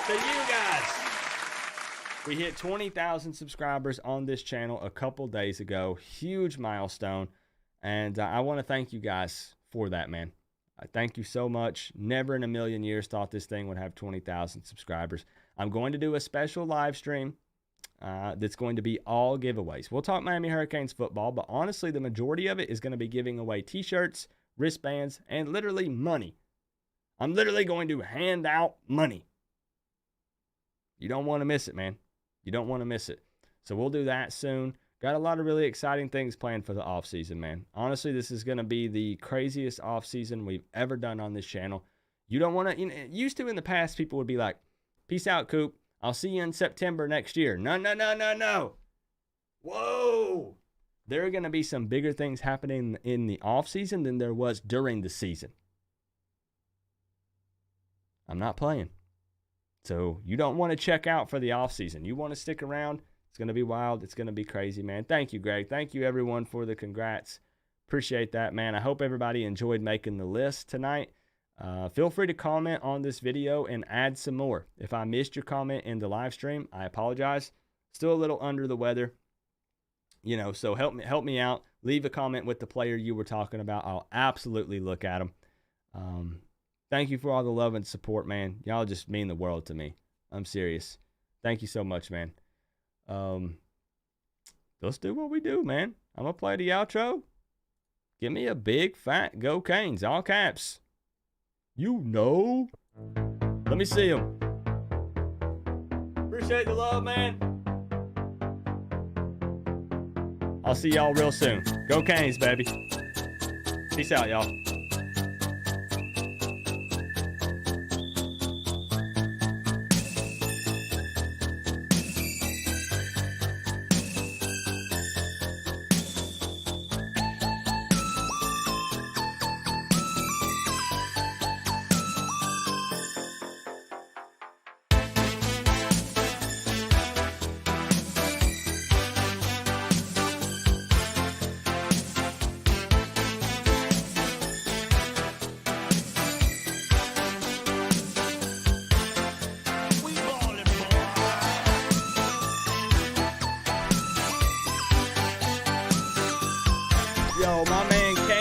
To you guys. We hit 20,000 subscribers on this channel a couple days ago. Huge milestone. And I want to thank you guys for that, man. I thank you so much. Never in a million years thought this thing would have 20,000 subscribers. I'm going to do a special live stream that's going to be all giveaways. We'll talk Miami Hurricanes football, but honestly, the majority of it is going to be giving away t-shirts, wristbands, and literally money. I'm literally going to hand out money. You don't want to miss it, man. You don't want to miss it. So we'll do that soon. Got a lot of really exciting things planned for the offseason, man. Honestly, this is going to be the craziest offseason we've ever done on this channel. You don't want to, used to in the past, people would be like, peace out, Coop. I'll see you in September next year. No. Whoa. There are going to be some bigger things happening in the offseason than there was during the season. I'm not playing. So you don't want to check out for the offseason. You want to stick around. It's going to be wild. It's going to be crazy, man. Thank you, Greg. Thank you, everyone, for the congrats. Appreciate that, man. I hope everybody enjoyed making the list tonight. Feel free to comment on this video and add some more. If I missed your comment in the live stream, I apologize. Still a little under the weather, so help me out. Leave a comment with the player you were talking about. I'll absolutely look at them. Thank you for all the love and support, man. Y'all just mean the world to me. I'm serious. Thank you so much, man. Let's do what we do, man. I'm going to play the outro. Give me a big fat Go Canes, all caps. Let me see them. Appreciate the love, man. I'll see y'all real soon. Go Canes, baby. Peace out, y'all. Yo, my man K